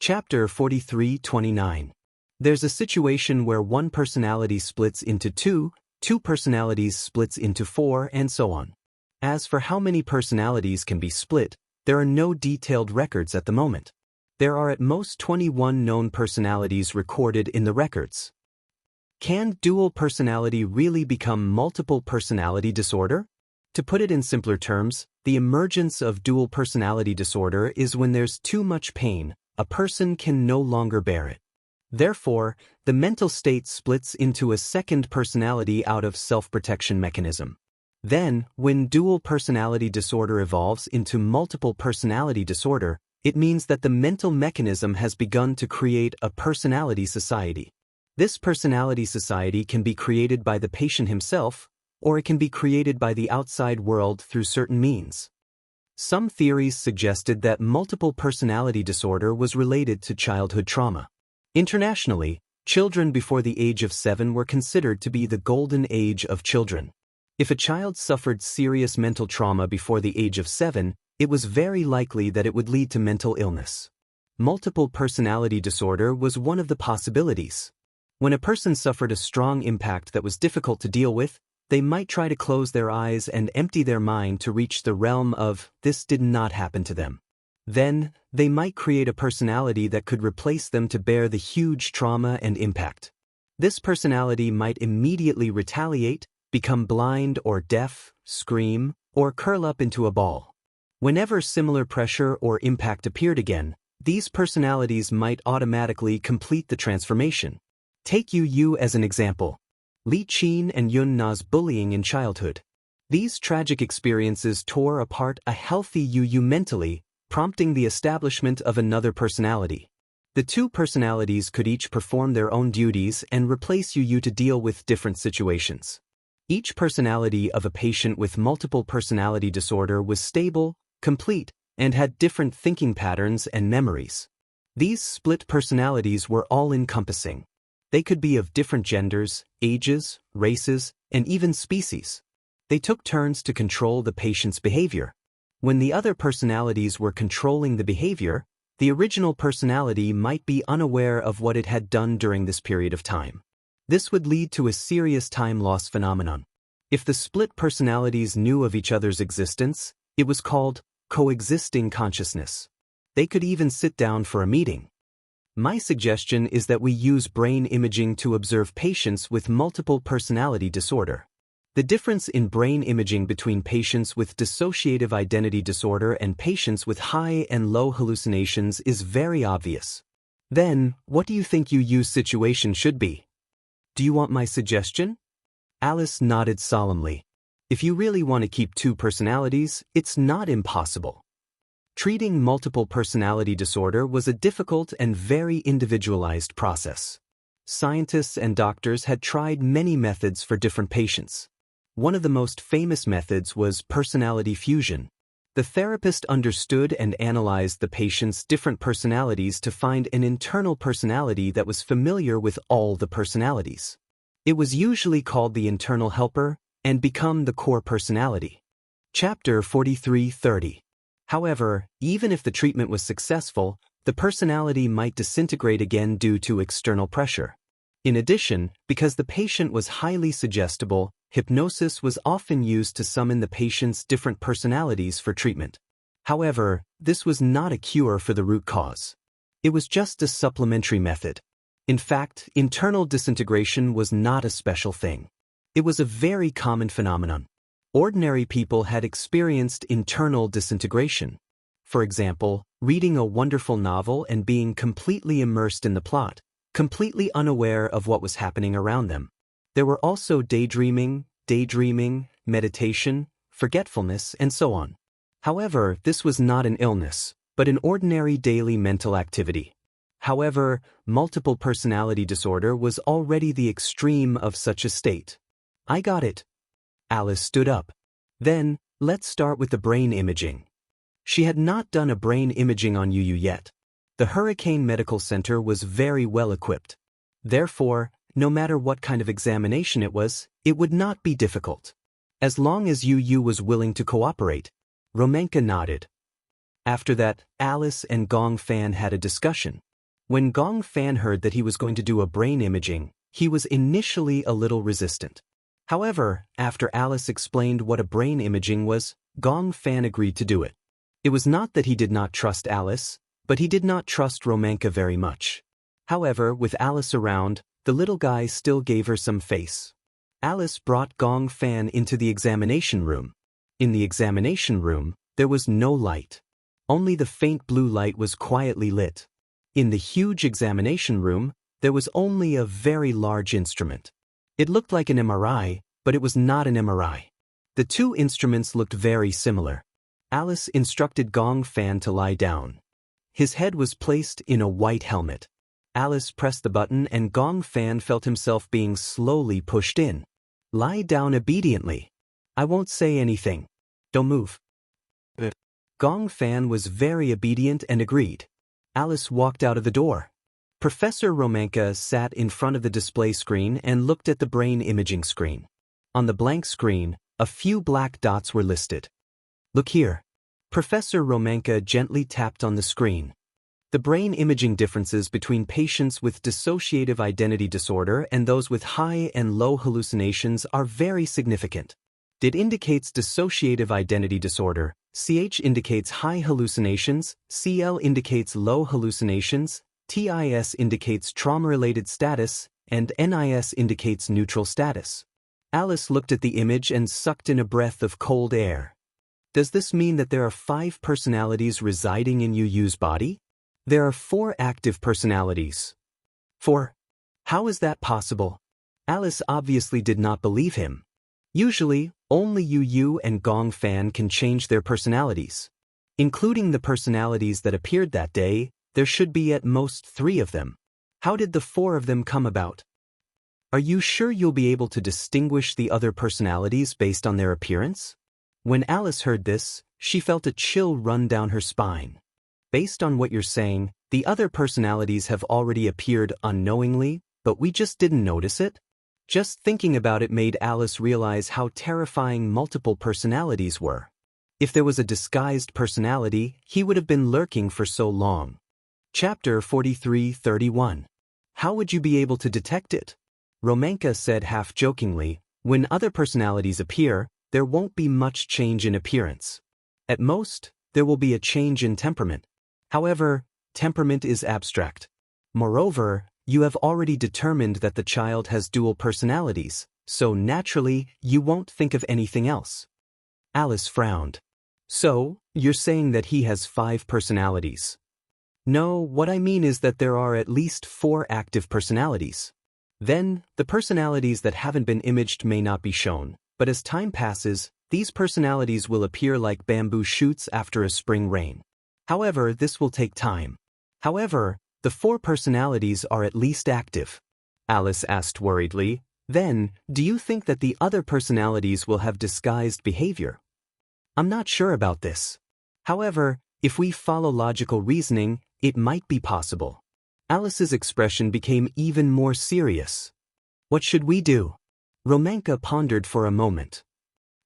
Chapter 43-29. There's a situation where one personality splits into two personalities splits into four, and so on. As for how many personalities can be split, there are no detailed records at the moment. There are at most 21 known personalities recorded in the records. Can dual personality really become multiple personality disorder? To put it in simpler terms, the emergence of dual personality disorder is when there's too much pain, a person can no longer bear it. Therefore, the mental state splits into a second personality out of self-protection mechanism. Then, when dual personality disorder evolves into multiple personality disorder, it means that the mental mechanism has begun to create a personality society. This personality society can be created by the patient himself, or it can be created by the outside world through certain means. Some theories suggested that multiple personality disorder was related to childhood trauma. Internationally, children before the age of 7 were considered to be the golden age of children. If a child suffered serious mental trauma before the age of 7, it was very likely that it would lead to mental illness. Multiple personality disorder was one of the possibilities. When a person suffered a strong impact that was difficult to deal with, they might try to close their eyes and empty their mind to reach the realm of "this did not happen to them." Then, they might create a personality that could replace them to bear the huge trauma and impact. This personality might immediately retaliate, become blind or deaf, scream, or curl up into a ball. Whenever similar pressure or impact appeared again, these personalities might automatically complete the transformation. Take Yu as an example. Li Qin and Yun Na's bullying in childhood. These tragic experiences tore apart a healthy Yu mentally, prompting the establishment of another personality. The two personalities could each perform their own duties and replace Yu to deal with different situations. Each personality of a patient with multiple personality disorder was stable, complete, and had different thinking patterns and memories. These split personalities were all-encompassing. They could be of different genders, ages, races, and even species. They took turns to control the patient's behavior. When the other personalities were controlling the behavior, the original personality might be unaware of what it had done during this period of time. This would lead to a serious time loss phenomenon. If the split personalities knew of each other's existence, it was called coexisting consciousness. They could even sit down for a meeting. My suggestion is that we use brain imaging to observe patients with multiple personality disorder. The difference in brain imaging between patients with dissociative identity disorder and patients with high and low hallucinations is very obvious. Then, what do you think Yu's situation should be? Do you want my suggestion? Alice nodded solemnly. If you really want to keep two personalities, it's not impossible. Treating multiple personality disorder was a difficult and very individualized process. Scientists and doctors had tried many methods for different patients. One of the most famous methods was personality fusion. The therapist understood and analyzed the patient's different personalities to find an internal personality that was familiar with all the personalities. It was usually called the internal helper and become the core personality. Chapter 43-30. However, even if the treatment was successful, the personality might disintegrate again due to external pressure. In addition, because the patient was highly suggestible, hypnosis was often used to summon the patient's different personalities for treatment. However, this was not a cure for the root cause. It was just a supplementary method. In fact, internal disintegration was not a special thing. It was a very common phenomenon. Ordinary people had experienced internal disintegration. For example, reading a wonderful novel and being completely immersed in the plot, completely unaware of what was happening around them. There were also daydreaming, meditation, forgetfulness, and so on. However, this was not an illness, but an ordinary daily mental activity. However, multiple personality disorder was already the extreme of such a state. I got it. Alice stood up. Then, let's start with the brain imaging. She had not done a brain imaging on Yu yet. The Hurricane Medical Center was very well equipped. Therefore, no matter what kind of examination it would not be difficult. As long as Yu was willing to cooperate. Romanka nodded. After that, Alice and Gong Fan had a discussion. When Gong Fan heard that he was going to do a brain imaging, he was initially a little resistant. However, after Alice explained what a brain imaging was, Gong Fan agreed to do it. It was not that he did not trust Alice, but he did not trust Romanka very much. However, with Alice around, the little guy still gave her some face. Alice brought Gong Fan into the examination room. In the examination room, there was no light. Only the faint blue light was quietly lit. In the huge examination room, there was only a very large instrument. It looked like an MRI, but it was not an MRI. The two instruments looked very similar. Alice instructed Gong Fan to lie down. His head was placed in a white helmet. Alice pressed the button and Gong Fan felt himself being slowly pushed in. Lie down obediently. I won't say anything. Don't move. Gong Fan was very obedient and agreed. Alice walked out of the door. Professor Romanka sat in front of the display screen and looked at the brain imaging screen. On the blank screen, a few black dots were listed. Look here. Professor Romanka gently tapped on the screen. The brain imaging differences between patients with dissociative identity disorder and those with high and low hallucinations are very significant. DID indicates dissociative identity disorder, CH indicates high hallucinations, CL indicates low hallucinations, TIS indicates trauma-related status, and NIS indicates neutral status. Alice looked at the image and sucked in a breath of cold air. Does this mean that there are 5 personalities residing in Yu Yu's body? There are 4 active personalities. 4? How is that possible? Alice obviously did not believe him. Usually, only Yu Yu and Gong Fan can change their personalities. Including the personalities that appeared that day, there should be at most 3 of them. How did the 4 of them come about? Are you sure you'll be able to distinguish the other personalities based on their appearance? When Alice heard this, she felt a chill run down her spine. Based on what you're saying, the other personalities have already appeared unknowingly, but we just didn't notice it? Just thinking about it made Alice realize how terrifying multiple personalities were. If there was a disguised personality, he would have been lurking for so long. Chapter 43:31. How would you be able to detect it? Romanka said half-jokingly, when other personalities appear, there won't be much change in appearance. At most, there will be a change in temperament. However, temperament is abstract. Moreover, you have already determined that the child has dual personalities, so naturally, you won't think of anything else. Alice frowned. So, you're saying that he has 5 personalities? No, what I mean is that there are at least 4 active personalities. Then, the personalities that haven't been imaged may not be shown, but as time passes, these personalities will appear like bamboo shoots after a spring rain. However, this will take time. However, the 4 personalities are at least active. Alice asked worriedly, then, do you think that the other personalities will have disguised behavior? I'm not sure about this. However, if we follow logical reasoning, it might be possible. Alice's expression became even more serious. What should we do? Romanka pondered for a moment.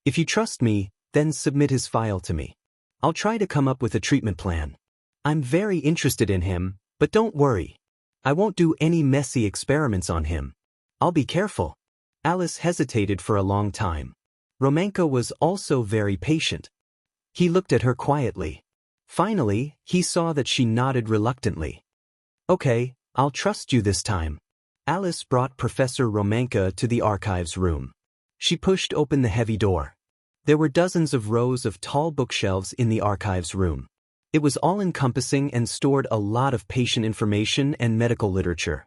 If you trust me, then submit his file to me. I'll try to come up with a treatment plan. I'm very interested in him, but don't worry. I won't do any messy experiments on him. I'll be careful. Alice hesitated for a long time. Romanka was also very patient. He looked at her quietly. Finally, he saw that she nodded reluctantly. Okay, I'll trust you this time. Alice brought Professor Romanka to the archives room. She pushed open the heavy door. There were dozens of rows of tall bookshelves in the archives room. It was all-encompassing and stored a lot of patient information and medical literature.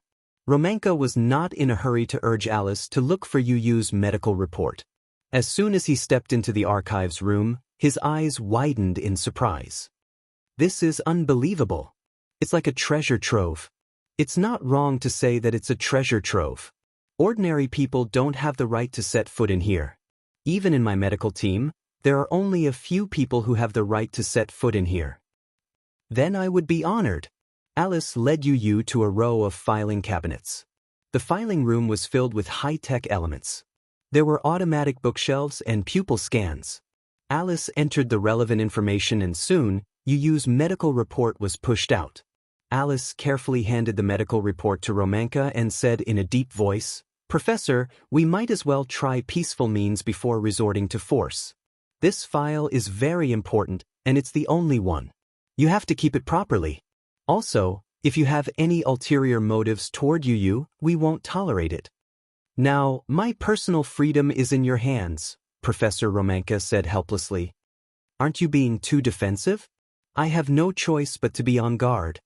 Romanka was not in a hurry to urge Alice to look for Yu Yu's medical report. As soon as he stepped into the archives room, his eyes widened in surprise. This is unbelievable. It's like a treasure trove. It's not wrong to say that it's a treasure trove. Ordinary people don't have the right to set foot in here. Even in my medical team, there are only a few people who have the right to set foot in here. Then I would be honored. Alice led Yu Yu to a row of filing cabinets. The filing room was filled with high-tech elements. There were automatic bookshelves and pupil scans. Alice entered the relevant information and soon, Yu Yu's medical report was pushed out. Alice carefully handed the medical report to Romanka and said in a deep voice, "Professor, we might as well try peaceful means before resorting to force. This file is very important, and it's the only one. You have to keep it properly. Also, if you have any ulterior motives toward Yu, we won't tolerate it." "Now, my personal freedom is in your hands," Professor Romanka said helplessly. "Aren't you being too defensive? I have no choice but to be on guard."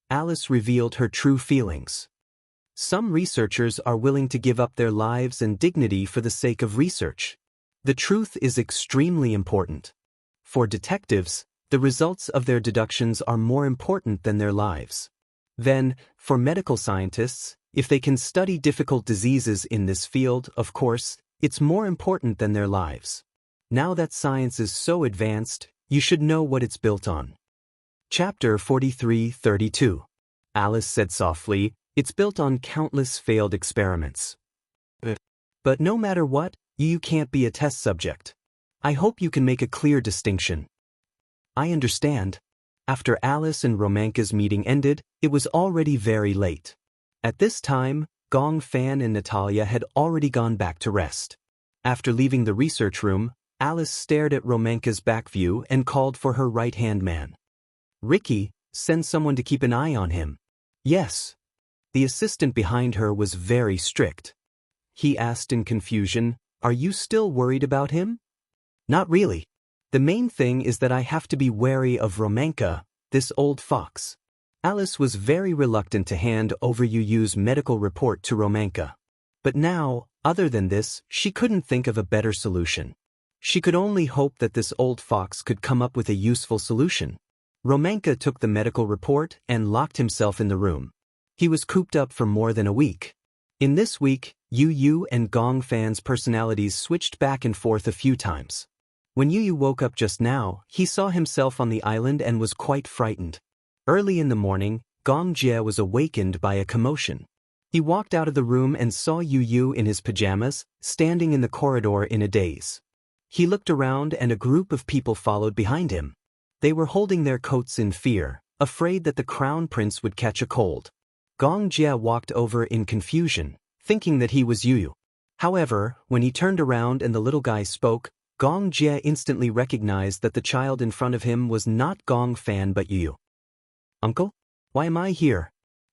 Alice revealed her true feelings. Some researchers are willing to give up their lives and dignity for the sake of research. The truth is extremely important. For detectives, the results of their deductions are more important than their lives. Then, for medical scientists, if they can study difficult diseases in this field, of course, it's more important than their lives. Now that science is so advanced, you should know what it's built on. Chapter 43-32. Alice said softly, "It's built on countless failed experiments. But no matter what, you can't be a test subject. I hope you can make a clear distinction." "I understand." After Alice and Romanka's meeting ended, it was already very late. At this time, Gong Fan and Natalia had already gone back to rest. After leaving the research room, Alice stared at Romanka's back view and called for her right-hand man. "Ricky, send someone to keep an eye on him." "Yes." The assistant behind her was very strict. He asked in confusion, "Are you still worried about him?" "Not really. The main thing is that I have to be wary of Romanka, this old fox." Alice was very reluctant to hand over Yu's medical report to Romanka. But now, other than this, she couldn't think of a better solution. She could only hope that this old fox could come up with a useful solution. Romanka took the medical report and locked himself in the room. He was cooped up for more than a week. In this week, Yu and Gong Fan's personalities switched back and forth a few times. When Yu woke up just now, he saw himself on the island and was quite frightened. Early in the morning, Gong Jie was awakened by a commotion. He walked out of the room and saw Yu in his pajamas, standing in the corridor in a daze. He looked around and a group of people followed behind him. They were holding their coats in fear, afraid that the crown prince would catch a cold. Gong Jie walked over in confusion, thinking that he was Yu. However, when he turned around and the little guy spoke, Gong Jie instantly recognized that the child in front of him was not Gong Fan but Yu. "Uncle? Why am I here?"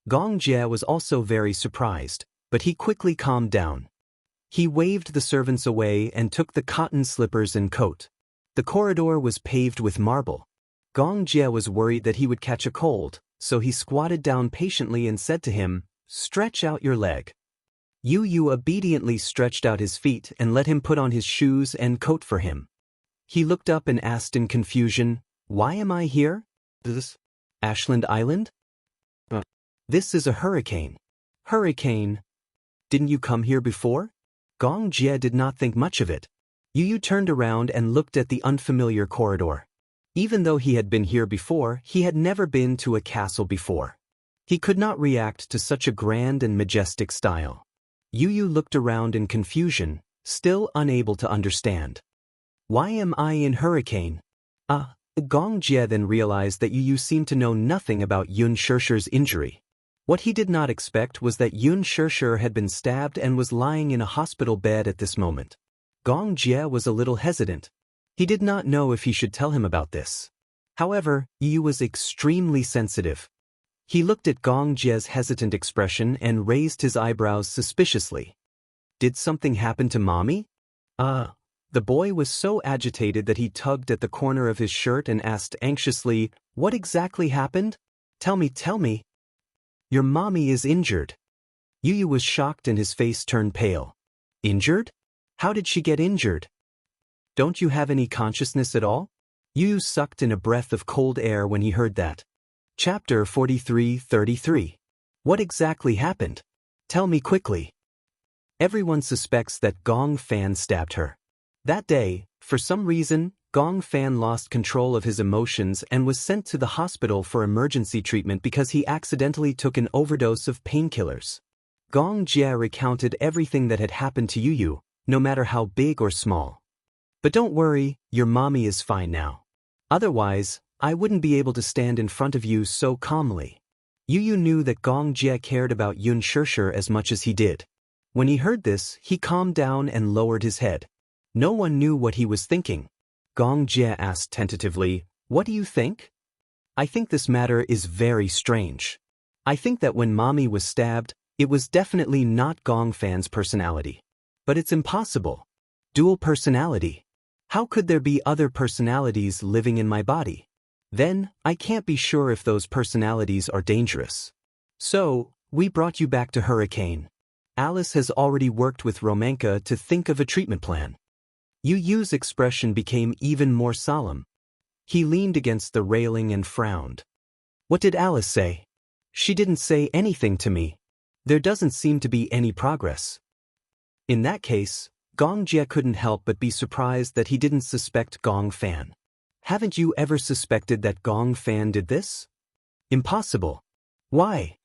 Gong Jie was also very surprised, but he quickly calmed down. He waved the servants away and took the cotton slippers and coat. The corridor was paved with marble. Gong Jie was worried that he would catch a cold, so he squatted down patiently and said to him, "Stretch out your leg." Yu obediently stretched out his feet and let him put on his shoes and coat for him. He looked up and asked in confusion, "Why am I here? This Ashland Island? This is a hurricane." "Hurricane? Didn't you come here before?" Gong Jie did not think much of it. Yu turned around and looked at the unfamiliar corridor. Even though he had been here before, he had never been to a castle before. He could not react to such a grand and majestic style. Yu looked around in confusion, still unable to understand. "Why am I in hurricane?" Gong Jie then realized that Yu seemed to know nothing about Yun Shishir's injury. What he did not expect was that Yun Shishir had been stabbed and was lying in a hospital bed at this moment. Gong Jie was a little hesitant. He did not know if he should tell him about this. However, Yu was extremely sensitive. He looked at Gong Jie's hesitant expression and raised his eyebrows suspiciously. "Did something happen to Mommy?" The boy was so agitated that he tugged at the corner of his shirt and asked anxiously, "What exactly happened? Tell me. Your mommy is injured." Yu was shocked and his face turned pale. "Injured? How did she get injured? Don't you have any consciousness at all?" Yu sucked in a breath of cold air when he heard that. Chapter 43-33. What exactly happened? Tell me quickly. Everyone suspects that Gong Fan stabbed her. That day, for some reason, Gong Fan lost control of his emotions and was sent to the hospital for emergency treatment because he accidentally took an overdose of painkillers. Gong Jie recounted everything that had happened to Yu, no matter how big or small. "But don't worry, your mommy is fine now. Otherwise, I wouldn't be able to stand in front of you so calmly." Yu knew that Gong Jie cared about Yun Shishir as much as he did. When he heard this, he calmed down and lowered his head. No one knew what he was thinking. Gong Jie asked tentatively, "What do you think?" "I think this matter is very strange. I think that when Mommy was stabbed, it was definitely not Gong Fan's personality. But it's impossible. Dual personality. How could there be other personalities living in my body? Then, I can't be sure if those personalities are dangerous. So, we brought you back to Hurricane. Alice has already worked with Romanka to think of a treatment plan." Yu's expression became even more solemn. He leaned against the railing and frowned. "What did Alice say?" "She didn't say anything to me. There doesn't seem to be any progress." In that case, Gong Jie couldn't help but be surprised that he didn't suspect Gong Fan. "Haven't you ever suspected that Gong Fan did this?" "Impossible." "Why?"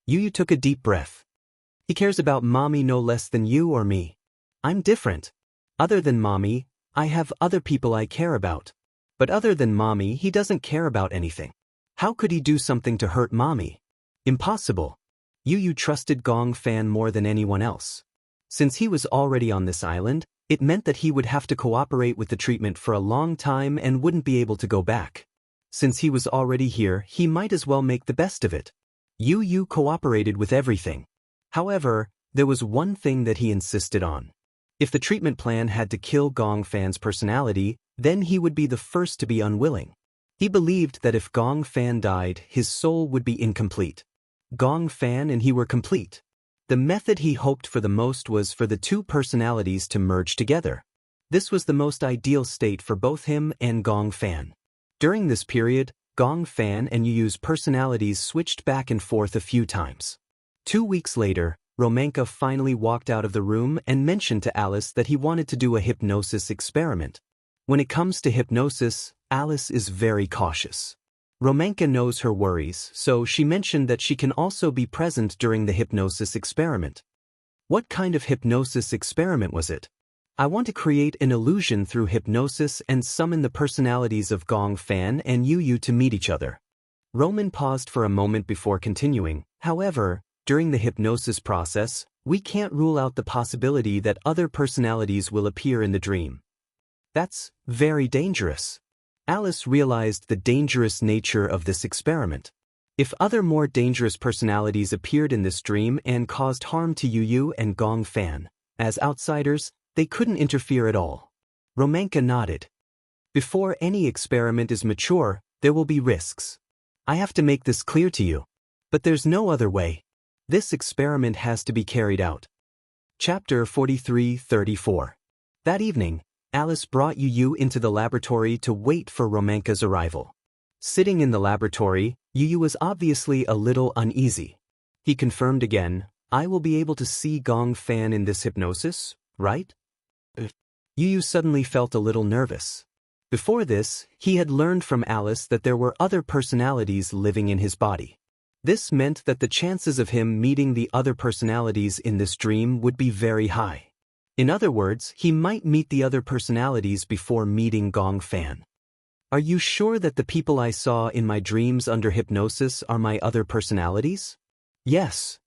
Yu took a deep breath. "He cares about Mommy no less than you or me. I'm different. Other than Mommy, I have other people I care about. But other than Mommy, he doesn't care about anything. How could he do something to hurt Mommy? Impossible." Yu trusted Gong Fan more than anyone else. Since he was already on this island, it meant that he would have to cooperate with the treatment for a long time and wouldn't be able to go back. Since he was already here, he might as well make the best of it. Yu cooperated with everything. However, there was one thing that he insisted on. If the treatment plan had to kill Gong Fan's personality, then he would be the first to be unwilling. He believed that if Gong Fan died, his soul would be incomplete. Gong Fan and he were complete. The method he hoped for the most was for the two personalities to merge together. This was the most ideal state for both him and Gong Fan. During this period, Gong Fan and Yu's personalities switched back and forth a few times. 2 weeks later, Romanka finally walked out of the room and mentioned to Alice that he wanted to do a hypnosis experiment. When it comes to hypnosis, Alice is very cautious. Romanka knows her worries, so she mentioned that she can also be present during the hypnosis experiment. What kind of hypnosis experiment was it? "I want to create an illusion through hypnosis and summon the personalities of Gong Fan and Yu to meet each other." Roman paused for a moment before continuing. "However, during the hypnosis process, we can't rule out the possibility that other personalities will appear in the dream. That's very dangerous." Alice realized the dangerous nature of this experiment. If other more dangerous personalities appeared in this dream and caused harm to Yu and Gong Fan, as outsiders, they couldn't interfere at all. Romanka nodded. "Before any experiment is mature, there will be risks. I have to make this clear to you. But there's no other way. This experiment has to be carried out." Chapter 43-34. That evening, Alice brought Yu into the laboratory to wait for Romanka's arrival. Sitting in the laboratory, Yu was obviously a little uneasy. He confirmed again, "I will be able to see Gong Fan in this hypnosis, right?" Yu suddenly felt a little nervous. Before this, he had learned from Alice that there were other personalities living in his body. This meant that the chances of him meeting the other personalities in this dream would be very high. In other words, he might meet the other personalities before meeting Gong Fan. "Are you sure that the people I saw in my dreams under hypnosis are my other personalities?" "Yes."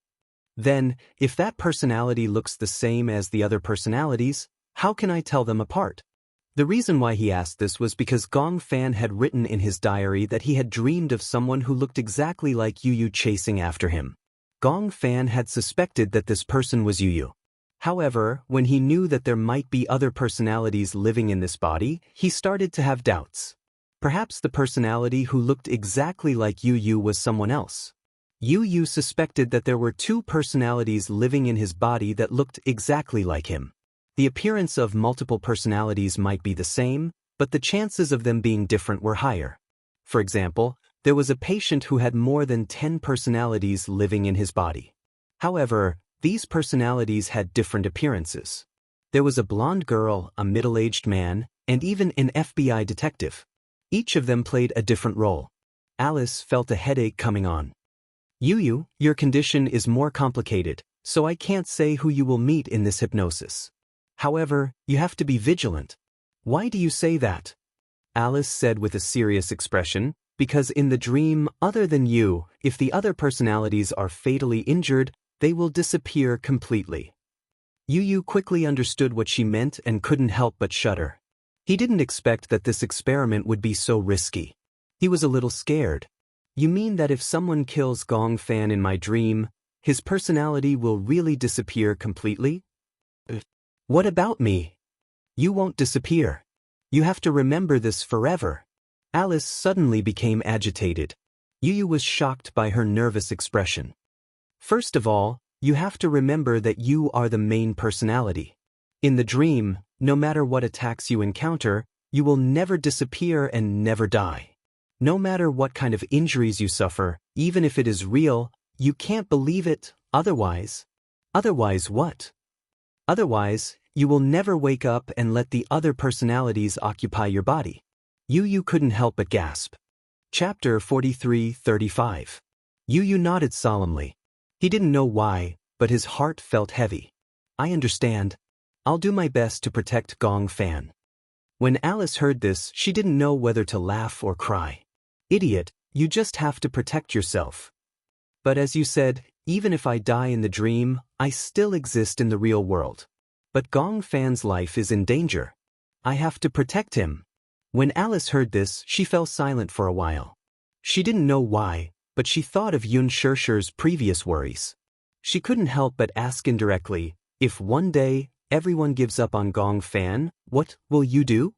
"Then, if that personality looks the same as the other personalities, how can I tell them apart?" The reason why he asked this was because Gong Fan had written in his diary that he had dreamed of someone who looked exactly like Yu chasing after him. Gong Fan had suspected that this person was Yu. However, when he knew that there might be other personalities living in this body, he started to have doubts. Perhaps the personality who looked exactly like Yu was someone else. Yu suspected that there were two personalities living in his body that looked exactly like him. The appearance of multiple personalities might be the same, but the chances of them being different were higher. For example, there was a patient who had more than 10 personalities living in his body. However, these personalities had different appearances. There was a blonde girl, a middle-aged man, and even an FBI detective. Each of them played a different role. Alice felt a headache coming on. "Yu, your condition is more complicated, so I can't say who you will meet in this hypnosis. However, you have to be vigilant." "Why do you say that?" Alice said with a serious expression, because in the dream, other than you, if the other personalities are fatally injured, they will disappear completely. Yu quickly understood what she meant and couldn't help but shudder. He didn't expect that this experiment would be so risky. He was a little scared. You mean that if someone kills Gong Fan in my dream, his personality will really disappear completely? What about me? You won't disappear. You have to remember this forever. Alice suddenly became agitated. Yu was shocked by her nervous expression. First of all, you have to remember that you are the main personality. In the dream, no matter what attacks you encounter, you will never disappear and never die. No matter what kind of injuries you suffer, even if it is real, you can't believe it, otherwise. Otherwise what? Otherwise, you will never wake up and let the other personalities occupy your body. Yu couldn't help but gasp. Chapter 43:35. Yu nodded solemnly. He didn't know why, but his heart felt heavy. I understand. I'll do my best to protect Gong Fan. When Alice heard this, she didn't know whether to laugh or cry. Idiot, you just have to protect yourself. But as you said, even if I die in the dream, I still exist in the real world. But Gong Fan's life is in danger. I have to protect him. When Alice heard this, she fell silent for a while. She didn't know why, but she thought of Yun Shishir's previous worries. She couldn't help but ask indirectly, if one day everyone gives up on Gong Fan, what will you do?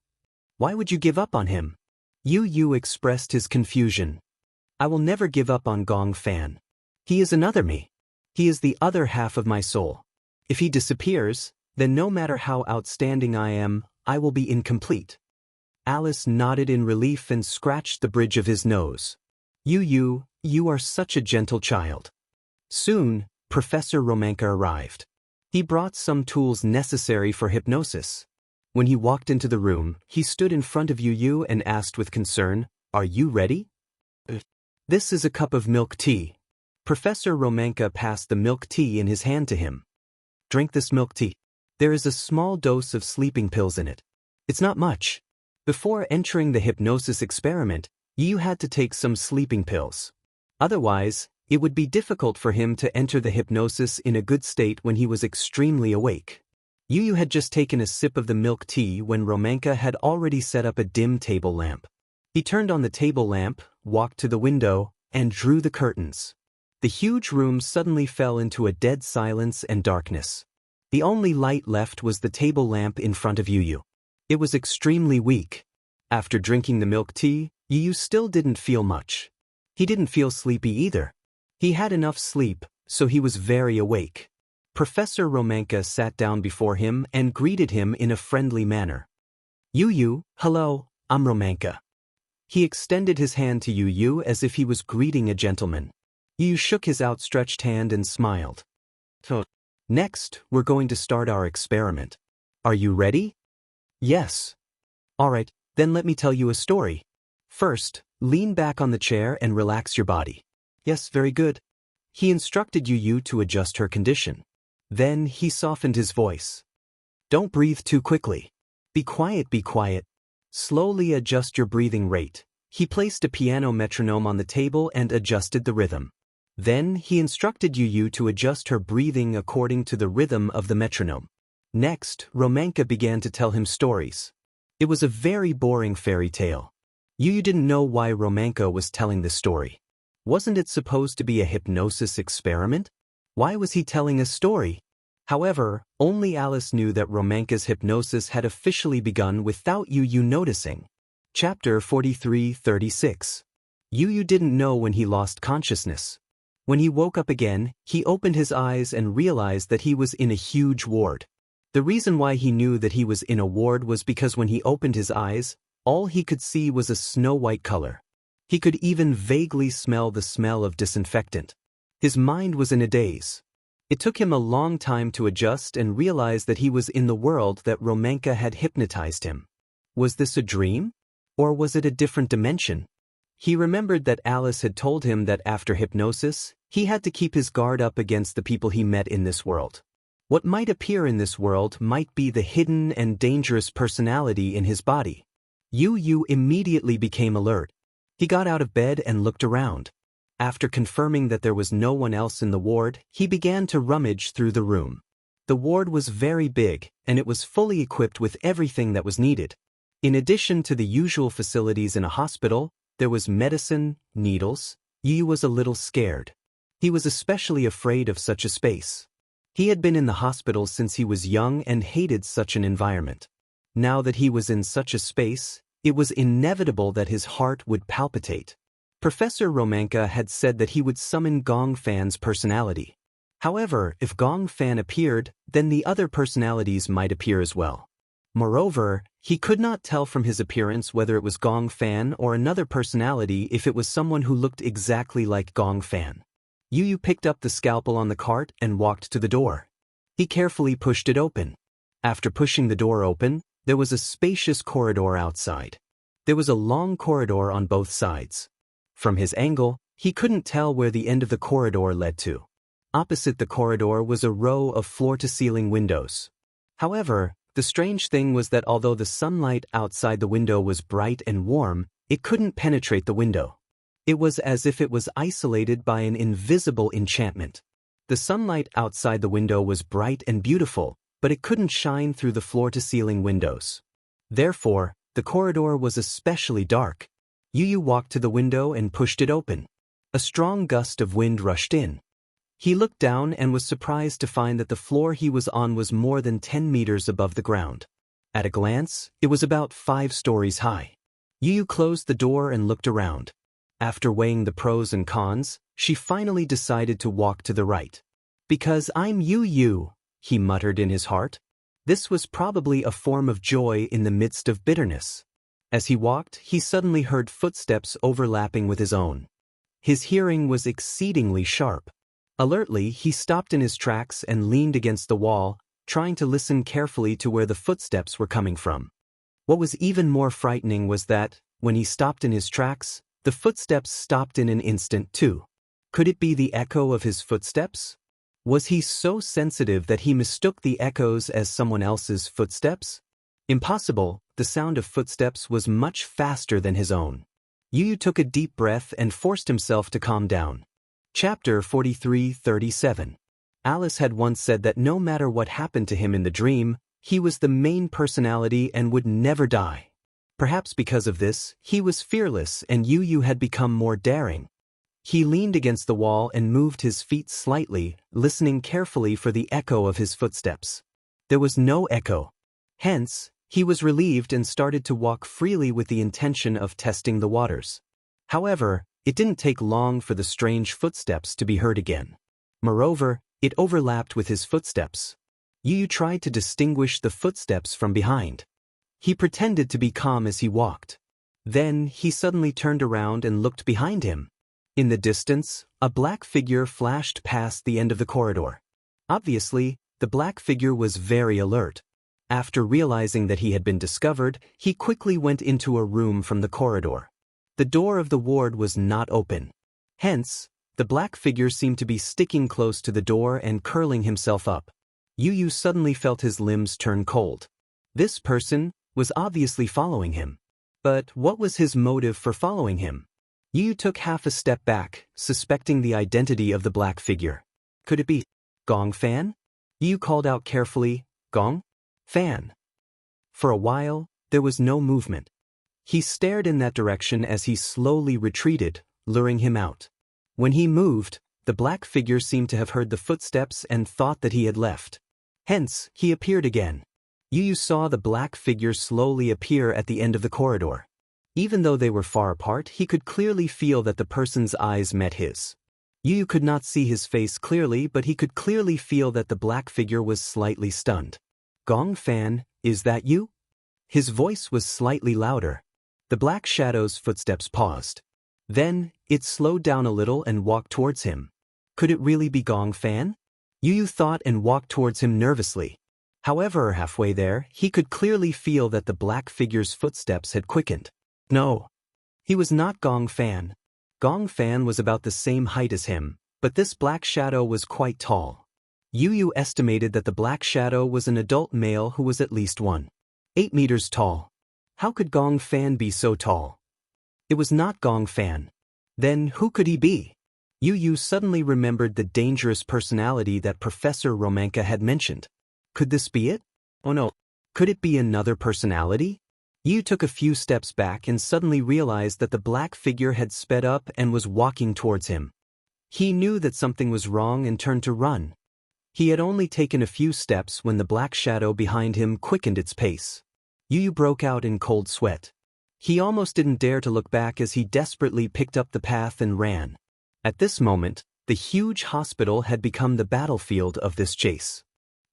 Why would you give up on him? Yu expressed his confusion. I will never give up on Gong Fan. He is another me. He is the other half of my soul. If he disappears, then no matter how outstanding I am, I will be incomplete. Alice nodded in relief and scratched the bridge of his nose. You are such a gentle child. Soon, Professor Romanka arrived. He brought some tools necessary for hypnosis. When he walked into the room, he stood in front of Yu and asked with concern, Are you ready? This is a cup of milk tea. Professor Romanka passed the milk tea in his hand to him. Drink this milk tea. There is a small dose of sleeping pills in it. It's not much. Before entering the hypnosis experiment, Yu had to take some sleeping pills. Otherwise, it would be difficult for him to enter the hypnosis in a good state when he was extremely awake. Yu had just taken a sip of the milk tea when Romanka had already set up a dim table lamp. He turned on the table lamp, walked to the window, and drew the curtains. The huge room suddenly fell into a dead silence and darkness. The only light left was the table lamp in front of Yu. It was extremely weak. After drinking the milk tea, Yu still didn't feel much. He didn't feel sleepy either. He had enough sleep, so he was very awake. Professor Romanka sat down before him and greeted him in a friendly manner. Yu, hello, I'm Romanka. He extended his hand to Yu as if he was greeting a gentleman. Yu shook his outstretched hand and smiled. Next, we're going to start our experiment. Are you ready? Yes. All right, then let me tell you a story. First, lean back on the chair and relax your body. Yes, very good. He instructed Yu to adjust her condition. Then he softened his voice. Don't breathe too quickly. Be quiet, be quiet. Slowly adjust your breathing rate. He placed a piano metronome on the table and adjusted the rhythm. Then he instructed Yu to adjust her breathing according to the rhythm of the metronome. Next, Romanka began to tell him stories. It was a very boring fairy tale. Yu didn't know why Romanka was telling this story. Wasn't it supposed to be a hypnosis experiment? Why was he telling a story? However, only Alice knew that Romanka's hypnosis had officially begun without Yu noticing. Chapter 43:36. Yu didn't know when he lost consciousness. When he woke up again, he opened his eyes and realized that he was in a huge ward. The reason why he knew that he was in a ward was because when he opened his eyes, all he could see was a snow-white color. He could even vaguely smell the smell of disinfectant. His mind was in a daze. It took him a long time to adjust and realize that he was in the world that Romanka had hypnotized him. Was this a dream? Or was it a different dimension? He remembered that Alice had told him that after hypnosis, he had to keep his guard up against the people he met in this world. What might appear in this world might be the hidden and dangerous personality in his body. Yu immediately became alert. He got out of bed and looked around. After confirming that there was no one else in the ward, he began to rummage through the room. The ward was very big, and it was fully equipped with everything that was needed. In addition to the usual facilities in a hospital, there was medicine, needles. Yu was a little scared. He was especially afraid of such a space. He had been in the hospital since he was young and hated such an environment. Now that he was in such a space, it was inevitable that his heart would palpitate. Professor Romanka had said that he would summon Gong Fan's personality. However, if Gong Fan appeared, then the other personalities might appear as well. Moreover, he could not tell from his appearance whether it was Gong Fan or another personality if it was someone who looked exactly like Gong Fan. Yu picked up the scalpel on the cart and walked to the door. He carefully pushed it open. After pushing the door open, there was a spacious corridor outside. There was a long corridor on both sides. From his angle, he couldn't tell where the end of the corridor led to. Opposite the corridor was a row of floor-to-ceiling windows. However, the strange thing was that although the sunlight outside the window was bright and warm, it couldn't penetrate the window. It was as if it was isolated by an invisible enchantment. The sunlight outside the window was bright and beautiful, but it couldn't shine through the floor-to-ceiling windows. Therefore, the corridor was especially dark. Yu walked to the window and pushed it open. A strong gust of wind rushed in. He looked down and was surprised to find that the floor he was on was more than 10 meters above the ground. At a glance, it was about 5 stories high. Yu closed the door and looked around. After weighing the pros and cons, she finally decided to walk to the right. "Because I'm Yu," he muttered in his heart. This was probably a form of joy in the midst of bitterness. As he walked, he suddenly heard footsteps overlapping with his own. His hearing was exceedingly sharp. Alertly, he stopped in his tracks and leaned against the wall, trying to listen carefully to where the footsteps were coming from. What was even more frightening was that, when he stopped in his tracks, the footsteps stopped in an instant too. Could it be the echo of his footsteps? Was he so sensitive that he mistook the echoes as someone else's footsteps? Impossible, the sound of footsteps was much faster than his own. Yu took a deep breath and forced himself to calm down. Chapter 43:37. Alice had once said that no matter what happened to him in the dream, he was the main personality and would never die. Perhaps because of this, he was fearless and Yu had become more daring. He leaned against the wall and moved his feet slightly, listening carefully for the echo of his footsteps. There was no echo. Hence, he was relieved and started to walk freely with the intention of testing the waters. However, it didn't take long for the strange footsteps to be heard again. Moreover, it overlapped with his footsteps. Yu tried to distinguish the footsteps from behind. He pretended to be calm as he walked. Then, he suddenly turned around and looked behind him. In the distance, a black figure flashed past the end of the corridor. Obviously, the black figure was very alert. After realizing that he had been discovered, he quickly went into a room from the corridor. The door of the ward was not open. Hence, the black figure seemed to be sticking close to the door and curling himself up. Yu suddenly felt his limbs turn cold. This person was obviously following him. But what was his motive for following him? Yu took half a step back, suspecting the identity of the black figure. Could it be Gong Fan? Yu called out carefully, "Gong Fan." For a while, there was no movement. He stared in that direction as he slowly retreated, luring him out. When he moved, the black figure seemed to have heard the footsteps and thought that he had left. Hence, he appeared again. Yu saw the black figure slowly appear at the end of the corridor. Even though they were far apart, he could clearly feel that the person's eyes met his. Yu could not see his face clearly, but he could clearly feel that the black figure was slightly stunned. "Gong Fan, is that you?" His voice was slightly louder. The black shadow's footsteps paused. Then, it slowed down a little and walked towards him. Could it really be Gong Fan? Yu thought and walked towards him nervously. However, halfway there, he could clearly feel that the black figure's footsteps had quickened. No. He was not Gong Fan. Gong Fan was about the same height as him, but this black shadow was quite tall. Yu estimated that the black shadow was an adult male who was at least 1.8 meters tall. How could Gong Fan be so tall? It was not Gong Fan. Then who could he be? Yu suddenly remembered the dangerous personality that Professor Romanka had mentioned. Could this be it? Oh no. Could it be another personality? Yu took a few steps back and suddenly realized that the black figure had sped up and was walking towards him. He knew that something was wrong and turned to run. He had only taken a few steps when the black shadow behind him quickened its pace. Yu broke out in cold sweat. He almost didn't dare to look back as he desperately picked up the path and ran. At this moment, the huge hospital had become the battlefield of this chase.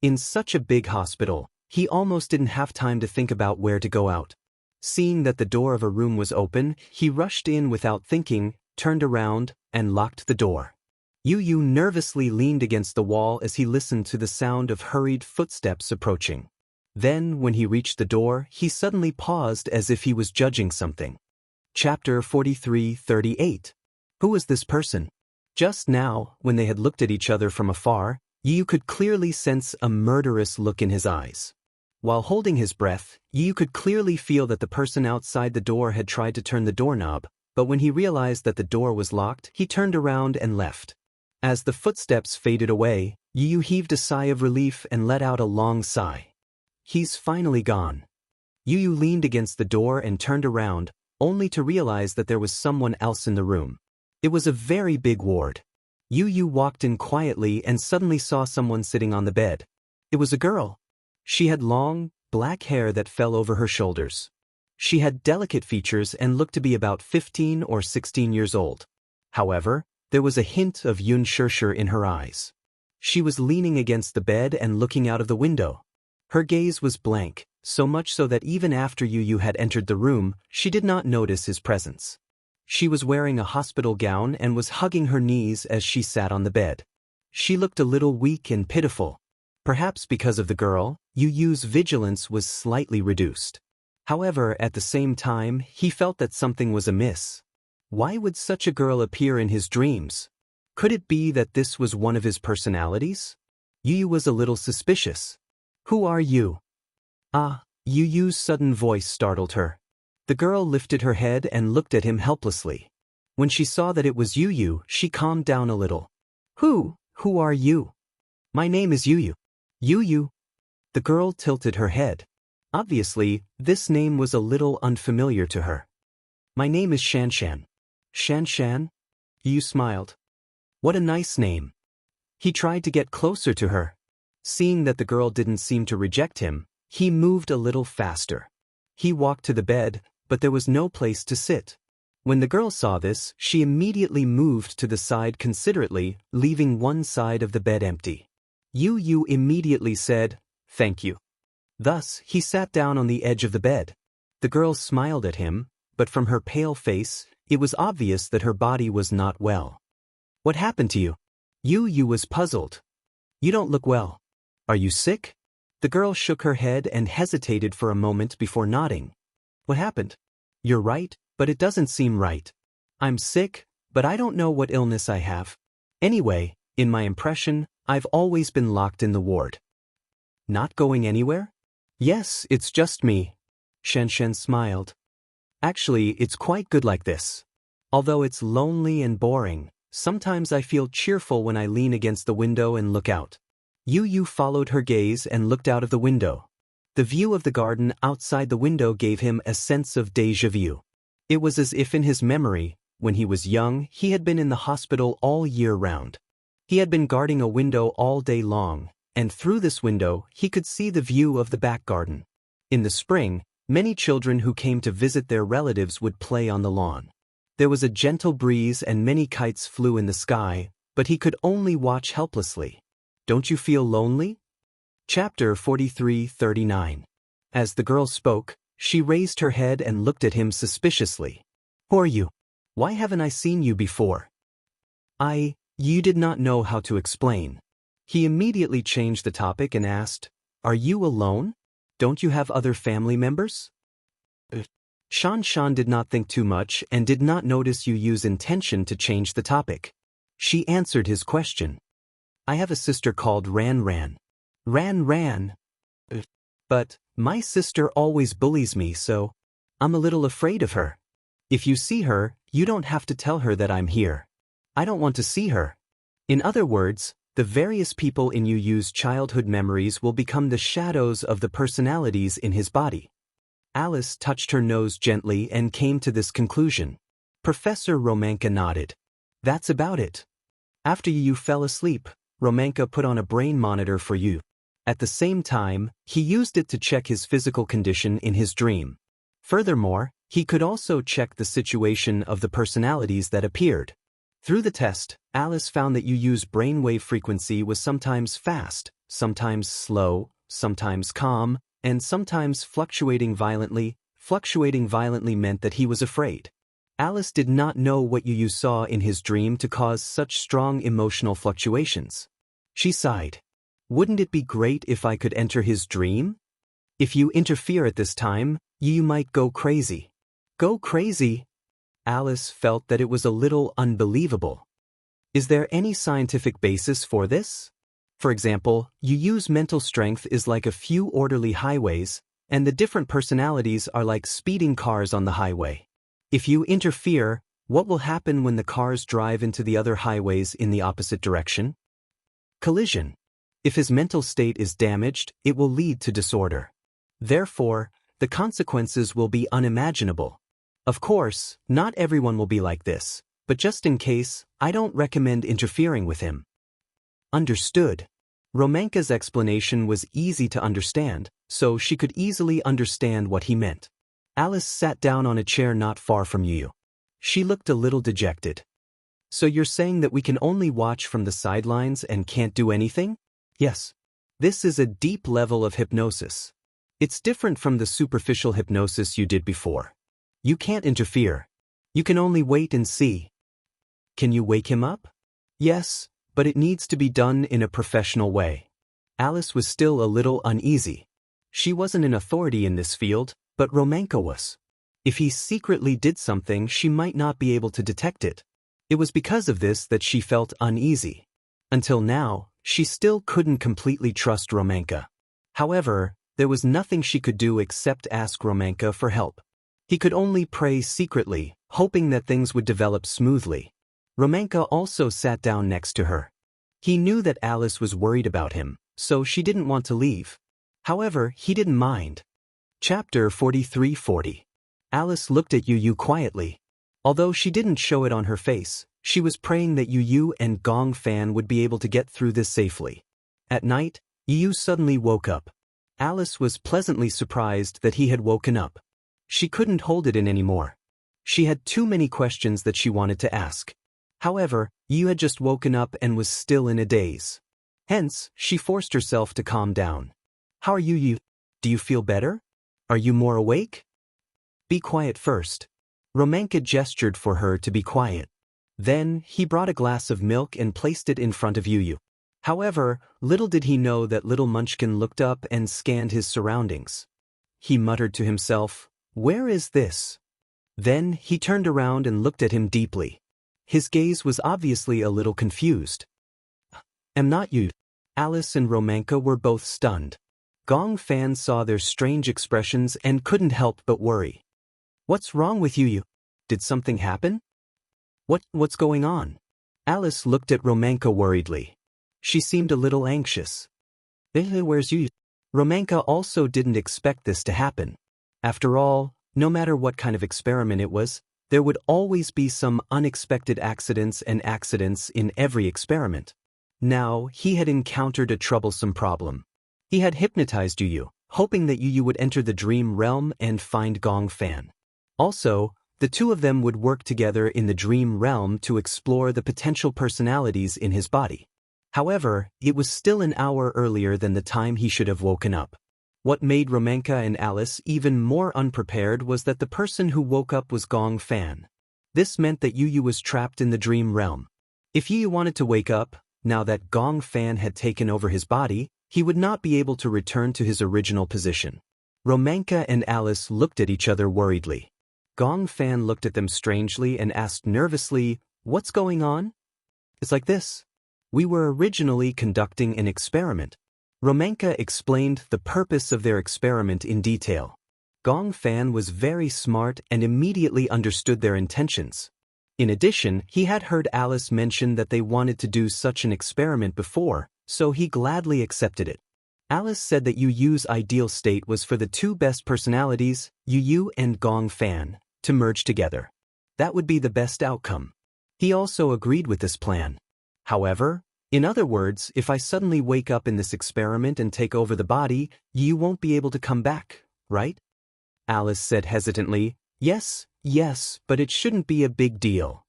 In such a big hospital, he almost didn't have time to think about where to go out. Seeing that the door of a room was open, he rushed in without thinking, turned around, and locked the door. Yu nervously leaned against the wall as he listened to the sound of hurried footsteps approaching. Then, when he reached the door, he suddenly paused as if he was judging something. Chapter 43:38. Who was this person? Just now, when they had looked at each other from afar, Yu could clearly sense a murderous look in his eyes. While holding his breath, Yu could clearly feel that the person outside the door had tried to turn the doorknob, but when he realized that the door was locked, he turned around and left. As the footsteps faded away, Yu heaved a sigh of relief and let out a long sigh. He's finally gone. Yu leaned against the door and turned around, only to realize that there was someone else in the room. It was a very big ward. Yu walked in quietly and suddenly saw someone sitting on the bed. It was a girl. She had long, black hair that fell over her shoulders. She had delicate features and looked to be about 15 or 16 years old. However, there was a hint of Yunshirshir in her eyes. She was leaning against the bed and looking out of the window. Her gaze was blank, so much so that even after Yu had entered the room, she did not notice his presence. She was wearing a hospital gown and was hugging her knees as she sat on the bed. She looked a little weak and pitiful. Perhaps because of the girl, Yu's vigilance was slightly reduced. However, at the same time, he felt that something was amiss. Why would such a girl appear in his dreams? Could it be that this was one of his personalities? Yu was a little suspicious. Who are you? Ah, Yu's sudden voice startled her. The girl lifted her head and looked at him helplessly. When she saw that it was Yu, she calmed down a little. Who are you? My name is Yu. Yu. The girl tilted her head. Obviously, this name was a little unfamiliar to her. My name is Xianxia. Xianxia? Yu smiled. What a nice name. He tried to get closer to her. Seeing that the girl didn't seem to reject him, he moved a little faster. He walked to the bed, but there was no place to sit. When the girl saw this, she immediately moved to the side considerately, leaving one side of the bed empty. Yu immediately said, "Thank you." Thus, he sat down on the edge of the bed. The girl smiled at him, but from her pale face, it was obvious that her body was not well. What happened to you? Yu was puzzled. You don't look well. Are you sick? The girl shook her head and hesitated for a moment before nodding. What happened? You're right, but it doesn't seem right. I'm sick, but I don't know what illness I have. Anyway, in my impression, I've always been locked in the ward. Not going anywhere? Yes, it's just me. Xianxia smiled. Actually, it's quite good like this. Although it's lonely and boring, sometimes I feel cheerful when I lean against the window and look out. Yu followed her gaze and looked out of the window. The view of the garden outside the window gave him a sense of déjà vu. It was as if in his memory, when he was young, he had been in the hospital all year round. He had been guarding a window all day long, and through this window he could see the view of the back garden. In the spring, many children who came to visit their relatives would play on the lawn. There was a gentle breeze and many kites flew in the sky, but he could only watch helplessly. Don't you feel lonely? Chapter 43:39. As the girl spoke, she raised her head and looked at him suspiciously. Who are you? Why haven't I seen you before? You did not know how to explain. He immediately changed the topic and asked, Are you alone? Don't you have other family members? Shan did not think too much and did not notice Yu's intention to change the topic. She answered his question. I have a sister called Ran. Ran. But my sister always bullies me, so I'm a little afraid of her. If you see her, you don't have to tell her that I'm here. I don't want to see her. In other words, the various people in Yu's childhood memories will become the shadows of the personalities in his body. Alice touched her nose gently and came to this conclusion. Professor Romanka nodded. That's about it. After Yu fell asleep, Romanka put on a brain monitor for Yu. At the same time, he used it to check his physical condition in his dream. Furthermore, he could also check the situation of the personalities that appeared. Through the test, Alice found that Yu's brainwave frequency was sometimes fast, sometimes slow, sometimes calm, and sometimes fluctuating violently. Fluctuating violently meant that he was afraid. Alice did not know what Yu saw in his dream to cause such strong emotional fluctuations. She sighed. Wouldn't it be great if I could enter his dream? If you interfere at this time, Yu might go crazy. Go crazy? Alice felt that it was a little unbelievable. Is there any scientific basis for this? For example, Yu's mental strength is like a few orderly highways, and the different personalities are like speeding cars on the highway. If you interfere, what will happen when the cars drive into the other highways in the opposite direction? Collision. If his mental state is damaged, it will lead to disorder. Therefore, the consequences will be unimaginable. Of course, not everyone will be like this, but just in case, I don't recommend interfering with him. Understood. Romanka's explanation was easy to understand, so she could easily understand what he meant. Alice sat down on a chair not far from Yu. She looked a little dejected. So you're saying that we can only watch from the sidelines and can't do anything? Yes. This is a deep level of hypnosis. It's different from the superficial hypnosis you did before. You can't interfere. You can only wait and see. Can you wake him up? Yes, but it needs to be done in a professional way. Alice was still a little uneasy. She wasn't an authority in this field, but Romanka was. If he secretly did something, she might not be able to detect it. It was because of this that she felt uneasy. Until now, she still couldn't completely trust Romanka. However, there was nothing she could do except ask Romanka for help. He could only pray secretly, hoping that things would develop smoothly. Romanka also sat down next to her. He knew that Alice was worried about him, so she didn't want to leave. However, he didn't mind. Chapter 43:40. Alice looked at Yu quietly. Although she didn't show it on her face, she was praying that Yu and Gong Fan would be able to get through this safely. At night, Yu suddenly woke up. Alice was pleasantly surprised that he had woken up. She couldn't hold it in anymore. She had too many questions that she wanted to ask. However, Yu had just woken up and was still in a daze. Hence, she forced herself to calm down. How are you, Yu? Do you feel better? Are you more awake? Be quiet first. Romanka gestured for her to be quiet. Then, he brought a glass of milk and placed it in front of Yu. However, little did he know that little Munchkin looked up and scanned his surroundings. He muttered to himself, "Where is this?" Then, he turned around and looked at him deeply. His gaze was obviously a little confused. Am not you? Alice and Romanka were both stunned. Gong Fan saw their strange expressions and couldn't help but worry. What's wrong with you? Did something happen? What's going on? Alice looked at Romanka worriedly. She seemed a little anxious. Where's you? Romanka also didn't expect this to happen. After all, no matter what kind of experiment it was, there would always be some unexpected accidents in every experiment. Now, he had encountered a troublesome problem. He had hypnotized Yu, hoping that Yu would enter the dream realm and find Gong Fan. Also, the two of them would work together in the dream realm to explore the potential personalities in his body. However, it was still an hour earlier than the time he should have woken up. What made Romanka and Alice even more unprepared was that the person who woke up was Gong Fan. This meant that Yu was trapped in the dream realm. If Yu wanted to wake up, now that Gong Fan had taken over his body, he would not be able to return to his original position. Romanka and Alice looked at each other worriedly. Gong Fan looked at them strangely and asked nervously, "What's going on?" It's like this. We were originally conducting an experiment. Romanka explained the purpose of their experiment in detail. Gong Fan was very smart and immediately understood their intentions. In addition, he had heard Alice mention that they wanted to do such an experiment before, so he gladly accepted it. Alice said that Yu's ideal state was for the two best personalities, Yu and Gong Fan, to merge together. That would be the best outcome. He also agreed with this plan. However, in other words, if I suddenly wake up in this experiment and take over the body, Yu won't be able to come back, right? Alice said hesitantly, Yes, but it shouldn't be a big deal.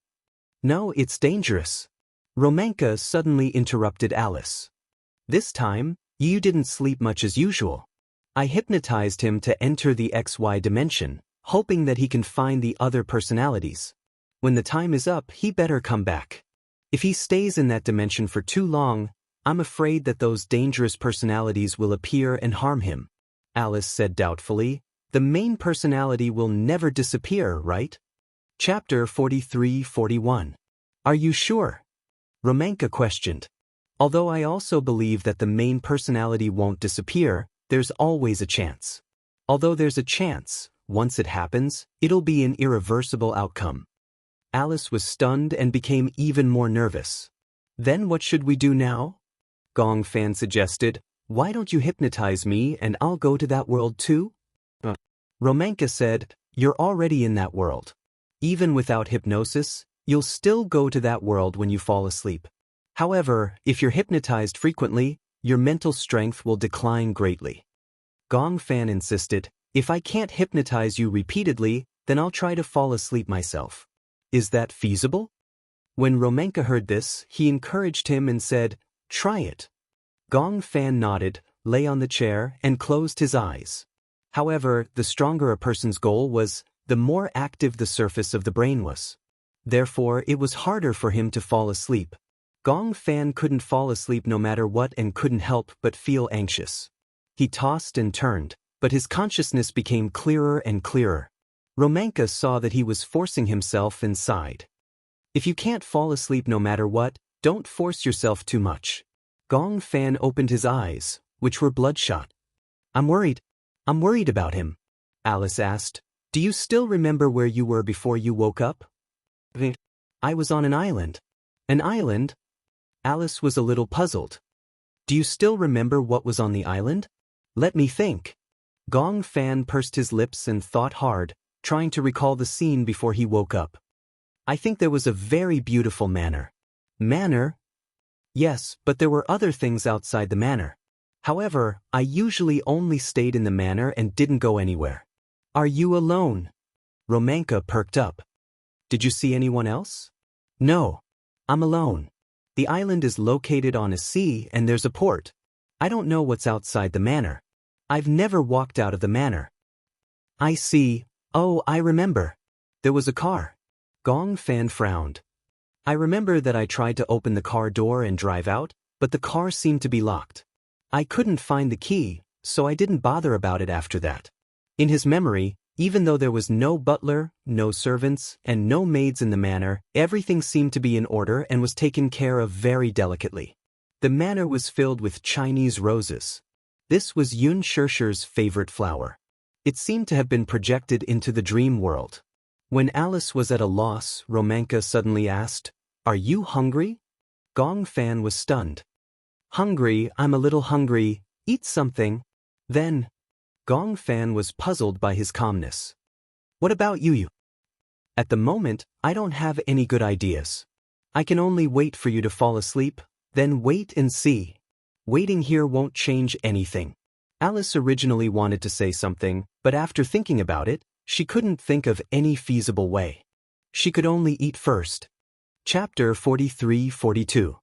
No, it's dangerous. Romanka suddenly interrupted Alice. This time, Yu didn't sleep much as usual. I hypnotized him to enter the XY dimension, hoping that he can find the other personalities. When the time is up, he better come back. If he stays in that dimension for too long, I'm afraid that those dangerous personalities will appear and harm him. Alice said doubtfully, the main personality will never disappear, right? Chapter 43-41. Are you sure? Romanka questioned. Although I also believe that the main personality won't disappear, there's always a chance. Although there's a chance, once it happens, it'll be an irreversible outcome. Alice was stunned and became even more nervous. Then what should we do now? Gong Fan suggested, why don't you hypnotize me and I'll go to that world too? Romanka said, you're already in that world. Even without hypnosis, you'll still go to that world when you fall asleep. However, if you're hypnotized frequently, your mental strength will decline greatly. Gong Fan insisted, if I can't hypnotize you repeatedly, then I'll try to fall asleep myself. Is that feasible? When Romanka heard this, he encouraged him and said, try it. Gong Fan nodded, lay on the chair, and closed his eyes. However, the stronger a person's goal was, the more active the surface of the brain was. Therefore, it was harder for him to fall asleep. Gong Fan couldn't fall asleep no matter what and couldn't help but feel anxious. He tossed and turned, but his consciousness became clearer and clearer. Romanka saw that he was forcing himself and sighed. If you can't fall asleep no matter what, don't force yourself too much. Gong Fan opened his eyes, which were bloodshot. I'm worried about him. Alice asked, do you still remember where you were before you woke up? I was on an island. An island? Alice was a little puzzled. Do you still remember what was on the island? Let me think. Gong Fan pursed his lips and thought hard, trying to recall the scene before he woke up. I think there was a very beautiful manor. Manor? Yes, but there were other things outside the manor. However, I usually only stayed in the manor and didn't go anywhere. Are you alone? Romanka perked up. Did you see anyone else? No. I'm alone. The island is located on a sea and there's a port. I don't know what's outside the manor. I've never walked out of the manor. I see. Oh, I remember. There was a car. Gong Fan frowned. I remember that I tried to open the car door and drive out, but the car seemed to be locked. I couldn't find the key, so I didn't bother about it after that. In his memory, even though there was no butler, no servants, and no maids in the manor, everything seemed to be in order and was taken care of very delicately. The manor was filled with Chinese roses. This was Yun Shishir's favorite flower. It seemed to have been projected into the dream world. When Alice was at a loss, Romanka suddenly asked, Are you hungry? Gong Fan was stunned. Hungry, I'm a little hungry, eat something. Then, Gong Fan was puzzled by his calmness. What about you? At the moment, I don't have any good ideas. I can only wait for you to fall asleep, then wait and see. Waiting here won't change anything. Alice originally wanted to say something, but after thinking about it, she couldn't think of any feasible way. She could only eat first. Chapter 43-42.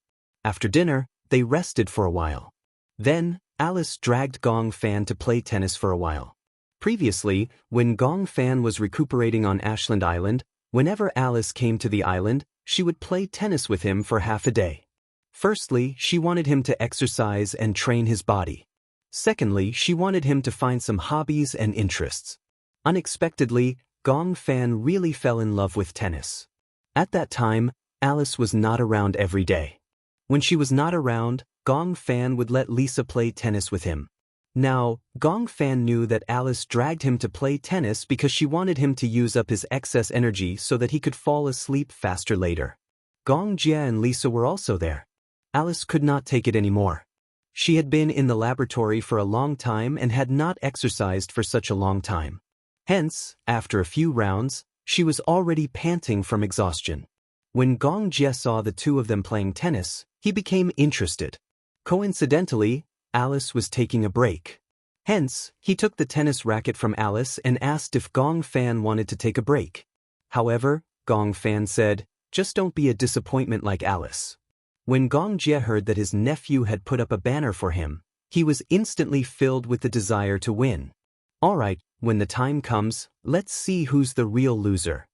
After dinner, they rested for a while. Then, Alice dragged Gong Fan to play tennis for a while. Previously, when Gong Fan was recuperating on Ashland Island, whenever Alice came to the island, she would play tennis with him for half a day. Firstly, she wanted him to exercise and train his body. Secondly, she wanted him to find some hobbies and interests. Unexpectedly, Gong Fan really fell in love with tennis. At that time, Alice was not around every day. When she was not around, Gong Fan would let Lisa play tennis with him. Now, Gong Fan knew that Alice dragged him to play tennis because she wanted him to use up his excess energy so that he could fall asleep faster later. Gong Jia and Lisa were also there. Alice could not take it anymore. She had been in the laboratory for a long time and had not exercised for such a long time. Hence, after a few rounds, she was already panting from exhaustion. When Gong Jia saw the two of them playing tennis, he became interested. Coincidentally, Alice was taking a break. Hence, he took the tennis racket from Alice and asked if Gong Fan wanted to take a break. However, Gong Fan said, "Just don't be a disappointment like Alice." When Gong Jia heard that his nephew had put up a banner for him, he was instantly filled with the desire to win. "Alright, when the time comes, let's see who's the real loser."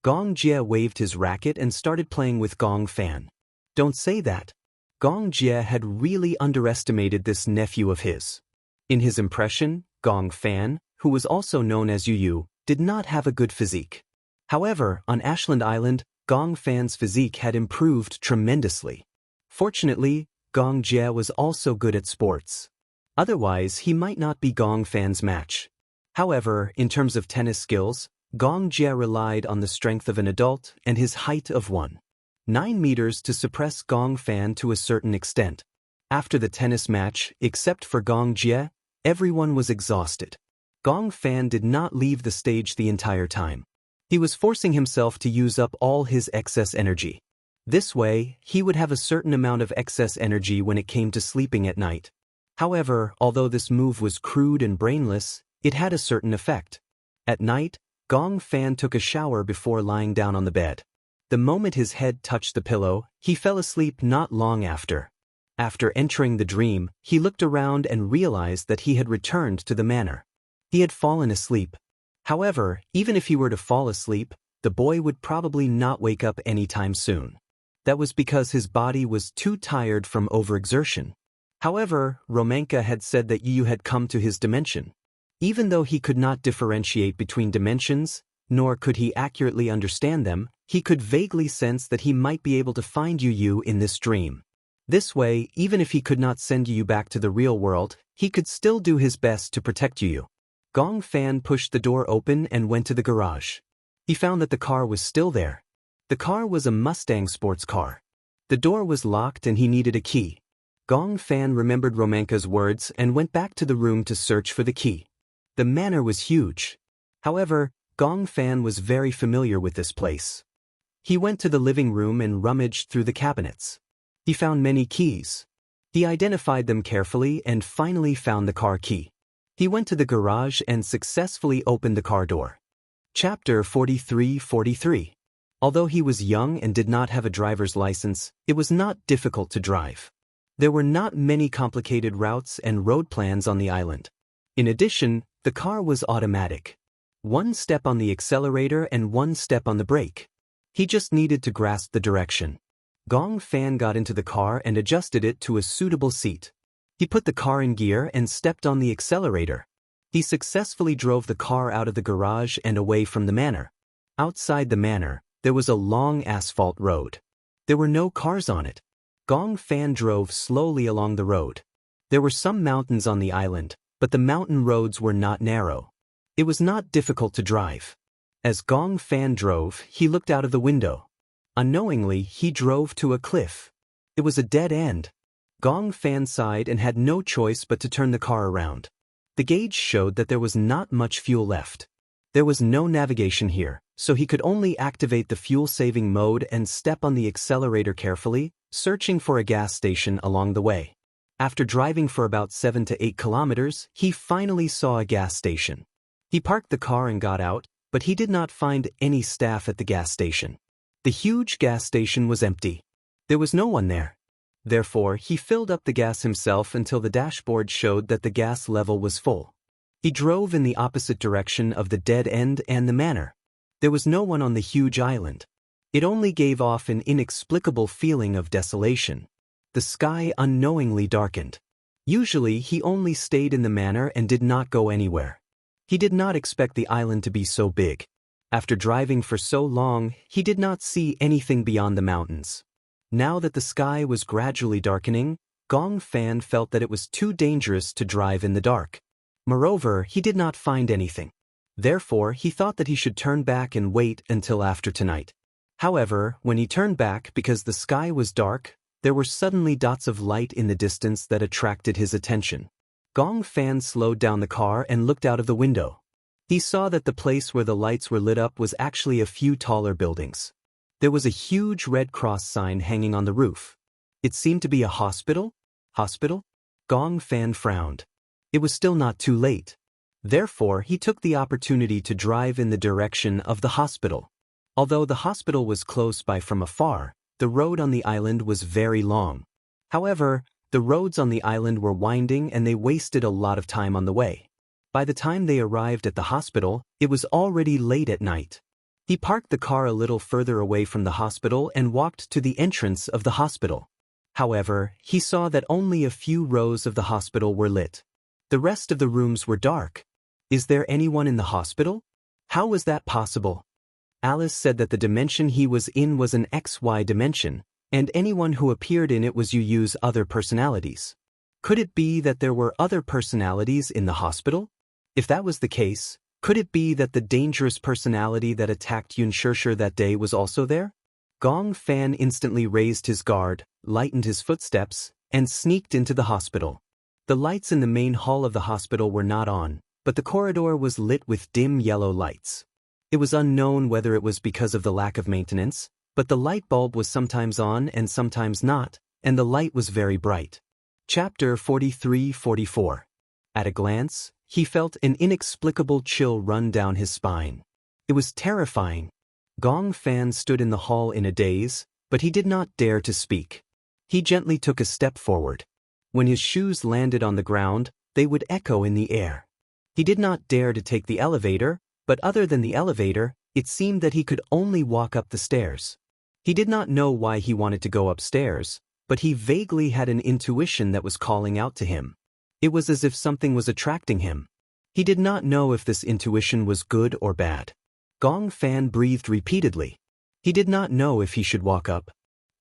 Gong Jia waved his racket and started playing with Gong Fan. Don't say that. Gong Jia had really underestimated this nephew of his. In his impression, Gong Fan, who was also known as Yu, did not have a good physique. However, on Ashland Island, Gong Fan's physique had improved tremendously. Fortunately, Gong Jia was also good at sports. Otherwise, he might not be Gong Fan's match. However, in terms of tennis skills, Gong Jia relied on the strength of an adult and his height of 1.9 meters to suppress Gong Fan to a certain extent. After the tennis match, except for Gong Jia, everyone was exhausted. Gong Fan did not leave the stage the entire time. He was forcing himself to use up all his excess energy. This way, he would have a certain amount of excess energy when it came to sleeping at night. However, although this move was crude and brainless, it had a certain effect. At night, Gong Fan took a shower before lying down on the bed. The moment his head touched the pillow, he fell asleep not long after. After entering the dream, he looked around and realized that he had returned to the manor. He had fallen asleep. However, even if he were to fall asleep, the boy would probably not wake up anytime soon. That was because his body was too tired from overexertion. However, Romanka had said that Yu had come to his dimension. Even though he could not differentiate between dimensions, nor could he accurately understand them, he could vaguely sense that he might be able to find Yu in this dream. This way, even if he could not send Yu back to the real world, he could still do his best to protect Yu. Gong Fan pushed the door open and went to the garage. He found that the car was still there. The car was a Mustang sports car. The door was locked and he needed a key. Gong Fan remembered Romanka's words and went back to the room to search for the key. The manor was huge. However, Gong Fan was very familiar with this place. He went to the living room and rummaged through the cabinets. He found many keys. He identified them carefully and finally found the car key. He went to the garage and successfully opened the car door. Chapter 43:43. Although he was young and did not have a driver's license, it was not difficult to drive. There were not many complicated routes and road plans on the island. In addition, the car was automatic. One step on the accelerator and one step on the brake. He just needed to grasp the direction. Gong Fan got into the car and adjusted it to a suitable seat. He put the car in gear and stepped on the accelerator. He successfully drove the car out of the garage and away from the manor. Outside the manor, there was a long asphalt road. There were no cars on it. Gong Fan drove slowly along the road. There were some mountains on the island, but the mountain roads were not narrow. It was not difficult to drive. As Gong Fan drove, he looked out of the window. Unknowingly, he drove to a cliff. It was a dead end. Gong Fan sighed and had no choice but to turn the car around. The gauge showed that there was not much fuel left. There was no navigation here, so he could only activate the fuel-saving mode and step on the accelerator carefully, searching for a gas station along the way. After driving for about 7 to 8 kilometers, he finally saw a gas station. He parked the car and got out, but he did not find any staff at the gas station. The huge gas station was empty. There was no one there. Therefore, he filled up the gas himself until the dashboard showed that the gas level was full. He drove in the opposite direction of the dead end and the manor. There was no one on the huge island. It only gave off an inexplicable feeling of desolation. The sky unknowingly darkened. Usually, he only stayed in the manor and did not go anywhere. He did not expect the island to be so big. After driving for so long, he did not see anything beyond the mountains. Now that the sky was gradually darkening, Gong Fan felt that it was too dangerous to drive in the dark. Moreover, he did not find anything. Therefore, he thought that he should turn back and wait until after tonight. However, when he turned back because the sky was dark, there were suddenly dots of light in the distance that attracted his attention. Gong Fan slowed down the car and looked out of the window. He saw that the place where the lights were lit up was actually a few taller buildings. There was a huge Red Cross sign hanging on the roof. It seemed to be a hospital? Hospital? Gong Fan frowned. It was still not too late. Therefore, he took the opportunity to drive in the direction of the hospital. Although the hospital was close by from afar, the road on the island was very long. However, the roads on the island were winding and they wasted a lot of time on the way. By the time they arrived at the hospital, it was already late at night. He parked the car a little further away from the hospital and walked to the entrance of the hospital. However, he saw that only a few rows of the hospital were lit. The rest of the rooms were dark. Is there anyone in the hospital? How was that possible? Alice said that the dimension he was in was an XY dimension, and anyone who appeared in it was use other personalities. Could it be that there were other personalities in the hospital? If that was the case, could it be that the dangerous personality that attacked Xianxia that day was also there? Gong Fan instantly raised his guard, lightened his footsteps, and sneaked into the hospital. The lights in the main hall of the hospital were not on, but the corridor was lit with dim yellow lights. It was unknown whether it was because of the lack of maintenance, but the light bulb was sometimes on and sometimes not, and the light was very bright. Chapter 43-44. At a glance, he felt an inexplicable chill run down his spine. It was terrifying. Gong Fan stood in the hall in a daze, but he did not dare to speak. He gently took a step forward. When his shoes landed on the ground, they would echo in the air. He did not dare to take the elevator, but other than the elevator, it seemed that he could only walk up the stairs. He did not know why he wanted to go upstairs, but he vaguely had an intuition that was calling out to him. It was as if something was attracting him. He did not know if this intuition was good or bad. Gong Fan breathed repeatedly. He did not know if he should walk up.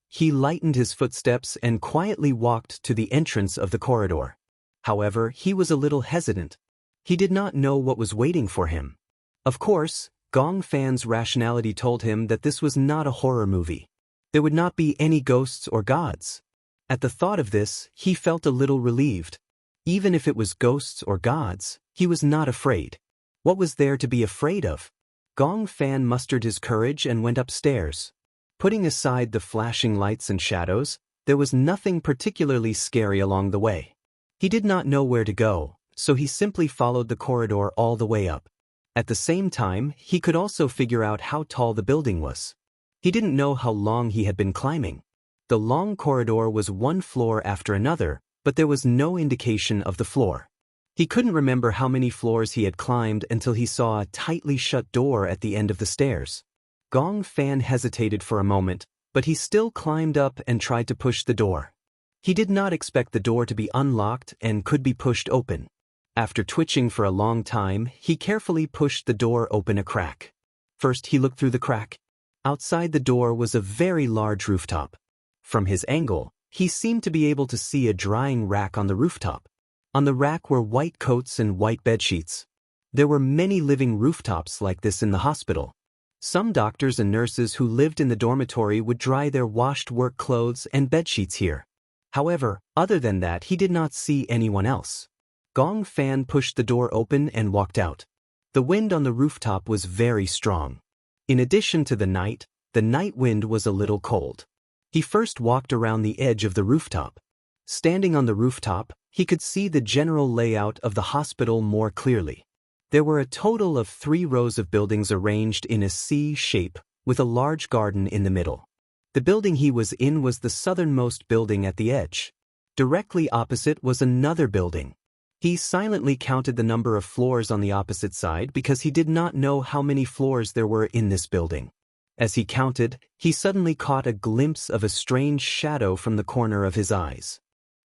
He lightened his footsteps and quietly walked to the entrance of the corridor. However, he was a little hesitant. He did not know what was waiting for him. Of course, Gong Fan's rationality told him that this was not a horror movie. There would not be any ghosts or gods. At the thought of this, he felt a little relieved. Even if it was ghosts or gods, he was not afraid. What was there to be afraid of? Gong Fan mustered his courage and went upstairs. Putting aside the flashing lights and shadows, there was nothing particularly scary along the way. He did not know where to go, so he simply followed the corridor all the way up. At the same time, he could also figure out how tall the building was. He didn't know how long he had been climbing. The long corridor was one floor after another, but there was no indication of the floor. He couldn't remember how many floors he had climbed until he saw a tightly shut door at the end of the stairs. Gong Fan hesitated for a moment, but he still climbed up and tried to push the door. He did not expect the door to be unlocked and could be pushed open. After twitching for a long time, he carefully pushed the door open a crack. First, he looked through the crack. Outside the door was a very large rooftop. From his angle, he seemed to be able to see a drying rack on the rooftop. On the rack were white coats and white bedsheets. There were many living rooftops like this in the hospital. Some doctors and nurses who lived in the dormitory would dry their washed work clothes and bedsheets here. However, other than that, he did not see anyone else. Gong Fan pushed the door open and walked out. The wind on the rooftop was very strong. In addition to the night wind was a little cold. He first walked around the edge of the rooftop. Standing on the rooftop, he could see the general layout of the hospital more clearly. There were a total of 3 rows of buildings arranged in a C shape, with a large garden in the middle. The building he was in was the southernmost building at the edge. Directly opposite was another building. He silently counted the number of floors on the opposite side because he did not know how many floors there were in this building. As he counted, he suddenly caught a glimpse of a strange shadow from the corner of his eyes.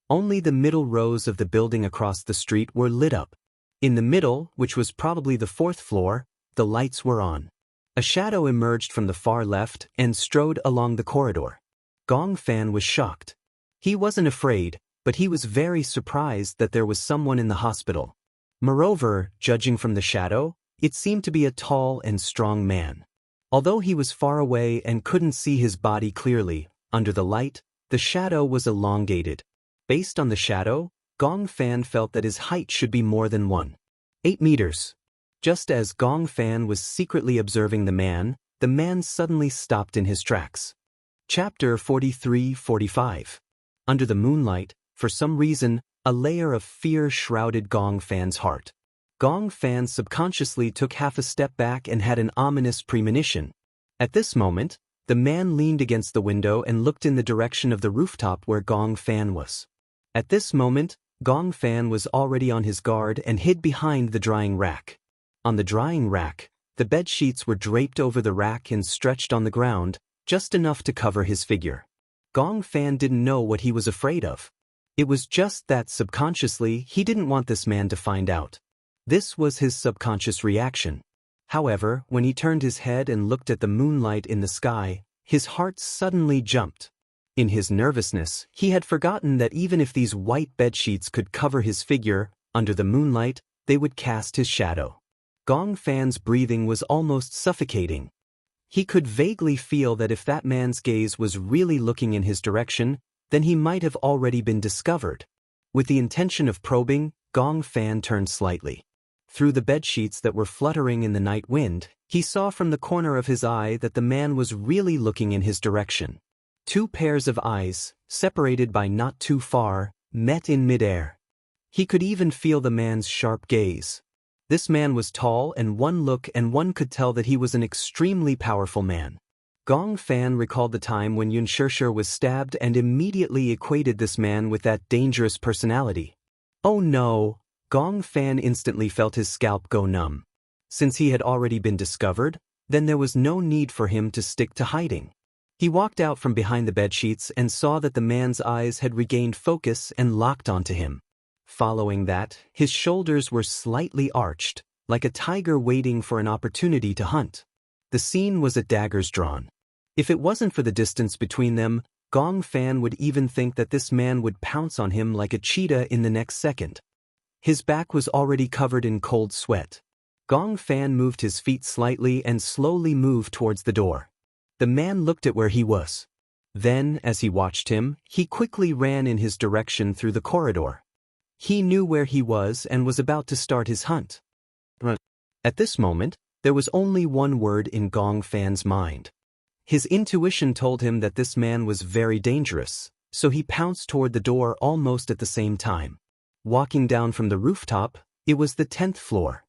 Only the middle rows of the building across the street were lit up. In the middle, which was probably the 4th floor, the lights were on. A shadow emerged from the far left and strode along the corridor. Gong Fan was shocked. He wasn't afraid, but he was very surprised that there was someone in the hospital. Moreover, judging from the shadow, it seemed to be a tall and strong man. Although he was far away and couldn't see his body clearly, under the light, the shadow was elongated. Based on the shadow, Gong Fan felt that his height should be more than 1.8 meters. Just as Gong Fan was secretly observing the man suddenly stopped in his tracks. Chapter 43-45. Under the moonlight, for some reason, a layer of fear shrouded Gong Fan's heart. Gong Fan subconsciously took half a step back and had an ominous premonition. At this moment, the man leaned against the window and looked in the direction of the rooftop where Gong Fan was. At this moment, Gong Fan was already on his guard and hid behind the drying rack. On the drying rack, the bed sheets were draped over the rack and stretched on the ground, just enough to cover his figure. Gong Fan didn't know what he was afraid of. It was just that subconsciously he didn't want this man to find out. This was his subconscious reaction. However, when he turned his head and looked at the moonlight in the sky, his heart suddenly jumped. In his nervousness, he had forgotten that even if these white bedsheets could cover his figure, under the moonlight, they would cast his shadow. Gong Fan's breathing was almost suffocating. He could vaguely feel that if that man's gaze was really looking in his direction, then he might have already been discovered. With the intention of probing, Gong Fan turned slightly. Through the bedsheets that were fluttering in the night wind, he saw from the corner of his eye that the man was really looking in his direction. Two pairs of eyes, separated by not too far, met in midair. He could even feel the man's sharp gaze. This man was tall, and one could tell that he was an extremely powerful man. Gong Fan recalled the time when Xianxia was stabbed and immediately equated this man with that dangerous personality. Oh no! Gong Fan instantly felt his scalp go numb. Since he had already been discovered, then there was no need for him to stick to hiding. He walked out from behind the bedsheets and saw that the man's eyes had regained focus and locked onto him. Following that, his shoulders were slightly arched, like a tiger waiting for an opportunity to hunt. The scene was at daggers drawn. If it wasn't for the distance between them, Gong Fan would even think that this man would pounce on him like a cheetah in the next second. His back was already covered in cold sweat. Gong Fan moved his feet slightly and slowly moved towards the door. The man looked at where he was. Then, as he watched him, he quickly ran in his direction through the corridor. He knew where he was and was about to start his hunt. At this moment, there was only one word in Gong Fan's mind. His intuition told him that this man was very dangerous, so he pounced toward the door almost at the same time. Walking down from the rooftop, it was the 10th floor.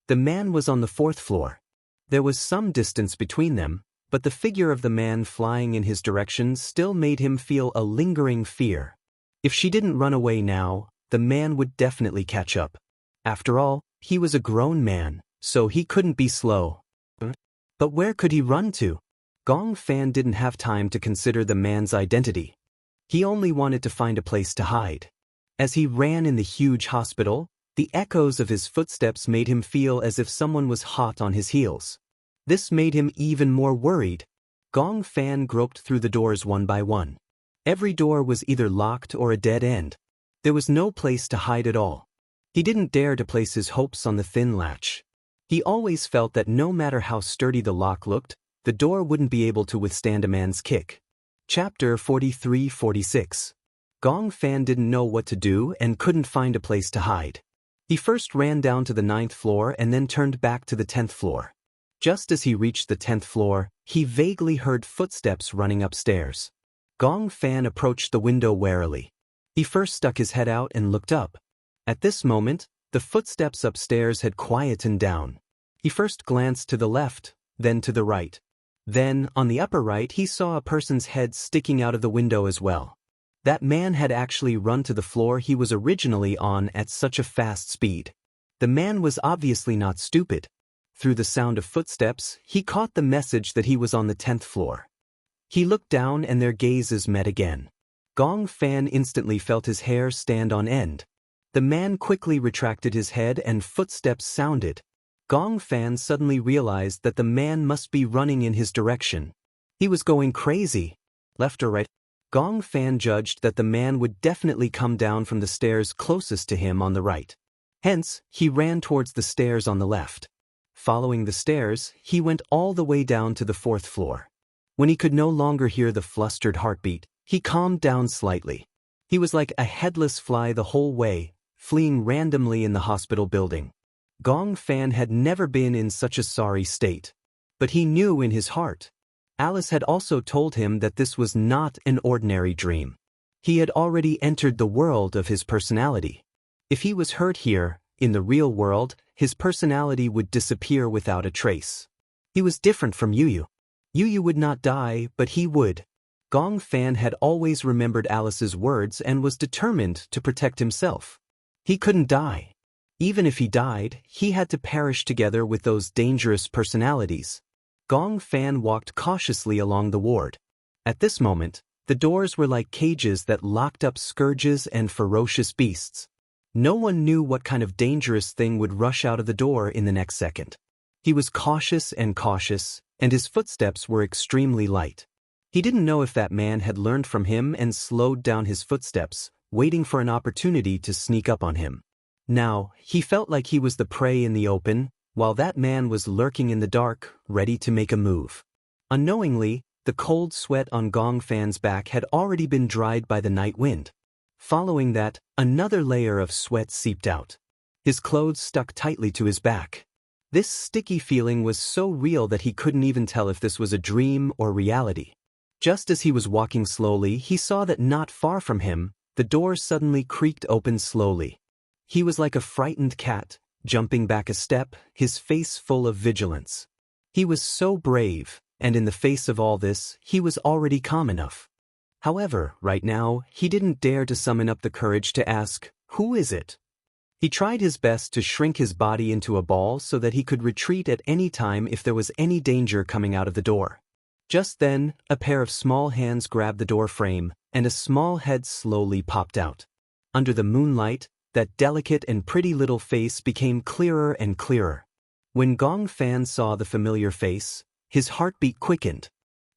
The man was on the 4th floor. There was some distance between them, but the figure of the man flying in his direction still made him feel a lingering fear. If she didn't run away now, the man would definitely catch up. After all, he was a grown man, so he couldn't be slow. But where could he run to? Gong Fan didn't have time to consider the man's identity. He only wanted to find a place to hide. As he ran in the huge hospital, the echoes of his footsteps made him feel as if someone was hot on his heels. This made him even more worried. Gong Fan groped through the doors one by one. Every door was either locked or a dead end. There was no place to hide at all. He didn't dare to place his hopes on the thin latch. He always felt that no matter how sturdy the lock looked, the door wouldn't be able to withstand a man's kick. Chapter 43-46. Gong Fan didn't know what to do and couldn't find a place to hide. He first ran down to the 9th floor and then turned back to the 10th floor. Just as he reached the 10th floor, he vaguely heard footsteps running upstairs. Gong Fan approached the window warily. He first stuck his head out and looked up. At this moment, the footsteps upstairs had quietened down. He first glanced to the left, then to the right. Then, on the upper right, he saw a person's head sticking out of the window as well. That man had actually run to the floor he was originally on at such a fast speed. The man was obviously not stupid. Through the sound of footsteps, he caught the message that he was on the 10th floor. He looked down and their gazes met again. Gong Fan instantly felt his hair stand on end. The man quickly retracted his head and footsteps sounded. Gong Fan suddenly realized that the man must be running in his direction. He was going crazy. Left or right? Gong Fan judged that the man would definitely come down from the stairs closest to him on the right. Hence, he ran towards the stairs on the left. Following the stairs, he went all the way down to the 4th floor. When he could no longer hear the flustered heartbeat, he calmed down slightly. He was like a headless fly the whole way, fleeing randomly in the hospital building. Gong Fan had never been in such a sorry state. But he knew in his heart. Alice had also told him that this was not an ordinary dream. He had already entered the world of his personality. If he was hurt here, in the real world, his personality would disappear without a trace. He was different from Yu. Yu would not die, but he would. Gong Fan had always remembered Alice's words and was determined to protect himself. He couldn't die. Even if he died, he had to perish together with those dangerous personalities. Gong Fan walked cautiously along the ward. At this moment, the doors were like cages that locked up scourges and ferocious beasts. No one knew what kind of dangerous thing would rush out of the door in the next second. He was cautious, and his footsteps were extremely light. He didn't know if that man had learned from him and slowed down his footsteps, waiting for an opportunity to sneak up on him. Now, he felt like he was the prey in the open, while that man was lurking in the dark, ready to make a move. Unknowingly, the cold sweat on Gong Fan's back had already been dried by the night wind. Following that, another layer of sweat seeped out. His clothes stuck tightly to his back. This sticky feeling was so real that he couldn't even tell if this was a dream or reality. Just as he was walking slowly, he saw that not far from him, the door suddenly creaked open slowly. He was like a frightened cat, jumping back a step, his face full of vigilance. He was so brave, and in the face of all this, he was already calm enough. However, right now, he didn't dare to summon up the courage to ask, "Who is it?" He tried his best to shrink his body into a ball so that he could retreat at any time if there was any danger coming out of the door. Just then, a pair of small hands grabbed the door frame, and a small head slowly popped out. Under the moonlight, that delicate and pretty little face became clearer and clearer. When Gong Fan saw the familiar face, his heartbeat quickened.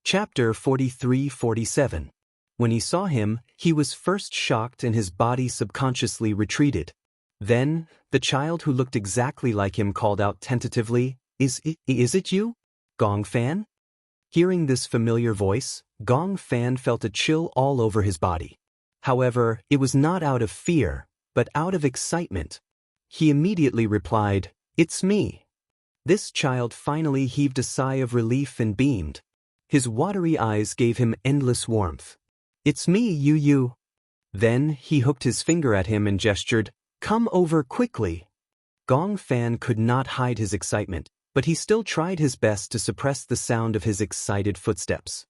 Chapter 43-47. When he saw him, he was first shocked and his body subconsciously retreated. Then, the child who looked exactly like him called out tentatively, Is it you, Gong Fan?" Hearing this familiar voice, Gong Fan felt a chill all over his body. However, it was not out of fear, but out of excitement. He immediately replied, "It's me." This child finally heaved a sigh of relief and beamed. His watery eyes gave him endless warmth. "It's me, Yu." Then he hooked his finger at him and gestured, "Come over quickly." Gong Fan could not hide his excitement, but he still tried his best to suppress the sound of his excited footsteps.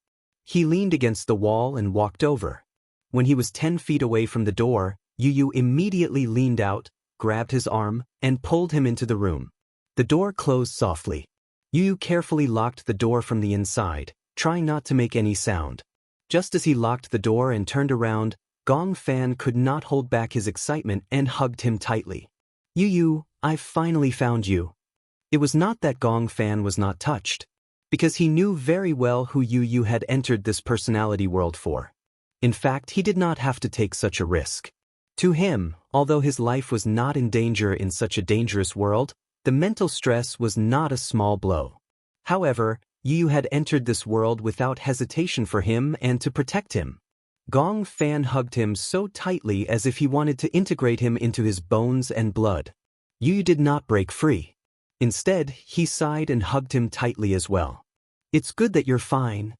He leaned against the wall and walked over. When he was 10 feet away from the door, Yu immediately leaned out, grabbed his arm, and pulled him into the room. The door closed softly. Yu carefully locked the door from the inside, trying not to make any sound. Just as he locked the door and turned around, Gong Fan could not hold back his excitement and hugged him tightly. "Yu, I've finally found you." It was not that Gong Fan was not touched, because he knew very well who Yu had entered this personality world for. In fact, he did not have to take such a risk. To him, although his life was not in danger in such a dangerous world, the mental stress was not a small blow. However, Yu had entered this world without hesitation for him and to protect him. Gong Fan hugged him so tightly as if he wanted to integrate him into his bones and blood. Yu did not break free. Instead, he sighed and hugged him tightly as well. "It's good that you're fine."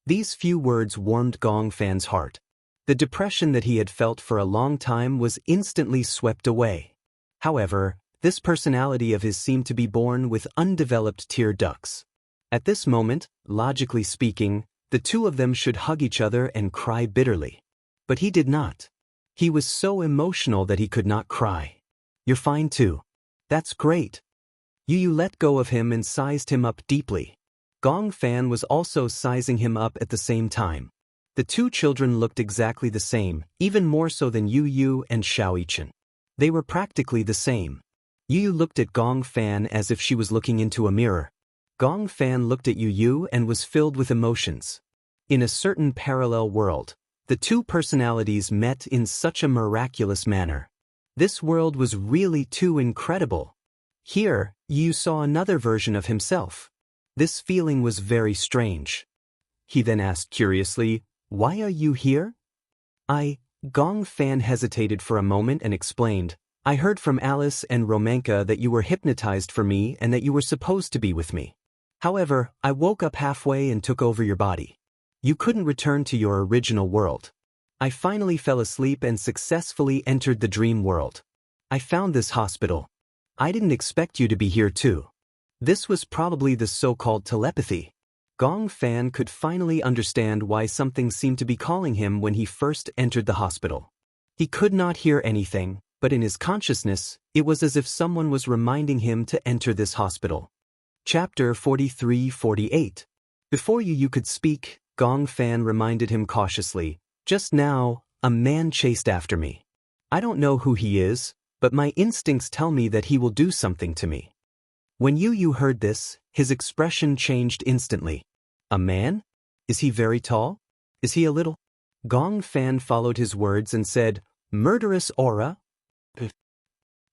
These few words warmed Gong Fan's heart. The depression that he had felt for a long time was instantly swept away. However, this personality of his seemed to be born with undeveloped tear ducts. At this moment, logically speaking, the two of them should hug each other and cry bitterly. But he did not. He was so emotional that he could not cry. "You're fine too. That's great." Yu let go of him and sized him up deeply. Gong Fan was also sizing him up at the same time. The two children looked exactly the same, even more so than Yu and Xiaoyichen. They were practically the same. Yu looked at Gong Fan as if she was looking into a mirror. Gong Fan looked at Yu and was filled with emotions. In a certain parallel world, The two personalities met in such a miraculous manner. This world was really too incredible. Here, Yu saw another version of himself. This feeling was very strange. He then asked curiously, "Why are you here?" Gong Fan hesitated for a moment and explained, "I heard from Alice and Romanka that you were hypnotized for me and that you were supposed to be with me. However, I woke up halfway and took over your body. You couldn't return to your original world. I finally fell asleep and successfully entered the dream world. I found this hospital. I didn't expect you to be here too." This was probably the so-called telepathy. Gong Fan could finally understand why something seemed to be calling him when he first entered the hospital. He could not hear anything, but in his consciousness, it was as if someone was reminding him to enter this hospital. Chapter 43-48. Before you could speak, Gong Fan reminded him cautiously, "Just now, a man chased after me. I don't know who he is, but my instincts tell me that he will do something to me." When Yu heard this, his expression changed instantly. "A man? Is he very tall? Is he a little?" Gong Fan followed his words and said, "Murderous aura?"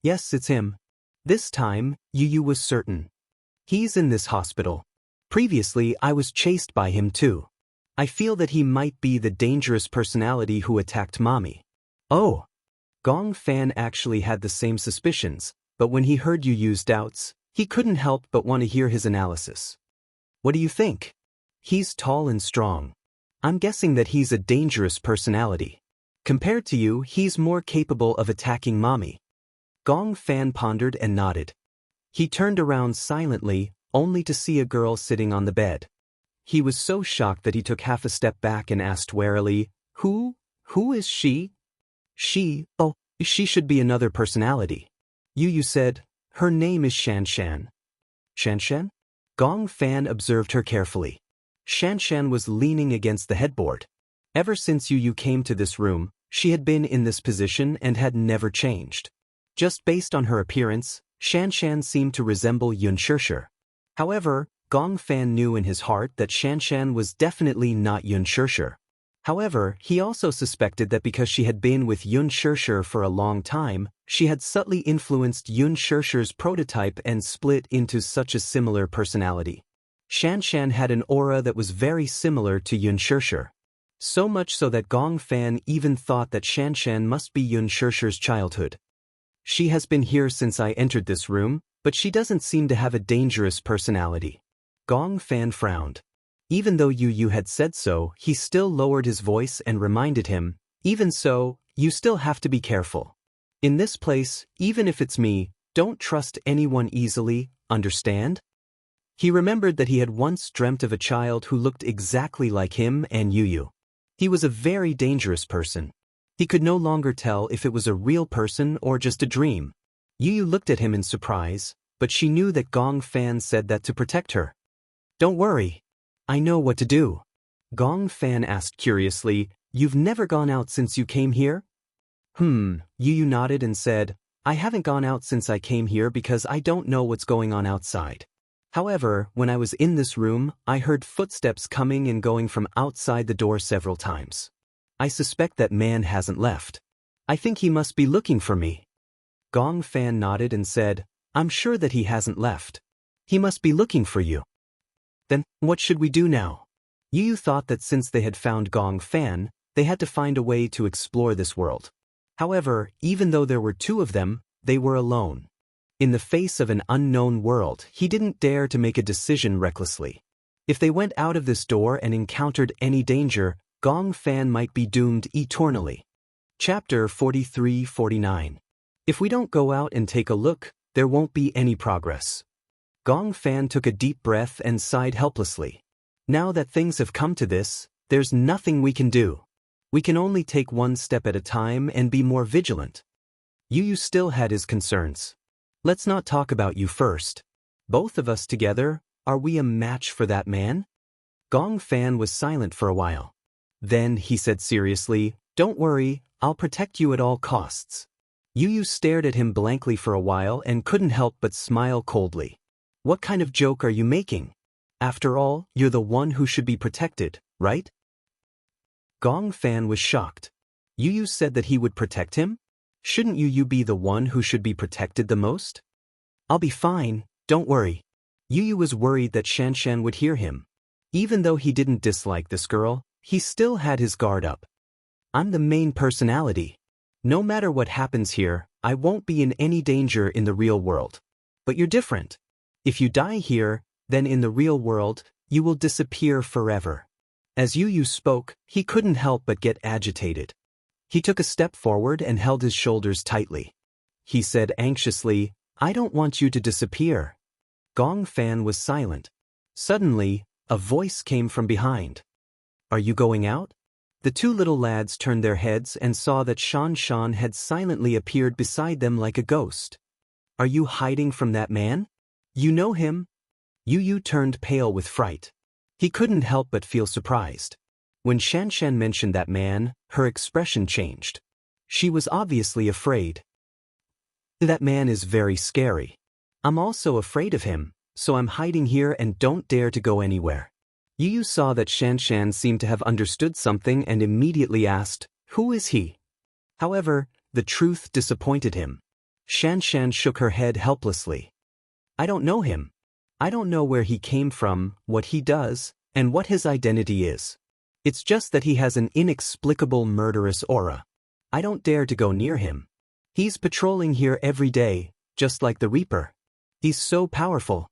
"Yes, it's him." This time, Yu was certain. "He's in this hospital. Previously, I was chased by him too. I feel that he might be the dangerous personality who attacked Mommy." "Oh." Gong Fan actually had the same suspicions, but when he heard Yu's doubts, he couldn't help but want to hear his analysis. "What do you think?" "He's tall and strong. I'm guessing that he's a dangerous personality. Compared to you, he's more capable of attacking Mommy." Gong Fan pondered and nodded. He turned around silently, only to see a girl sitting on the bed. He was so shocked that he took half a step back and asked warily, Who is she?" Oh, she should be another personality." Yu said, "Her name is Xianxia." "Xianxia?" Gong Fan observed her carefully. Xianxia was leaning against the headboard. Ever since Yu came to this room, she had been in this position and had never changed. Just based on her appearance, Xianxia seemed to resemble Xianxia. However, Gong Fan knew in his heart that Xianxia was definitely not Xianxia. However, he also suspected that because she had been with Xianxia for a long time, she had subtly influenced Xianxia's prototype and split into such a similar personality. Xianxia had an aura that was very similar to Xianxia. So much so that Gong Fan even thought that Xianxia must be Xianxia's childhood. "She has been here since I entered this room, but she doesn't seem to have a dangerous personality." Gong Fan frowned. Even though Yu had said so, he still lowered his voice and reminded him, "Even so, you still have to be careful. In this place, even if it's me, don't trust anyone easily, understand?" He remembered that he had once dreamt of a child who looked exactly like him and Yu. He was a very dangerous person. He could no longer tell if it was a real person or just a dream. Yu looked at him in surprise, but she knew that Gong Fan said that to protect her. "Don't worry. I know what to do." Gong Fan asked curiously, "You've never gone out since you came here?" Yu nodded and said, "I haven't gone out since I came here because I don't know what's going on outside. However, when I was in this room, I heard footsteps coming and going from outside the door several times. I suspect that man hasn't left. I think he must be looking for me." Gong Fan nodded and said, "I'm sure that he hasn't left. He must be looking for you." "Then, what should we do now?" Yu thought that since they had found Gong Fan, they had to find a way to explore this world. However, even though there were two of them, they were alone. In the face of an unknown world, he didn't dare to make a decision recklessly. If they went out of this door and encountered any danger, Gong Fan might be doomed eternally. Chapter 43-49. If we don't go out and take a look, there won't be any progress. Gong Fan took a deep breath and sighed helplessly. Now that things have come to this, there's nothing we can do. We can only take one step at a time and be more vigilant. Yu still had his concerns. "Let's not talk about you first. Both of us together, are we a match for that man?" Gong Fan was silent for a while. Then he said seriously, "Don't worry, I'll protect you at all costs." Yu stared at him blankly for a while and couldn't help but smile coldly. "What kind of joke are you making? After all, you're the one who should be protected, right?" Gong Fan was shocked. Yu said that he would protect him? Shouldn't Yu be the one who should be protected the most? I'll be fine, don't worry. Yu was worried that Xianxia would hear him. Even though he didn't dislike this girl, he still had his guard up. I'm the main personality. No matter what happens here, I won't be in any danger in the real world. But you're different. If you die here, then in the real world, you will disappear forever. As Yu spoke, he couldn't help but get agitated. He took a step forward and held his shoulders tightly. He said anxiously, I don't want you to disappear. Gong Fan was silent. Suddenly, a voice came from behind. Are you going out? The two little lads turned their heads and saw that Xianxia had silently appeared beside them like a ghost. Are you hiding from that man? You know him? Yu turned pale with fright. He couldn't help but feel surprised. When Xianxia mentioned that man, her expression changed. She was obviously afraid. That man is very scary. I'm also afraid of him, so I'm hiding here and don't dare to go anywhere. Yu saw that Xianxia seemed to have understood something and immediately asked, Who is he? However, the truth disappointed him. Xianxia shook her head helplessly. I don't know him. I don't know where he came from, what he does, and what his identity is. It's just that he has an inexplicable murderous aura. I don't dare to go near him. He's patrolling here every day, just like the Reaper. He's so powerful.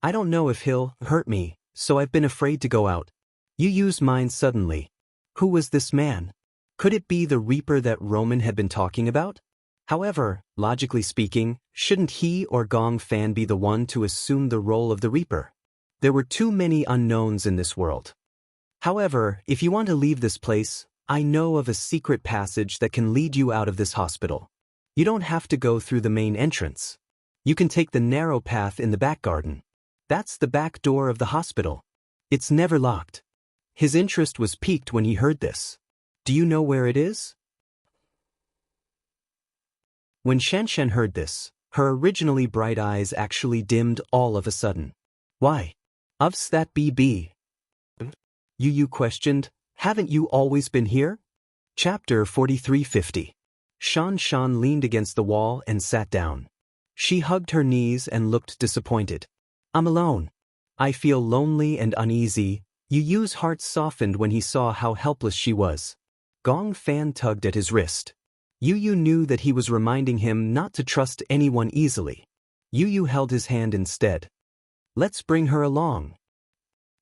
I don't know if he'll hurt me, so I've been afraid to go out. Yu's mind suddenly. Who was this man? Could it be the Reaper that Roman had been talking about? However, logically speaking, shouldn't he or Gong Fan be the one to assume the role of the Reaper? There were too many unknowns in this world. However, if you want to leave this place, I know of a secret passage that can lead you out of this hospital. You don't have to go through the main entrance. You can take the narrow path in the back garden. That's the back door of the hospital. It's never locked. His interest was piqued when he heard this. Do you know where it is? When Xianxia heard this, her originally bright eyes actually dimmed all of a sudden. Why? Of's that be? Yu questioned, haven't you always been here? Chapter 4350. Xianxia leaned against the wall and sat down. She hugged her knees and looked disappointed. I'm alone. I feel lonely and uneasy. Yu's heart softened when he saw how helpless she was. Gong Fan tugged at his wrist. Yu knew that he was reminding him not to trust anyone easily. Yu held his hand instead. Let's bring her along.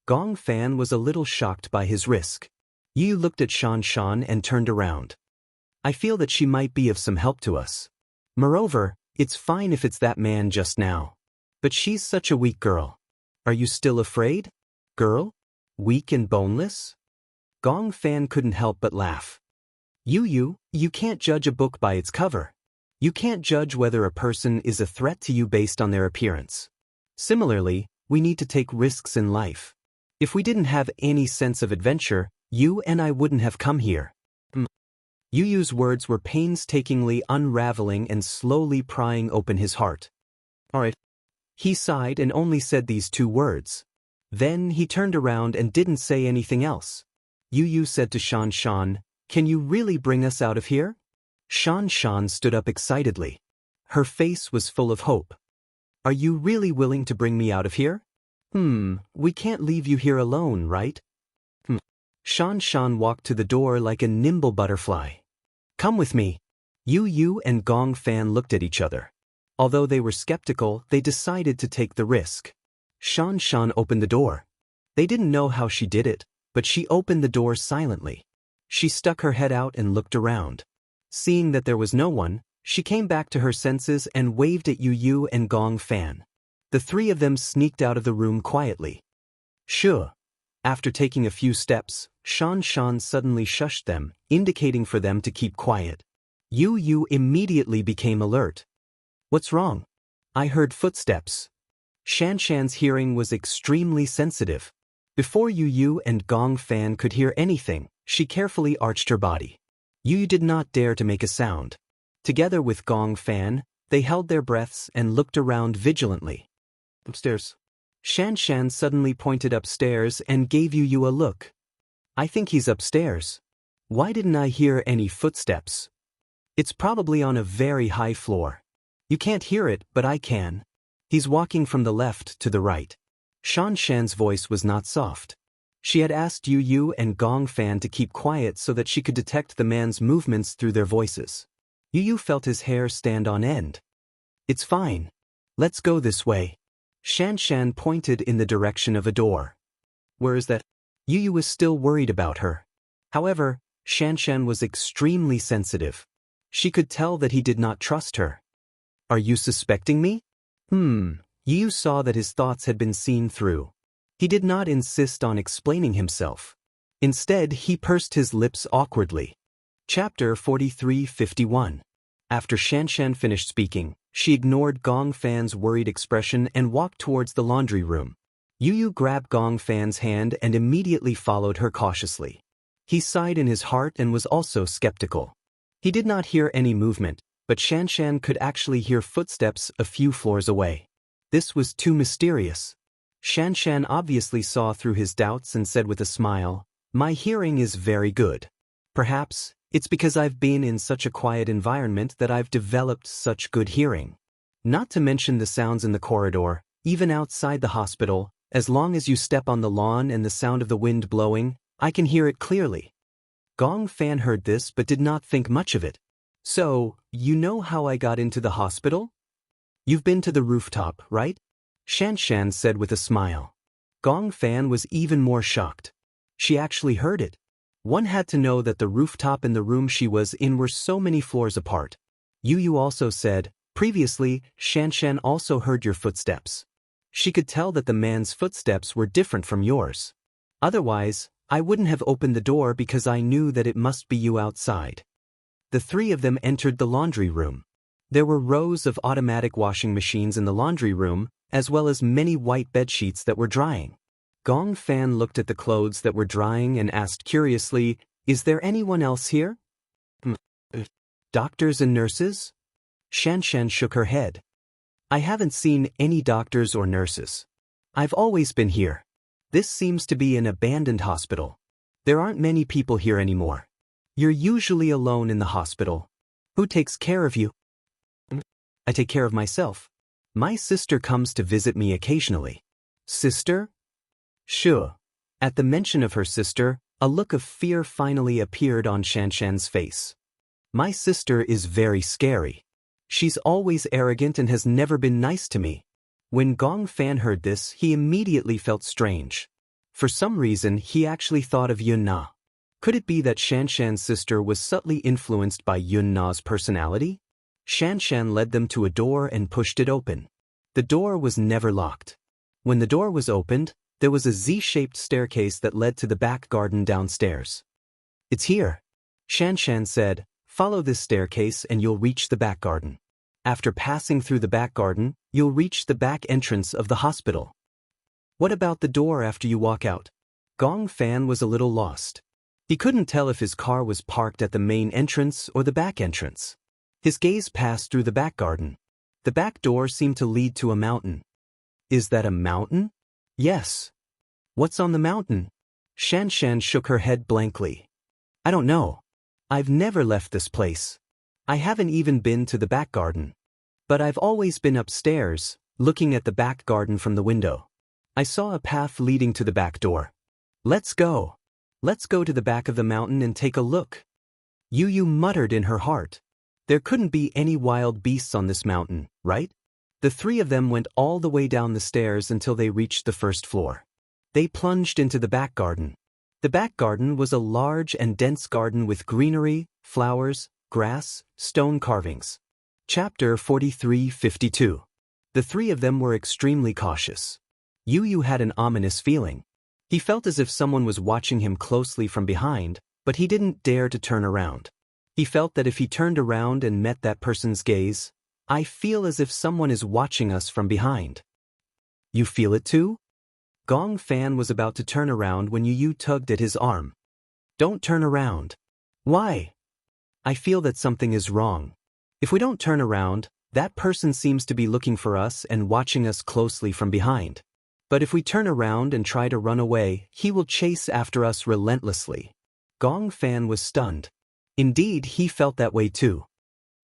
Gong Fan was a little shocked by his risk. Yu looked at Xianxia and turned around. I feel that she might be of some help to us. Moreover, it's fine if it's that man just now. But she's such a weak girl. Are you still afraid? Girl? Weak and boneless? Gong Fan couldn't help but laugh. You can't judge a book by its cover. You can't judge whether a person is a threat to you based on their appearance. Similarly, we need to take risks in life. If we didn't have any sense of adventure, you and I wouldn't have come here. Yu's words were painstakingly unraveling and slowly prying open his heart. Alright. He sighed and only said these two words. Then he turned around and didn't say anything else. Yu said to Xianxia, Can you really bring us out of here? Xianxia stood up excitedly. Her face was full of hope. Are you really willing to bring me out of here? We can't leave you here alone, right? Xianxia walked to the door like a nimble butterfly. Come with me. Yu and Gong Fan looked at each other. Although they were skeptical, they decided to take the risk. Xianxia opened the door. They didn't know how she did it, but she opened the door silently. She stuck her head out and looked around. Seeing that there was no one, she came back to her senses and waved at Yu and Gong Fan. The three of them sneaked out of the room quietly. Sure. After taking a few steps, Xianxia suddenly shushed them, indicating for them to keep quiet. Yu immediately became alert. What's wrong? I heard footsteps. Xianxia's hearing was extremely sensitive. Before Yu and Gong Fan could hear anything, she carefully arched her body. Yu did not dare to make a sound. Together with Gong Fan, they held their breaths and looked around vigilantly. Upstairs. Xianxia suddenly pointed upstairs and gave Yu a look. I think he's upstairs. Why didn't I hear any footsteps? It's probably on a very high floor. You can't hear it, but I can. He's walking from the left to the right. Xianxia's voice was not soft. She had asked Yu and Gong Fan to keep quiet so that she could detect the man's movements through their voices. Yu felt his hair stand on end. It's fine. Let's go this way. Xianxia pointed in the direction of a door. Where is that? Yu was still worried about her. However, Xianxia was extremely sensitive. She could tell that he did not trust her. Are you suspecting me? Yu saw that his thoughts had been seen through. He did not insist on explaining himself. Instead, he pursed his lips awkwardly. Chapter 43:51. After Xianxia finished speaking, she ignored Gong Fan's worried expression and walked towards the laundry room. Yu grabbed Gong Fan's hand and immediately followed her cautiously. He sighed in his heart and was also skeptical. He did not hear any movement, but Xianxia could actually hear footsteps a few floors away. This was too mysterious. Xianxia obviously saw through his doubts and said with a smile, "My hearing is very good. Perhaps it's because I've been in such a quiet environment that I've developed such good hearing. Not to mention the sounds in the corridor, even outside the hospital, as long as you step on the lawn and the sound of the wind blowing, I can hear it clearly." Gong Fan heard this but did not think much of it. "So, you know how I got into the hospital? You've been to the rooftop, right?" Xianxia said with a smile. Gong Fan was even more shocked. She actually heard it. One had to know that the rooftop and the room she was in were so many floors apart. Yu also said, "Previously, Xianxia also heard your footsteps. She could tell that the man's footsteps were different from yours. Otherwise, I wouldn't have opened the door because I knew that it must be you outside." The three of them entered the laundry room. There were rows of automatic washing machines in the laundry room, as well as many white bedsheets that were drying. Gong Fan looked at the clothes that were drying and asked curiously, "Is there anyone else here?" Doctors and nurses?" Xianxia shook her head. "I haven't seen any doctors or nurses. I've always been here. This seems to be an abandoned hospital. There aren't many people here anymore. You're usually alone in the hospital. Who takes care of you?" "I take care of myself. My sister comes to visit me occasionally." "Sister?" "Sure." At the mention of her sister, a look of fear finally appeared on Xianxia's face. "My sister is very scary. She's always arrogant and has never been nice to me." When Gong Fan heard this, he immediately felt strange. For some reason, he actually thought of Yun Na. Could it be that Xianxia's sister was subtly influenced by Yun Na's personality? Xianxia led them to a door and pushed it open. The door was never locked. When the door was opened, there was a Z-shaped staircase that led to the back garden downstairs. "It's here," Xianxia said. "Follow this staircase and you'll reach the back garden. After passing through the back garden, you'll reach the back entrance of the hospital." "What about the door after you walk out?" Gong Fan was a little lost. He couldn't tell if his car was parked at the main entrance or the back entrance. His gaze passed through the back garden. The back door seemed to lead to a mountain. "Is that a mountain?" "Yes." "What's on the mountain?" Xianxia shook her head blankly. "I don't know. I've never left this place. I haven't even been to the back garden. But I've always been upstairs, looking at the back garden from the window. I saw a path leading to the back door. Let's go. Let's go to the back of the mountain and take a look." Yu muttered in her heart. There couldn't be any wild beasts on this mountain, right? The three of them went all the way down the stairs until they reached the first floor. They plunged into the back garden. The back garden was a large and dense garden with greenery, flowers, grass, stone carvings. Chapter 43:52. The three of them were extremely cautious. Yu had an ominous feeling. He felt as if someone was watching him closely from behind, but he didn't dare to turn around. He felt that if he turned around and met that person's gaze, "I feel as if someone is watching us from behind." "You feel it too?" Gong Fan was about to turn around when Yu tugged at his arm. "Don't turn around." "Why?" "I feel that something is wrong. If we don't turn around, that person seems to be looking for us and watching us closely from behind. But if we turn around and try to run away, he will chase after us relentlessly." Gong Fan was stunned. Indeed, he felt that way too.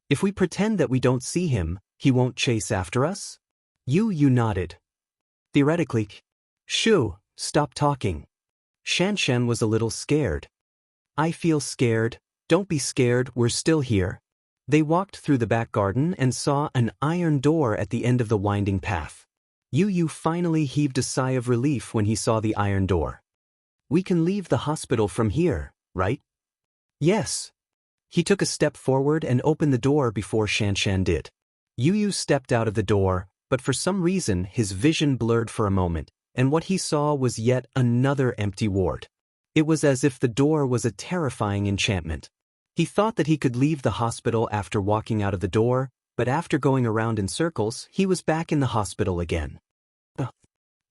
If we pretend that we don't see him, he won't chase after us? Yu nodded. Theoretically. Shoo, stop talking. Xianxia was a little scared. I feel scared. Don't be scared, we're still here. They walked through the back garden and saw an iron door at the end of the winding path. Yu finally heaved a sigh of relief when he saw the iron door. We can leave the hospital from here, right? Yes. He took a step forward and opened the door before Xianxia did. Yu stepped out of the door, but for some reason his vision blurred for a moment, and what he saw was yet another empty ward. It was as if the door was a terrifying enchantment. He thought that he could leave the hospital after walking out of the door, but after going around in circles, he was back in the hospital again.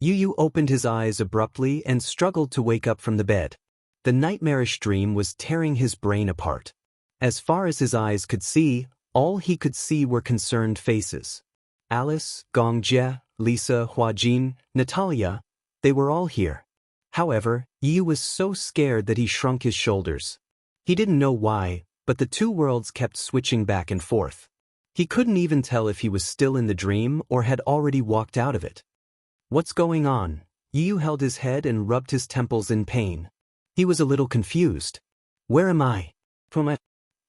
Yu opened his eyes abruptly and struggled to wake up from the bed. The nightmarish dream was tearing his brain apart. As far as his eyes could see, all he could see were concerned faces. Alice, Gongjie, Lisa, Huajin, Natalia, they were all here. However, Yu was so scared that he shrunk his shoulders. He didn't know why, but the two worlds kept switching back and forth. He couldn't even tell if he was still in the dream or had already walked out of it. What's going on? Yu held his head and rubbed his temples in pain. He was a little confused. Where am I?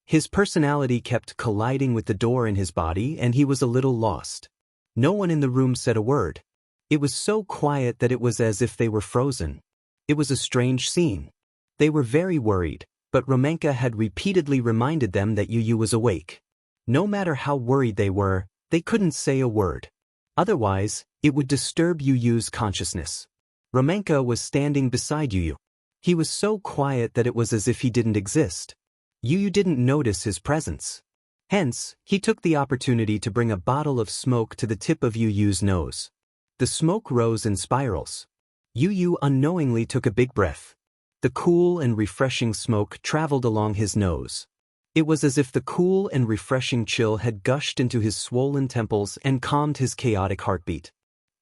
His personality kept colliding with the door in his body and he was a little lost. No one in the room said a word. It was so quiet that it was as if they were frozen. It was a strange scene. They were very worried, but Romanka had repeatedly reminded them that Yu was awake. No matter how worried they couldn't say a word. Otherwise, it would disturb Yu's consciousness. Romanka was standing beside Yu. He was so quiet that it was as if he didn't exist. Yu didn't notice his presence. Hence, he took the opportunity to bring a bottle of smoke to the tip of Yu's nose. The smoke rose in spirals. Yu unknowingly took a big breath. The cool and refreshing smoke traveled along his nose. It was as if the cool and refreshing chill had gushed into his swollen temples and calmed his chaotic heartbeat.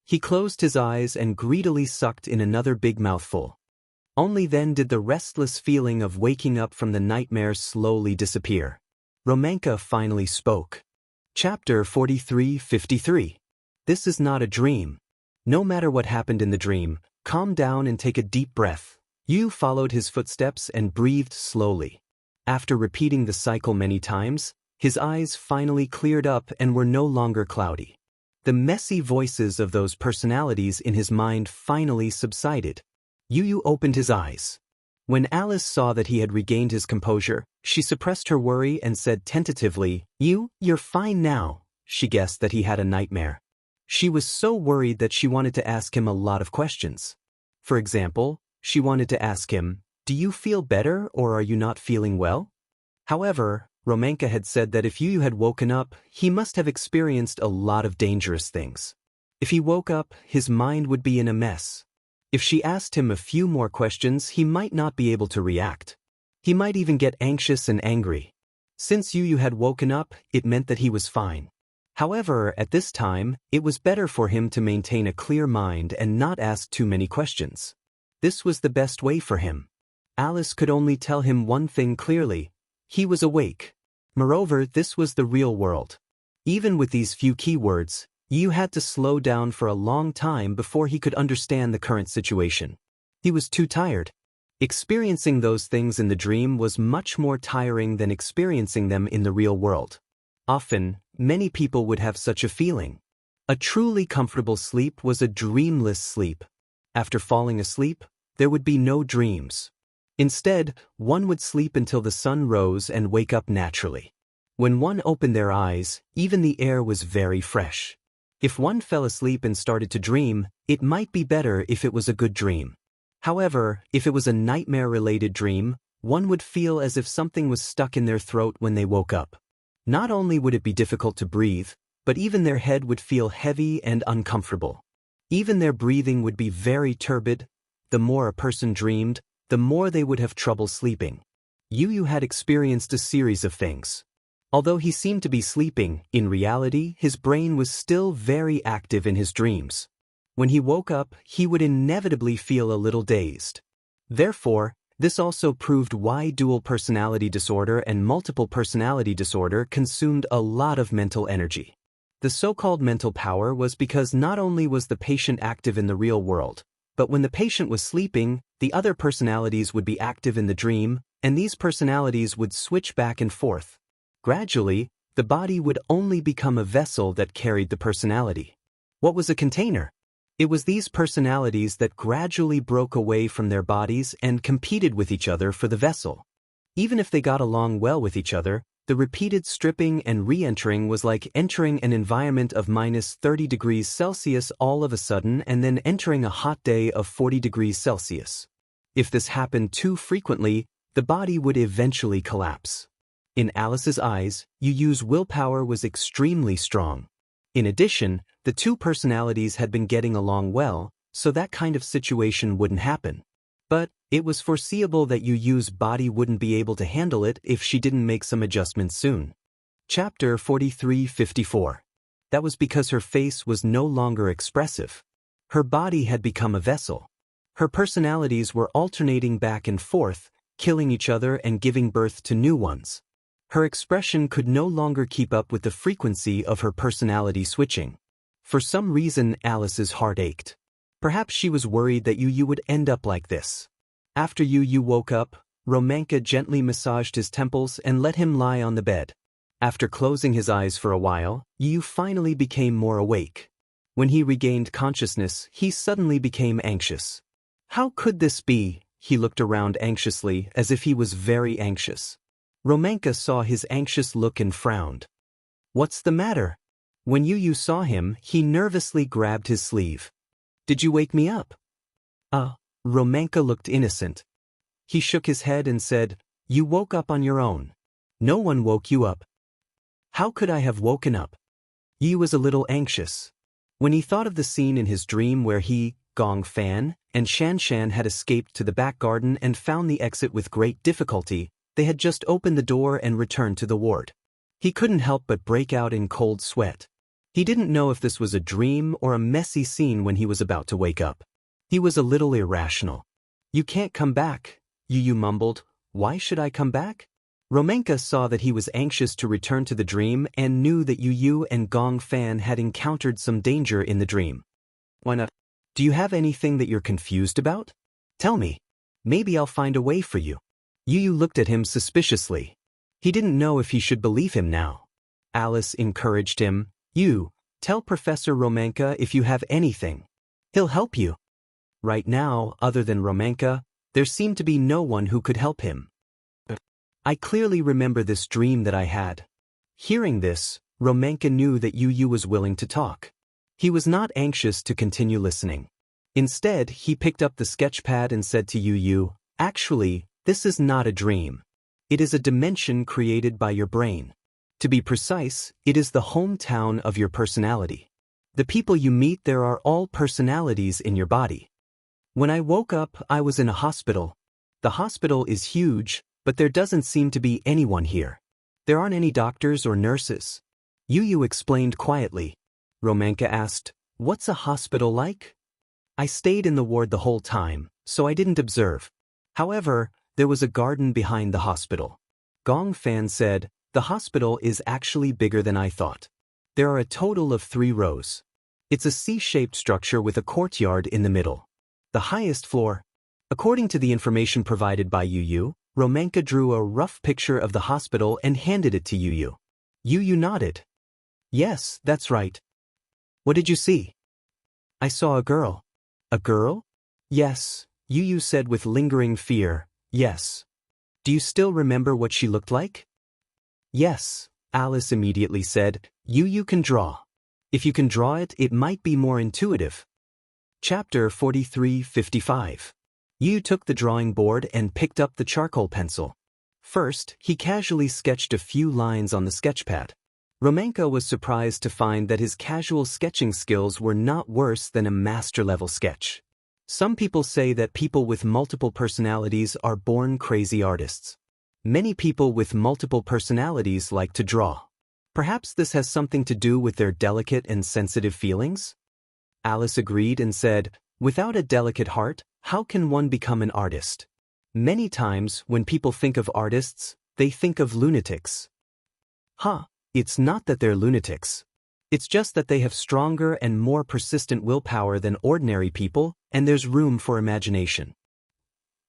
He closed his eyes and greedily sucked in another big mouthful. Only then did the restless feeling of waking up from the nightmare slowly disappear. Romanka finally spoke. Chapter 43-53. This is not a dream. No matter what happened in the dream, calm down and take a deep breath. Yu followed his footsteps and breathed slowly. After repeating the cycle many times, his eyes finally cleared up and were no longer cloudy. The messy voices of those personalities in his mind finally subsided. Yu opened his eyes. When Alice saw that he had regained his composure, she suppressed her worry and said tentatively, "You're fine now." She guessed that he had a nightmare. She was so worried that she wanted to ask him a lot of questions. For example, she wanted to ask him, "Do you feel better or are you not feeling well?" However, Romanka had said that if Yu had woken up, he must have experienced a lot of dangerous things. If he woke up, his mind would be in a mess. If she asked him a few more questions, he might not be able to react. He might even get anxious and angry. Since Yu had woken up, it meant that he was fine. However, at this time, it was better for him to maintain a clear mind and not ask too many questions. This was the best way for him. Alice could only tell him one thing clearly. He was awake. Moreover, this was the real world. Even with these few keywords, Yu had to slow down for a long time before he could understand the current situation. He was too tired. Experiencing those things in the dream was much more tiring than experiencing them in the real world. Often, many people would have such a feeling. A truly comfortable sleep was a dreamless sleep. After falling asleep, there would be no dreams. Instead, one would sleep until the sun rose and wake up naturally. When one opened their eyes, even the air was very fresh. If one fell asleep and started to dream, it might be better if it was a good dream. However, if it was a nightmare-related dream, one would feel as if something was stuck in their throat when they woke up. Not only would it be difficult to breathe, but even their head would feel heavy and uncomfortable. Even their breathing would be very turbid. The more a person dreamed, the more they would have trouble sleeping. Yu had experienced a series of things. Although he seemed to be sleeping, in reality, his brain was still very active in his dreams. When he woke up, he would inevitably feel a little dazed. Therefore, This also proved why dual personality disorder and multiple personality disorder consumed a lot of mental energy. The so-called mental power was because not only was the patient active in the real world, but when the patient was sleeping, the other personalities would be active in the dream, and these personalities would switch back and forth. Gradually, the body would only become a vessel that carried the personality. What was a container? It was these personalities that gradually broke away from their bodies and competed with each other for the vessel. Even if they got along well with each other, the repeated stripping and re-entering was like entering an environment of -30 degrees Celsius all of a sudden and then entering a hot day of 40 degrees Celsius. If this happened too frequently, the body would eventually collapse. In Alice's eyes, Yu's willpower was extremely strong. In addition, the two personalities had been getting along well, so that kind of situation wouldn't happen. But it was foreseeable that Yu's body wouldn't be able to handle it if she didn't make some adjustments soon. Chapter 43:54. That was because her face was no longer expressive. Her body had become a vessel. Her personalities were alternating back and forth, killing each other and giving birth to new ones. Her expression could no longer keep up with the frequency of her personality switching. For some reason, Alice's heart ached. Perhaps she was worried that Yu would end up like this. After Yu woke up, Romanka gently massaged his temples and let him lie on the bed. After closing his eyes for a while, Yu finally became more awake. When he regained consciousness, he suddenly became anxious. How could this be? He looked around anxiously, as if he was very anxious. Romanka saw his anxious look and frowned. "What's the matter?" When Yu saw him, he nervously grabbed his sleeve. "Did you wake me up?" Romanka looked innocent. He shook his head and said, "You woke up on your own. No one woke you up." "How could I have woken up?" Yu was a little anxious. When he thought of the scene in his dream where he, Gong Fan, and Xianxia had escaped to the back garden and found the exit with great difficulty, they had just opened the door and returned to the ward. He couldn't help but break out in cold sweat. He didn't know if this was a dream or a messy scene when he was about to wake up. He was a little irrational. "You can't come back," Yu mumbled. "Why should I come back?" Romanka saw that he was anxious to return to the dream and knew that Yu and Gong Fan had encountered some danger in the dream. "Why not? Do you have anything that you're confused about? Tell me. Maybe I'll find a way for you." Yu looked at him suspiciously. He didn't know if he should believe him now. Alice encouraged him. "You, tell Professor Romanka if you have anything. He'll help you." Right now, other than Romanka, there seemed to be no one who could help him. "I clearly remember this dream that I had." Hearing this, Romanka knew that Yu was willing to talk. He was not anxious to continue listening. Instead, he picked up the sketchpad and said to Yu, "Actually, this is not a dream. It is a dimension created by your brain. To be precise, it is the hometown of your personality. The people you meet there are all personalities in your body. When I woke up, I was in a hospital. The hospital is huge, but there doesn't seem to be anyone here. There aren't any doctors or nurses." Yu explained quietly. Romanka asked, "What's a hospital like?" "I stayed in the ward the whole time, so I didn't observe. However, there was a garden behind the hospital." Gong Fan said, "The hospital is actually bigger than I thought. There are a total of 3 rows. It's a C-shaped structure with a courtyard in the middle. The highest floor." According to the information provided by Yu, Romanka drew a rough picture of the hospital and handed it to Yu. Yu nodded. "Yes, that's right." "What did you see?" "I saw a girl." "A girl?" "Yes," Yu said with lingering fear. "Yes." "Do you still remember what she looked like?" "Yes," Alice immediately said. "You can draw. If you can draw it, it might be more intuitive." Chapter 43:55. Yu took the drawing board and picked up the charcoal pencil. First, he casually sketched a few lines on the sketchpad. Romanka was surprised to find that his casual sketching skills were not worse than a master-level sketch. Some people say that people with multiple personalities are born crazy artists. Many people with multiple personalities like to draw. Perhaps this has something to do with their delicate and sensitive feelings? Alice agreed and said, "Without a delicate heart, how can one become an artist?" Many times, when people think of artists, they think of lunatics. It's not that they're lunatics. It's just that they have stronger and more persistent willpower than ordinary people, and there's room for imagination.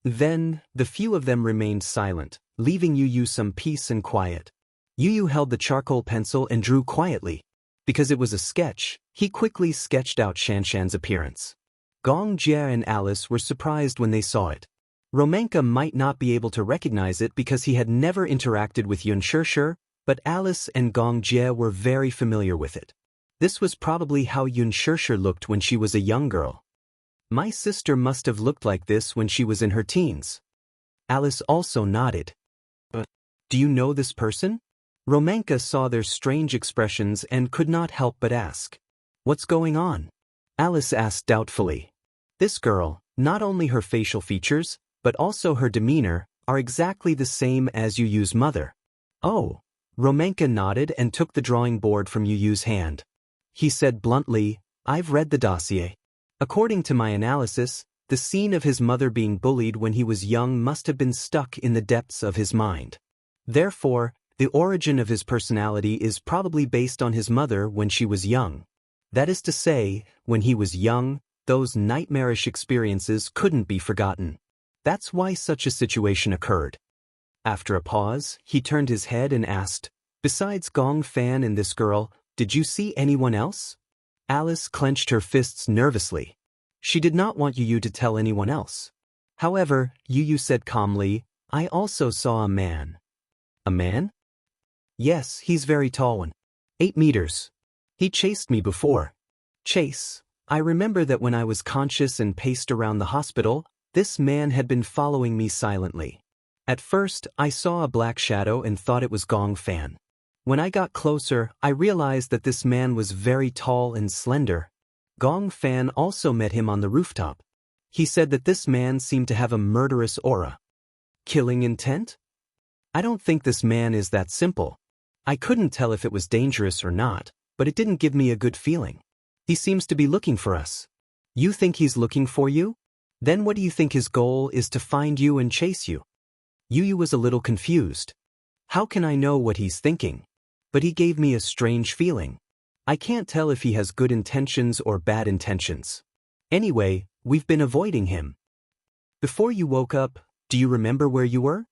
Then, the few of them remained silent, leaving Yu Yu some peace and quiet. Yu Yu held the charcoal pencil and drew quietly. Because it was a sketch, he quickly sketched out Xianxia's appearance. Gong Jie and Alice were surprised when they saw it. Romanka might not be able to recognize it because he had never interacted with Xianxia, but Alice and Gong Jie were very familiar with it. This was probably how Xianxia looked when she was a young girl. My sister must have looked like this when she was in her teens. Alice also nodded. Do you know this person? Romanka saw their strange expressions and could not help but ask. What's going on? Alice asked doubtfully. This girl, not only her facial features, but also her demeanor, are exactly the same as Yu Yu's mother. Oh. Romanka nodded and took the drawing board from Yu Yu's hand. He said bluntly, I've read the dossier. According to my analysis, the scene of his mother being bullied when he was young must have been stuck in the depths of his mind. Therefore, the origin of his personality is probably based on his mother when she was young. That is to say, when he was young, those nightmarish experiences couldn't be forgotten. That's why such a situation occurred. After a pause, he turned his head and asked, Besides Gong Fan and this girl, did you see anyone else? Alice clenched her fists nervously. She did not want Yu Yu to tell anyone else. However, Yu Yu said calmly, I also saw a man. A man? Yes, he's very tall one. 8 meters. He chased me before. Chase. I remember that when I was conscious and paced around the hospital, this man had been following me silently. At first, I saw a black shadow and thought it was Gong Fan. When I got closer, I realized that this man was very tall and slender. Gong Fan also met him on the rooftop. He said that this man seemed to have a murderous aura. Killing intent? I don't think this man is that simple. I couldn't tell if it was dangerous or not, but it didn't give me a good feeling. He seems to be looking for us. You think he's looking for you? Then what do you think his goal is, to find you and chase you? Yu Yu was a little confused. How can I know what he's thinking? But he gave me a strange feeling. I can't tell if he has good intentions or bad intentions. Anyway, we've been avoiding him. Before you woke up, do you remember where you were?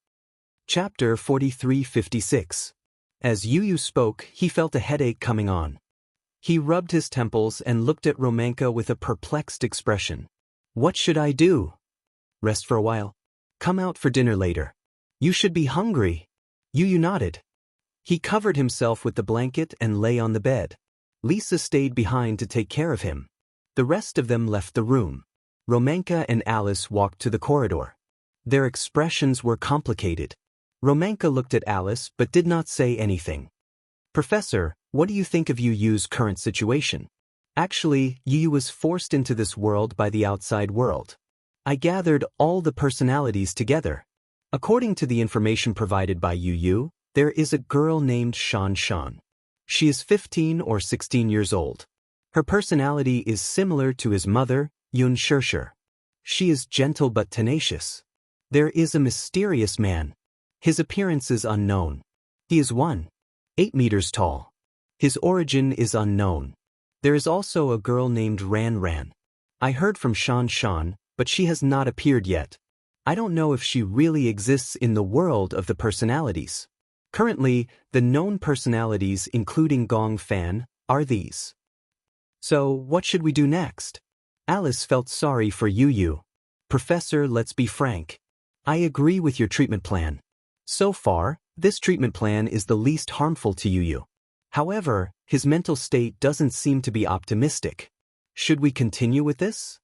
Chapter 43:56. As Yu Yu spoke, he felt a headache coming on. He rubbed his temples and looked at Romanka with a perplexed expression. What should I do? Rest for a while. Come out for dinner later. You should be hungry. Yu Yu nodded. He covered himself with the blanket and lay on the bed. Lisa stayed behind to take care of him. The rest of them left the room. Romanka and Alice walked to the corridor. Their expressions were complicated. Romanka looked at Alice but did not say anything. Professor, what do you think of Yu Yu's current situation? Actually, Yu Yu was forced into this world by the outside world. I gathered all the personalities together. According to the information provided by Yu Yu, there is a girl named Xianxia. She is 15 or 16 years old. Her personality is similar to his mother, Xianxia. She is gentle but tenacious. There is a mysterious man. His appearance is unknown. He is 1.8 meters tall. His origin is unknown. There is also a girl named Ran Ran. I heard from Xianxia, but she has not appeared yet. I don't know if she really exists in the world of the personalities. Currently, the known personalities, including Gong Fan, are these. So, what should we do next? Alice felt sorry for Yu Yu. Professor, let's be frank. I agree with your treatment plan. So far, this treatment plan is the least harmful to Yu Yu. However, his mental state doesn't seem to be optimistic. Should we continue with this?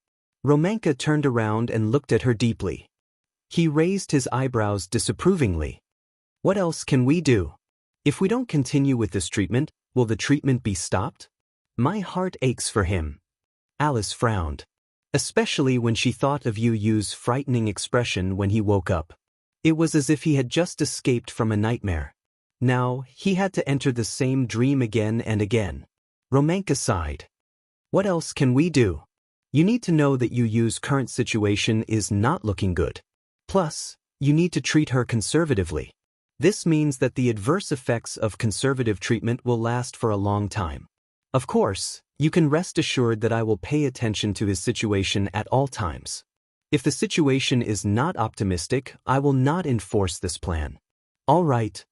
Romanka turned around and looked at her deeply. He raised his eyebrows disapprovingly. What else can we do? If we don't continue with this treatment, will the treatment be stopped? My heart aches for him. Alice frowned, especially when she thought of Yu Yu's frightening expression when he woke up. It was as if he had just escaped from a nightmare. Now, he had to enter the same dream again and again. Romanka sighed. What else can we do? You need to know that Yu Yu's current situation is not looking good. Plus, you need to treat her conservatively. This means that the adverse effects of conservative treatment will last for a long time. Of course, you can rest assured that I will pay attention to his situation at all times. If the situation is not optimistic, I will not enforce this plan. All right.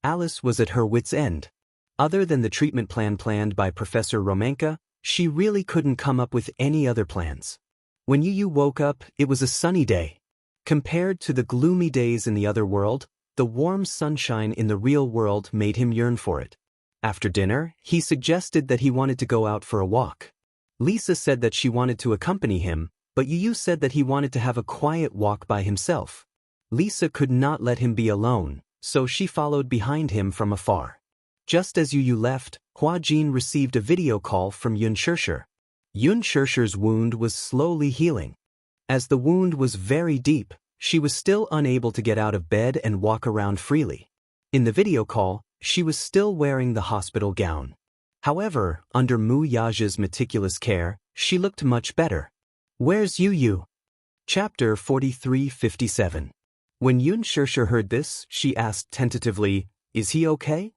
Alice was at her wit's end. Other than the treatment plan planned by Professor Romanka, she really couldn't come up with any other plans. When Yu woke up, it was a sunny day. Compared to the gloomy days in the other world, the warm sunshine in the real world made him yearn for it. After dinner, he suggested that he wanted to go out for a walk. Lisa said that she wanted to accompany him, but Yu said that he wanted to have a quiet walk by himself. Lisa could not let him be alone, so she followed behind him from afar. Just as Yu left, Hua Jin received a video call from Yun Shirshir. Yun Shirshir's wound was slowly healing. As the wound was very deep, she was still unable to get out of bed and walk around freely. In the video call, she was still wearing the hospital gown. However, under Mu Yaja's meticulous care, she looked much better. Where's Yu? Chapter 4357. When Yun Shirshir heard this, she asked tentatively, "Is he okay?"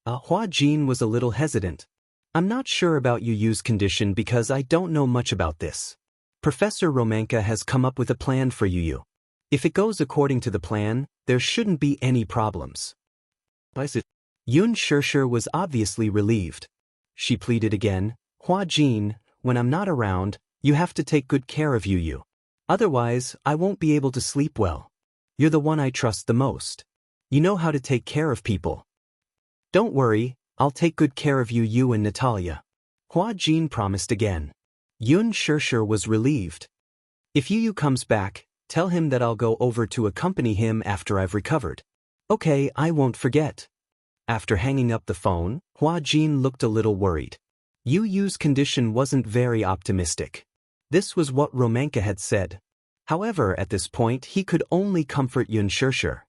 Hua Jin was a little hesitant. "I'm not sure about Yu's condition because I don't know much about this. Professor Romanka has come up with a plan for Yu. If it goes according to the plan, there shouldn't be any problems." Yun Shirshir was obviously relieved. She pleaded again, "Hua Jin, when I'm not around, you have to take good care of Yu. Otherwise, I won't be able to sleep well. You're the one I trust the most. You know how to take care of people." "Don't worry, I'll take good care of Yu and Natalia," Hua Jin promised again. Yun Shirshir was relieved. "If Yu comes back, tell him that I'll go over to accompany him after I've recovered." "Okay, I won't forget." After hanging up the phone, Hua Jin looked a little worried. Yu's condition wasn't very optimistic. This was what Romanka had said. However, at this point, he could only comfort Yun Shirshir.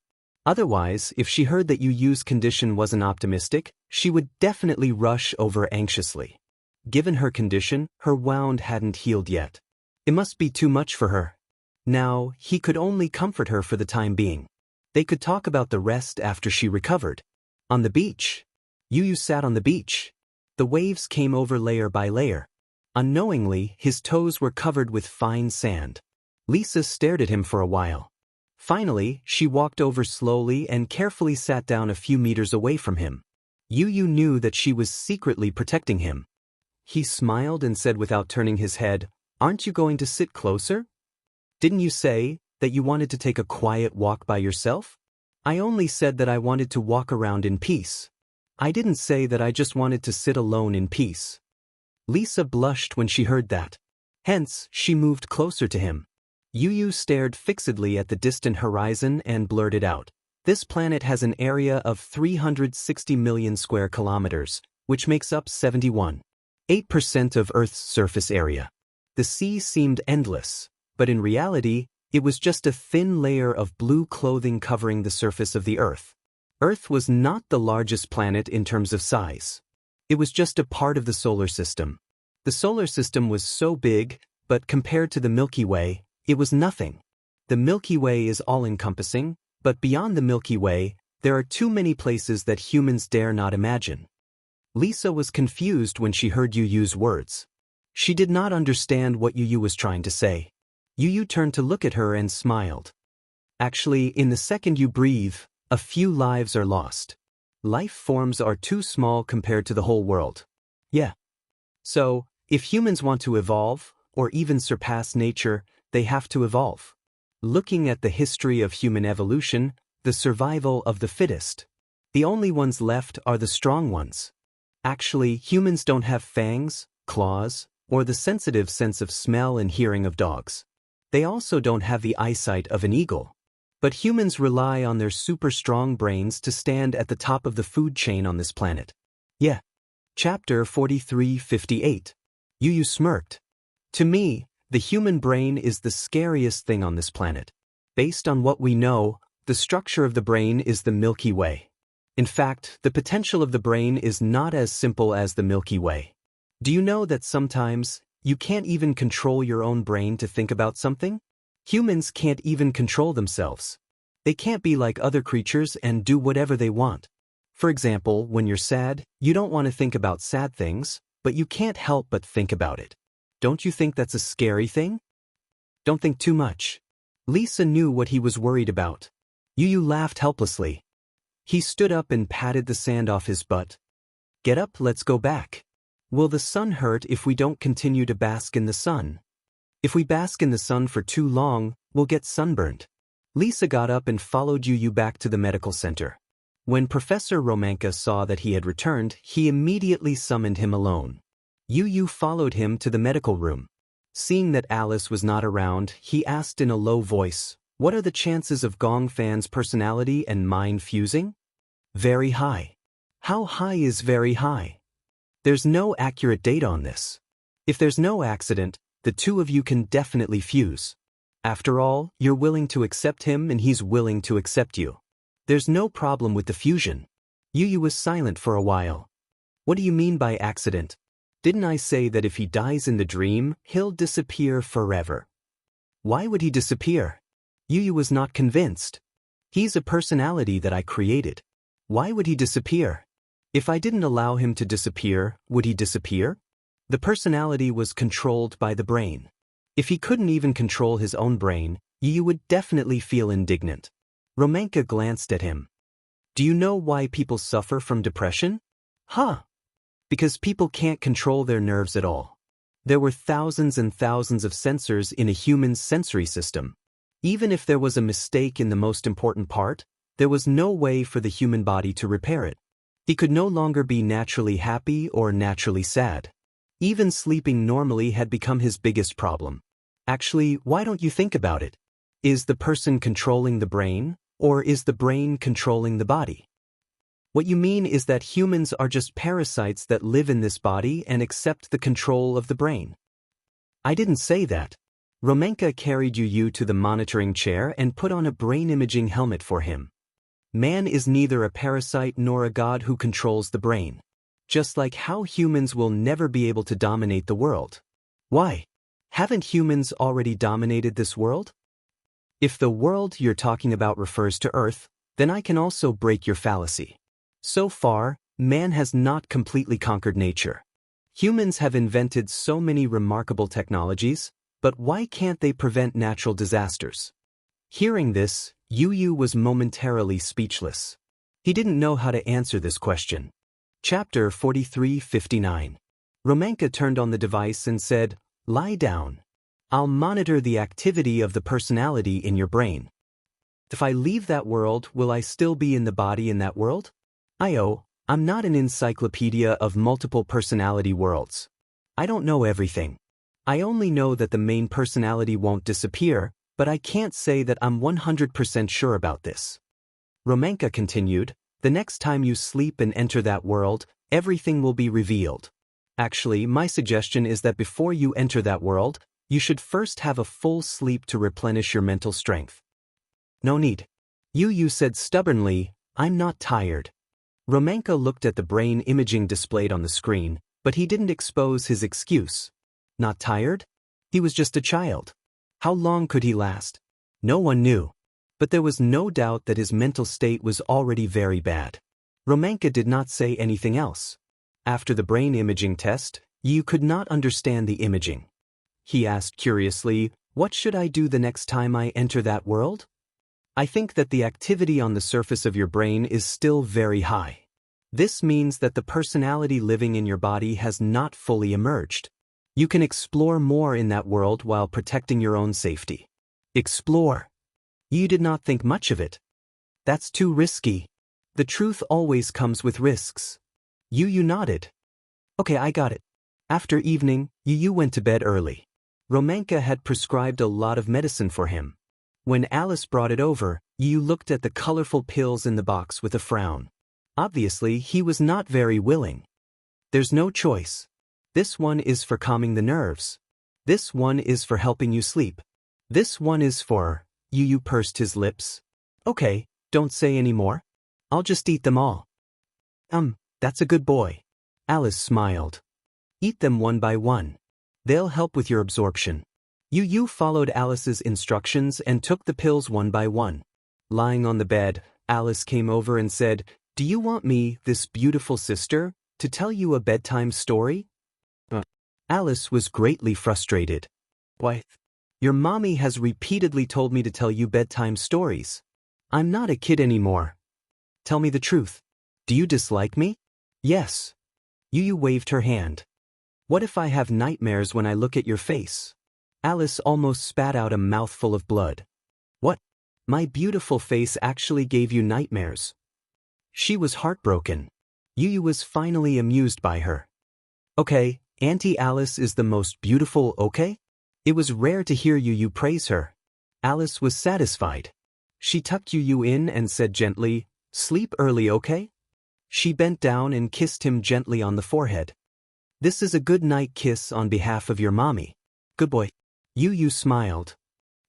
Otherwise, if she heard that Yu's condition wasn't optimistic, she would definitely rush over anxiously. Given her condition, her wound hadn't healed yet. It must be too much for her. Now, he could only comfort her for the time being. They could talk about the rest after she recovered. On the beach. Yu sat on the beach. The waves came over layer by layer. Unknowingly, his toes were covered with fine sand. Lisa stared at him for a while. Finally, she walked over slowly and carefully sat down a few meters away from him. Yu knew that she was secretly protecting him. He smiled and said without turning his head, "Aren't you going to sit closer? Didn't you say that you wanted to take a quiet walk by yourself?" "I only said that I wanted to walk around in peace. I didn't say that I just wanted to sit alone in peace." Lisa blushed when she heard that. Hence, she moved closer to him. Yu stared fixedly at the distant horizon and blurted out, "This planet has an area of 360 million square kilometers, which makes up 71.8% of Earth's surface area. The sea seemed endless, but in reality, it was just a thin layer of blue clothing covering the surface of the Earth. Earth was not the largest planet in terms of size. It was just a part of the solar system. The solar system was so big, but compared to the Milky Way, it was nothing. The Milky Way is all-encompassing, but beyond the Milky Way, there are too many places that humans dare not imagine." Lisa was confused when she heard Yu's words. She did not understand what Yu was trying to say. Yu turned to look at her and smiled. "Actually, in the second you breathe, a few lives are lost. Life forms are too small compared to the whole world. Yeah. So, if humans want to evolve, or even surpass nature, they have to evolve. Looking at the history of human evolution, the survival of the fittest. The only ones left are the strong ones. Actually, humans don't have fangs, claws, or the sensitive sense of smell and hearing of dogs. They also don't have the eyesight of an eagle. But humans rely on their super strong brains to stand at the top of the food chain on this planet. Yeah. Chapter 4358. Yu smirked. "To me, the human brain is the scariest thing on this planet. Based on what we know, the structure of the brain is the Milky Way. In fact, the potential of the brain is not as simple as the Milky Way. Do you know that sometimes, you can't even control your own brain to think about something? Humans can't even control themselves. They can't be like other creatures and do whatever they want. For example, when you're sad, you don't want to think about sad things, but you can't help but think about it. Don't you think that's a scary thing? Don't think too much. Lisa knew what he was worried about. Yu laughed helplessly. He stood up and patted the sand off his butt. Get up, let's go back. Will the sun hurt if we don't continue to bask in the sun? If we bask in the sun for too long, we'll get sunburned. Lisa got up and followed Yu back to the medical center. When Professor Romanka saw that he had returned, he immediately summoned him alone. Yu followed him to the medical room. Seeing that Alice was not around, he asked in a low voice, "What are the chances of Gong Fan's personality and mine fusing?" Very high. How high is very high? There's no accurate data on this. If there's no accident, the two of you can definitely fuse. After all, you're willing to accept him and he's willing to accept you. There's no problem with the fusion. Yu was silent for a while. What do you mean by accident? Didn't I say that if he dies in the dream, he'll disappear forever? Why would he disappear? Yu was not convinced. He's a personality that I created. Why would he disappear? If I didn't allow him to disappear, would he disappear? The personality was controlled by the brain. If he couldn't even control his own brain, Yu would definitely feel indignant. Romanka glanced at him. Do you know why people suffer from depression? Huh. Because people can't control their nerves at all. There were thousands and thousands of sensors in a human's sensory system. Even if there was a mistake in the most important part, there was no way for the human body to repair it. He could no longer be naturally happy or naturally sad. Even sleeping normally had become his biggest problem. Actually, why don't you think about it? Is the person controlling the brain, or is the brain controlling the body? What you mean is that humans are just parasites that live in this body and accept the control of the brain. I didn't say that. Romanka carried Yu to the monitoring chair and put on a brain imaging helmet for him. Man is neither a parasite nor a god who controls the brain. Just like how humans will never be able to dominate the world. Why? Haven't humans already dominated this world? If the world you're talking about refers to Earth, then I can also break your fallacy. So far, man has not completely conquered nature. Humans have invented so many remarkable technologies, but why can't they prevent natural disasters? Hearing this, Yu was momentarily speechless. He didn't know how to answer this question. Chapter 43:59. Romanka turned on the device and said, "Lie down. I'll monitor the activity of the personality in your brain. If I leave that world, will I still be in the body in that world? I'm not an encyclopedia of multiple personality worlds. I don't know everything. I only know that the main personality won't disappear, but I can't say that I'm 100% sure about this." Romanka continued, "The next time you sleep and enter that world, everything will be revealed. Actually, my suggestion is that before you enter that world, you should first have a full sleep to replenish your mental strength." "No need." Yu said stubbornly, "I'm not tired." Romanka looked at the brain imaging displayed on the screen, but he didn't expose his excuse. Not tired? He was just a child. How long could he last? No one knew. But there was no doubt that his mental state was already very bad. Romanka did not say anything else. After the brain imaging test, Yu could not understand the imaging. He asked curiously, "What should I do the next time I enter that world?" "I think that the activity on the surface of your brain is still very high. This means that the personality living in your body has not fully emerged. You can explore more in that world while protecting your own safety." Explore. You did not think much of it. That's too risky. The truth always comes with risks. Yu nodded. Okay, I got it. After evening, Yu went to bed early. Romanka had prescribed a lot of medicine for him. When Alice brought it over, Yu looked at the colorful pills in the box with a frown. Obviously, he was not very willing. There's no choice. This one is for calming the nerves. This one is for helping you sleep. This one is for... Yu pursed his lips. Okay, don't say any more. I'll just eat them all. That's a good boy. Alice smiled. Eat them one by one. They'll help with your absorption. Yu followed Alice's instructions and took the pills one by one. Lying on the bed, Alice came over and said, "Do you want me, this beautiful sister, to tell you a bedtime story?" Alice was greatly frustrated. "Why? Your mommy has repeatedly told me to tell you bedtime stories. I'm not a kid anymore. Tell me the truth. Do you dislike me?" "Yes." Yu waved her hand. "What if I have nightmares when I look at your face?" Alice almost spat out a mouthful of blood. "What? My beautiful face actually gave you nightmares?" She was heartbroken. Yu was finally amused by her. "Okay, Auntie Alice is the most beautiful, okay?" It was rare to hear Yu praise her. Alice was satisfied. She tucked Yu in and said gently, "Sleep early, okay?" She bent down and kissed him gently on the forehead. "This is a good night kiss on behalf of your mommy. Good boy." Yu smiled.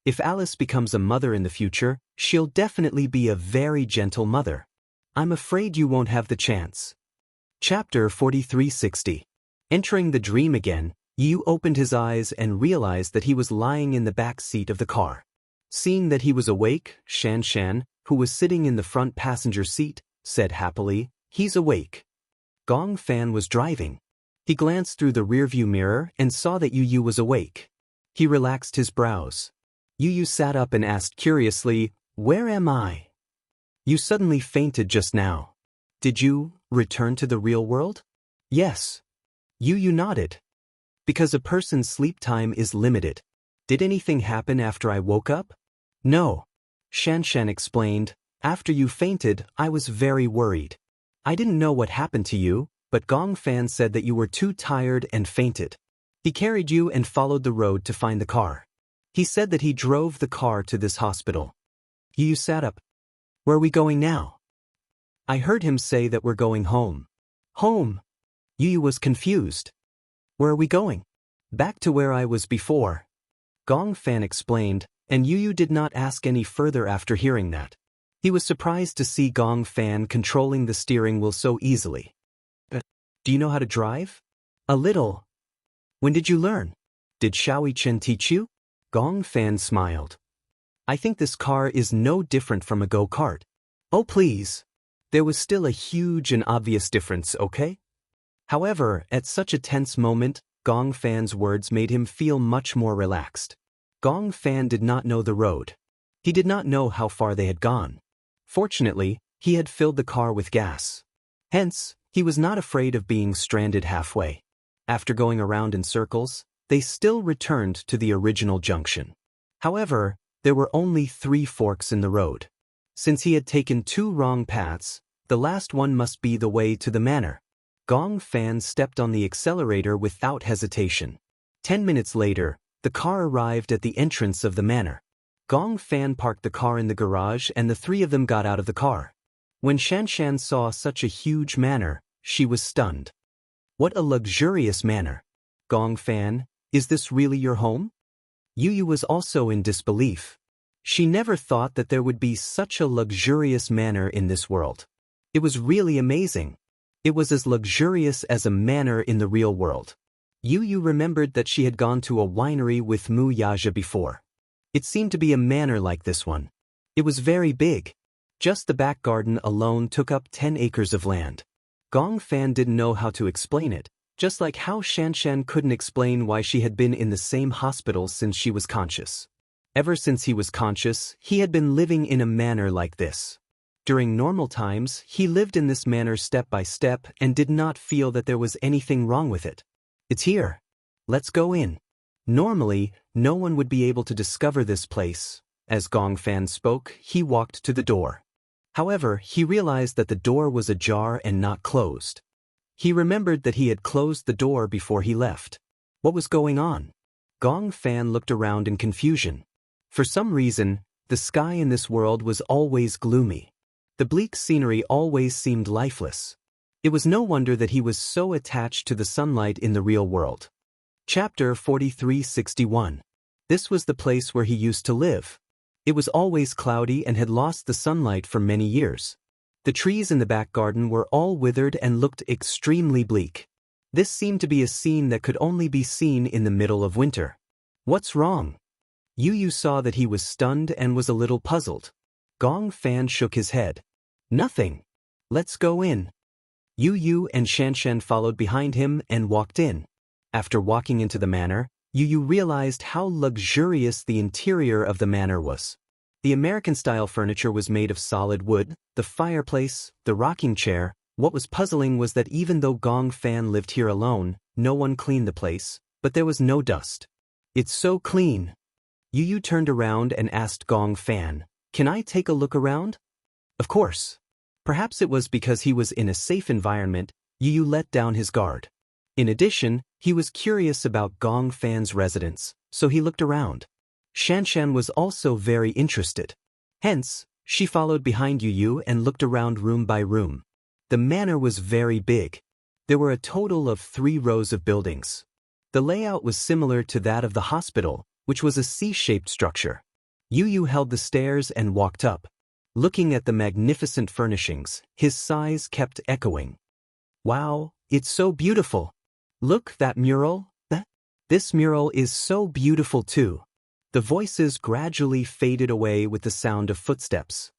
If Alice becomes a mother in the future, she'll definitely be a very gentle mother. I'm afraid you won't have the chance. Chapter 4360. Entering the dream again, Yu opened his eyes and realized that he was lying in the back seat of the car. Seeing that he was awake, Xianxia, who was sitting in the front passenger seat, said happily, "He's awake." Gong Fan was driving. He glanced through the rearview mirror and saw that Yu was awake. He relaxed his brows. Yu sat up and asked curiously, "Where am I?" "You suddenly fainted just now. Did you return to the real world?" "Yes." Yu nodded. "Because a person's sleep time is limited. Did anything happen after I woke up?" "No." Xianxia explained, "After you fainted, I was very worried. I didn't know what happened to you, but Gong Fan said that you were too tired and fainted. He carried you and followed the road to find the car. He said that he drove the car to this hospital." Yu sat up. "Where are we going now?" "I heard him say that we're going home." "Home?" Yu was confused. "Where are we going?" "Back to where I was before." Gong Fan explained, and Yu did not ask any further after hearing that. He was surprised to see Gong Fan controlling the steering wheel so easily. "Do you know how to drive?" "A little." "When did you learn? Did Xiaoi Chen teach you?" Gong Fan smiled. "I think this car is no different from a go-kart." "Oh please." There was still a huge and obvious difference, okay? However, at such a tense moment, Gong Fan's words made him feel much more relaxed. Gong Fan did not know the road. He did not know how far they had gone. Fortunately, he had filled the car with gas. Hence, he was not afraid of being stranded halfway. After going around in circles, they still returned to the original junction. However, there were only 3 forks in the road. Since he had taken 2 wrong paths, the last one must be the way to the manor. Gong Fan stepped on the accelerator without hesitation. 10 minutes later, the car arrived at the entrance of the manor. Gong Fan parked the car in the garage and the 3 of them got out of the car. When Xianxia saw such a huge manor, she was stunned. "What a luxurious manor. Gong Fan, is this really your home?" Yu was also in disbelief. She never thought that there would be such a luxurious manor in this world. It was really amazing. It was as luxurious as a manor in the real world. Yu remembered that she had gone to a winery with Mu Yaja before. It seemed to be a manor like this one. It was very big. Just the back garden alone took up 10 acres of land. Gong Fan didn't know how to explain it, just like how Xianxia couldn't explain why she had been in the same hospital since she was conscious. Ever since he was conscious, he had been living in a manor like this. During normal times, he lived in this manner step by step and did not feel that there was anything wrong with it. "It's here. Let's go in." Normally, no one would be able to discover this place. As Gong Fan spoke, he walked to the door. However, he realized that the door was ajar and not closed. He remembered that he had closed the door before he left. What was going on? Gong Fan looked around in confusion. For some reason, the sky in this world was always gloomy. The bleak scenery always seemed lifeless. It was no wonder that he was so attached to the sunlight in the real world. Chapter 4361. This was the place where he used to live. It was always cloudy and had lost the sunlight for many years. The trees in the back garden were all withered and looked extremely bleak. This seemed to be a scene that could only be seen in the middle of winter. "What's wrong?" Yu saw that he was stunned and was a little puzzled. Gong Fan shook his head. Nothing. Let's go in. Yu and Xianxia followed behind him and walked in. After walking into the manor, Yu realized how luxurious the interior of the manor was. The American-style furniture was made of solid wood, the fireplace, the rocking chair. What was puzzling was that even though Gong Fan lived here alone, no one cleaned the place, but there was no dust. It's so clean. Yu turned around and asked Gong Fan, "Can I take a look around?" Of course. Perhaps it was because he was in a safe environment, Yu let down his guard. In addition, he was curious about Gong Fan's residence, so he looked around. Xianxia was also very interested. Hence, she followed behind Yu and looked around room by room. The manor was very big. There were a total of 3 rows of buildings. The layout was similar to that of the hospital, which was a C-shaped structure. Yu held the stairs and walked up. Looking at the magnificent furnishings, his sighs kept echoing. Wow, it's so beautiful. Look, that mural. This mural is so beautiful too. The voices gradually faded away with the sound of footsteps.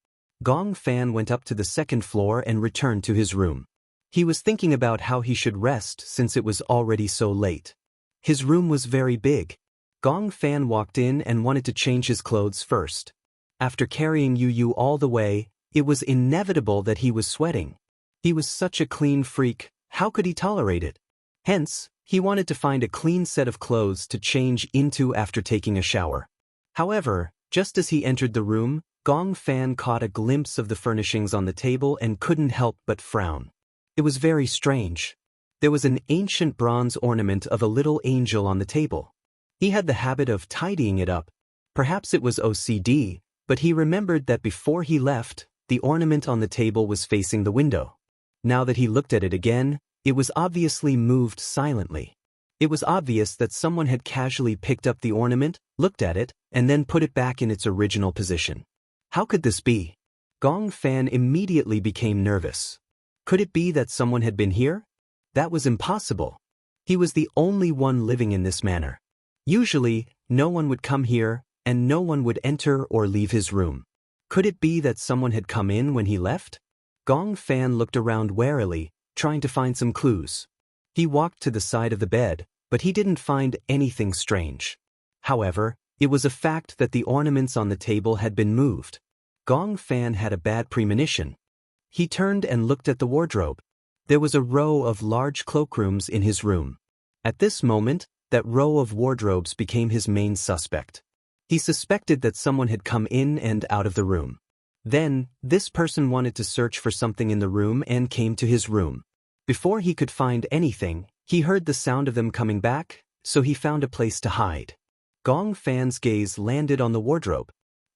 Gong Fan went up to the 2nd floor and returned to his room. He was thinking about how he should rest since it was already so late. His room was very big. Gong Fan walked in and wanted to change his clothes first. After carrying Yu all the way, it was inevitable that he was sweating. He was such a clean freak, how could he tolerate it? Hence, he wanted to find a clean set of clothes to change into after taking a shower. However, just as he entered the room, Gong Fan caught a glimpse of the furnishings on the table and couldn't help but frown. It was very strange. There was an ancient bronze ornament of a little angel on the table. He had the habit of tidying it up. Perhaps it was OCD, but he remembered that before he left, the ornament on the table was facing the window. Now that he looked at it again, it was obviously moved silently. It was obvious that someone had casually picked up the ornament, looked at it, and then put it back in its original position. How could this be? Gong Fan immediately became nervous. Could it be that someone had been here? That was impossible. He was the only one living in this manor. Usually, no one would come here, and no one would enter or leave his room. Could it be that someone had come in when he left? Gong Fan looked around warily, trying to find some clues. He walked to the side of the bed, but he didn't find anything strange. However, it was a fact that the ornaments on the table had been moved. Gong Fan had a bad premonition. He turned and looked at the wardrobe. There was a row of large cloakrooms in his room. At this moment, that row of wardrobes became his main suspect. He suspected that someone had come in and out of the room. Then, this person wanted to search for something in the room and came to his room. Before he could find anything, he heard the sound of them coming back, so he found a place to hide. Gong Fan's gaze landed on the wardrobe.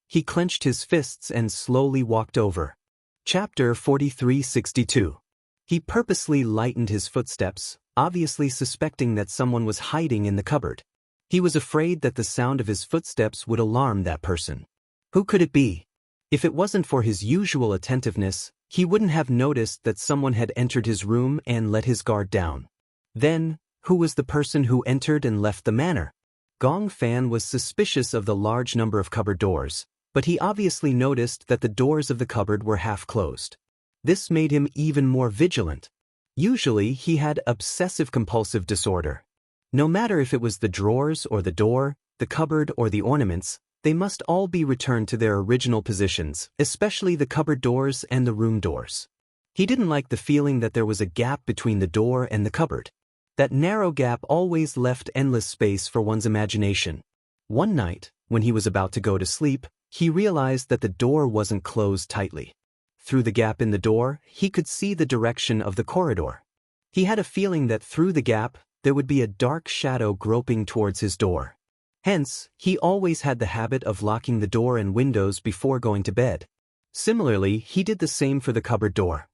He clenched his fists and slowly walked over. Chapter 4362. He purposely lightened his footsteps, obviously suspecting that someone was hiding in the cupboard. He was afraid that the sound of his footsteps would alarm that person. Who could it be? If it wasn't for his usual attentiveness, he wouldn't have noticed that someone had entered his room and let his guard down. Then, who was the person who entered and left the manor? Gong Fan was suspicious of the large number of cupboard doors, but he obviously noticed that the doors of the cupboard were half closed. This made him even more vigilant. Usually, he had obsessive-compulsive disorder. No matter if it was the drawers or the door, the cupboard or the ornaments, they must all be returned to their original positions, especially the cupboard doors and the room doors. He didn't like the feeling that there was a gap between the door and the cupboard. That narrow gap always left endless space for one's imagination. One night, when he was about to go to sleep, he realized that the door wasn't closed tightly. Through the gap in the door, he could see the direction of the corridor. He had a feeling that through the gap, there would be a dark shadow groping towards his door. Hence, he always had the habit of locking the door and windows before going to bed. Similarly, he did the same for the cupboard door.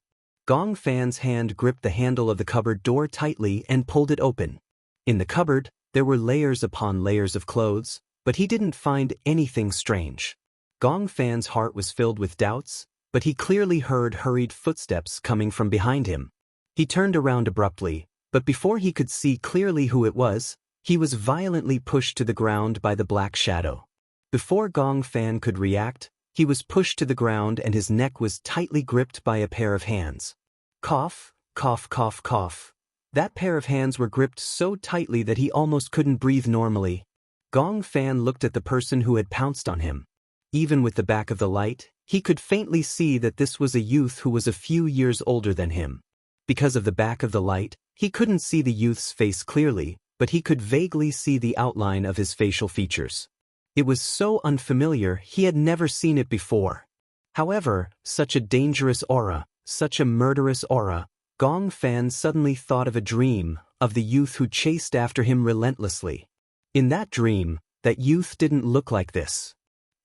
Gong Fan's hand gripped the handle of the cupboard door tightly and pulled it open. In the cupboard, there were layers upon layers of clothes, but he didn't find anything strange. Gong Fan's heart was filled with doubts, but he clearly heard hurried footsteps coming from behind him. He turned around abruptly, but before he could see clearly who it was, he was violently pushed to the ground by the black shadow. Before Gong Fan could react, He was pushed to the ground and his neck was tightly gripped by a pair of hands. Cough, cough, cough, cough. That pair of hands were gripped so tightly that he almost couldn't breathe normally. Gong Fan looked at the person who had pounced on him. Even with the back of the light, he could faintly see that this was a youth who was a few years older than him. Because of the back of the light, he couldn't see the youth's face clearly, but he could vaguely see the outline of his facial features. It was so unfamiliar, he had never seen it before. However, such a dangerous aura, such a murderous aura, Gong Fan suddenly thought of a dream, of the youth who chased after him relentlessly. In that dream, that youth didn't look like this.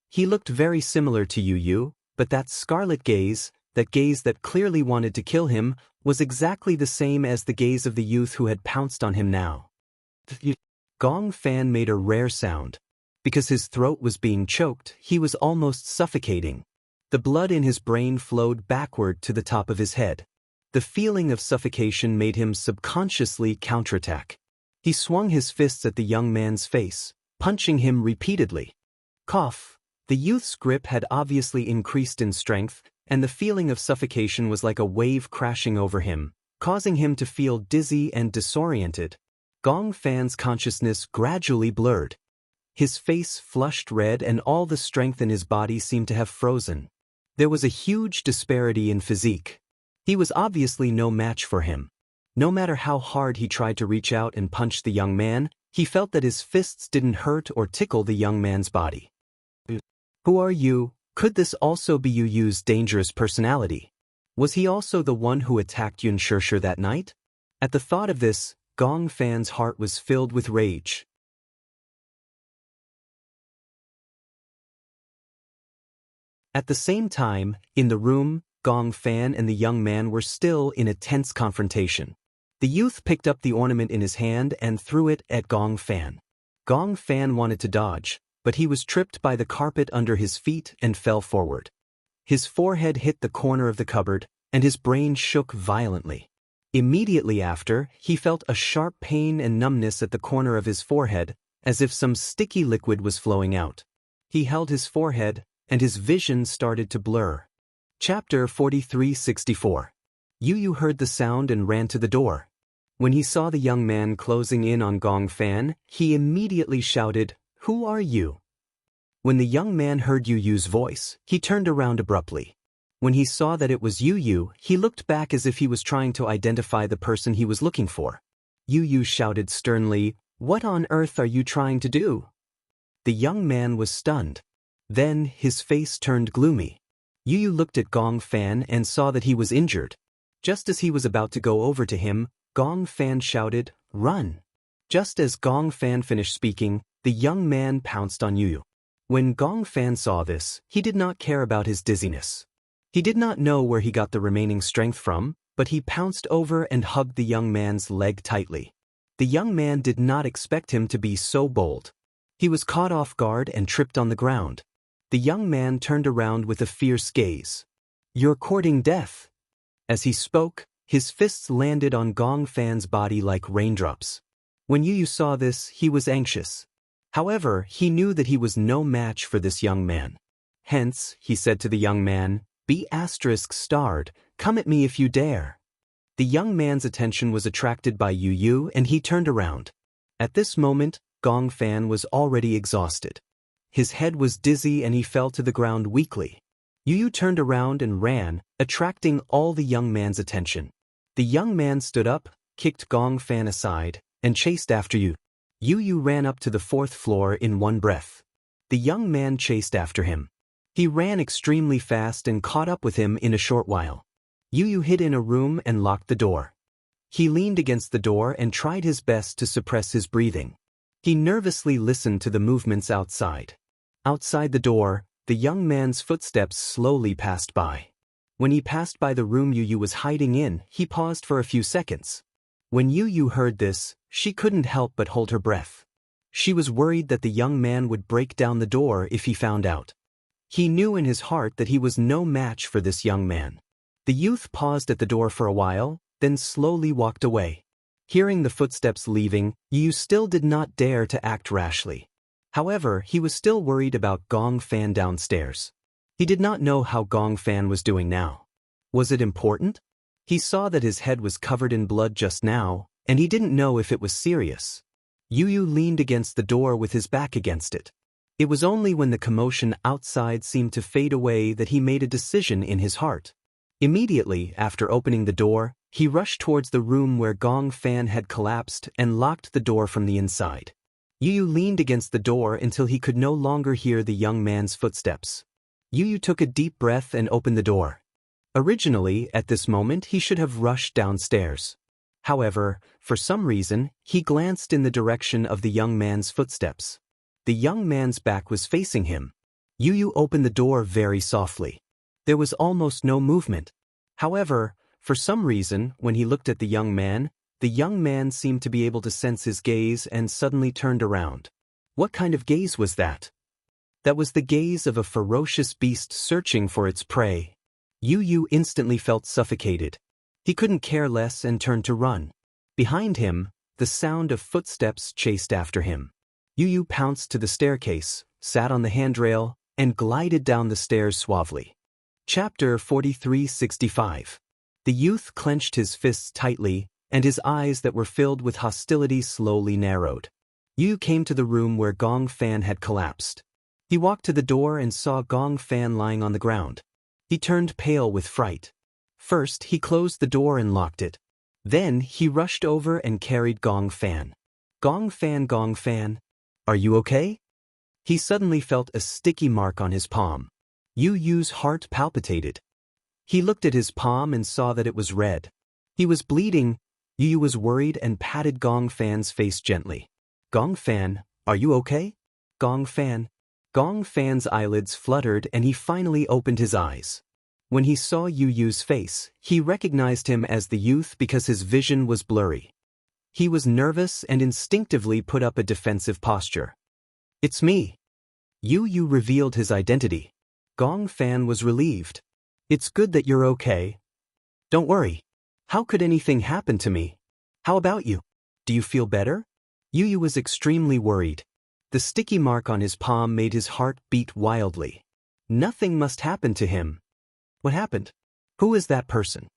He looked very similar to Yu Yu, but that scarlet gaze, that gaze that clearly wanted to kill him, was exactly the same as the gaze of the youth who had pounced on him now. Gong Fan made a rare sound. Because his throat was being choked, he was almost suffocating. The blood in his brain flowed backward to the top of his head. The feeling of suffocation made him subconsciously counterattack. He swung his fists at the young man's face, punching him repeatedly. Cough. The youth's grip had obviously increased in strength, and the feeling of suffocation was like a wave crashing over him, causing him to feel dizzy and disoriented. Gong Fan's consciousness gradually blurred. His face flushed red and all the strength in his body seemed to have frozen. There was a huge disparity in physique. He was obviously no match for him. No matter how hard he tried to reach out and punch the young man, he felt that his fists didn't hurt or tickle the young man's body. Who are you? Could this also be Yu Yu's dangerous personality? Was he also the one who attacked Yun Shirshir that night? At the thought of this, Gong Fan's heart was filled with rage. At the same time, in the room, Gong Fan and the young man were still in a tense confrontation. The youth picked up the ornament in his hand and threw it at Gong Fan. Gong Fan wanted to dodge, but he was tripped by the carpet under his feet and fell forward. His forehead hit the corner of the cupboard, and his brain shook violently. Immediately after, he felt a sharp pain and numbness at the corner of his forehead, as if some sticky liquid was flowing out. He held his forehead, and his vision started to blur. Chapter 4364. Yu Yu heard the sound and ran to the door. When he saw the young man closing in on Gong Fan, he immediately shouted, "Who are you?" When the young man heard Yu Yu's voice, he turned around abruptly. When he saw that it was Yu Yu, he looked back as if he was trying to identify the person he was looking for. Yu Yu shouted sternly, "What on earth are you trying to do?" The young man was stunned. Then, his face turned gloomy. Yu Yu looked at Gong Fan and saw that he was injured. Just as he was about to go over to him, Gong Fan shouted, "Run!" Just as Gong Fan finished speaking, the young man pounced on Yu Yu. When Gong Fan saw this, he did not care about his dizziness. He did not know where he got the remaining strength from, but he pounced over and hugged the young man's leg tightly. The young man did not expect him to be so bold. He was caught off guard and tripped on the ground. The young man turned around with a fierce gaze. "You're courting death." As he spoke, his fists landed on Gong Fan's body like raindrops. When Yu Yu saw this, he was anxious. However, he knew that he was no match for this young man. Hence, he said to the young man, "Be ****, come at me if you dare." The young man's attention was attracted by Yu Yu and he turned around. At this moment, Gong Fan was already exhausted. His head was dizzy and he fell to the ground weakly. Yu Yu turned around and ran, attracting all the young man's attention. The young man stood up, kicked Gong Fan aside, and chased after Yu. Yu Yu ran up to the 4th floor in one breath. The young man chased after him. He ran extremely fast and caught up with him in a short while. Yu Yu hid in a room and locked the door. He leaned against the door and tried his best to suppress his breathing. He nervously listened to the movements outside. Outside the door, the young man's footsteps slowly passed by. When he passed by the room Yu Yu was hiding in, he paused for a few seconds. When Yu Yu heard this, she couldn't help but hold her breath. She was worried that the young man would break down the door if he found out. He knew in his heart that he was no match for this young man. The youth paused at the door for a while, then slowly walked away. Hearing the footsteps leaving, Yu still did not dare to act rashly. However, he was still worried about Gong Fan downstairs. He did not know how Gong Fan was doing now. Was it important? He saw that his head was covered in blood just now, and he didn't know if it was serious. Yu leaned against the door with his back against it. It was only when the commotion outside seemed to fade away that he made a decision in his heart. Immediately after opening the door, he rushed towards the room where Gong Fan had collapsed and locked the door from the inside. Yu leaned against the door until he could no longer hear the young man's footsteps. Yu took a deep breath and opened the door. Originally, at this moment, he should have rushed downstairs. However, for some reason, he glanced in the direction of the young man's footsteps. The young man's back was facing him. Yu opened the door very softly. There was almost no movement. However, for some reason, when he looked at the young man seemed to be able to sense his gaze and suddenly turned around. What kind of gaze was that? That was the gaze of a ferocious beast searching for its prey. Yu instantly felt suffocated. He couldn't care less and turned to run. Behind him, the sound of footsteps chased after him. Yu pounced to the staircase, sat on the handrail, and glided down the stairs suavely. Chapter 4365. The youth clenched his fists tightly, and his eyes that were filled with hostility slowly narrowed. Yu came to the room where Gong Fan had collapsed. He walked to the door and saw Gong Fan lying on the ground. He turned pale with fright. First, he closed the door and locked it. Then, he rushed over and carried Gong Fan. Gong Fan, are you okay? He suddenly felt a sticky mark on his palm. Yu's heart palpitated. He looked at his palm and saw that it was red. He was bleeding. Yu was worried and patted Gong Fan's face gently. Gong Fan, are you okay? Gong Fan's eyelids fluttered and he finally opened his eyes. When he saw Yu's face, he recognized him as the youth because his vision was blurry. He was nervous and instinctively put up a defensive posture. It's me. Yu revealed his identity. Gong Fan was relieved. It's good that you're okay. Don't worry. How could anything happen to me? How about you? Do you feel better? Yu was extremely worried. The sticky mark on his palm made his heart beat wildly. Nothing must happen to him. What happened? Who is that person?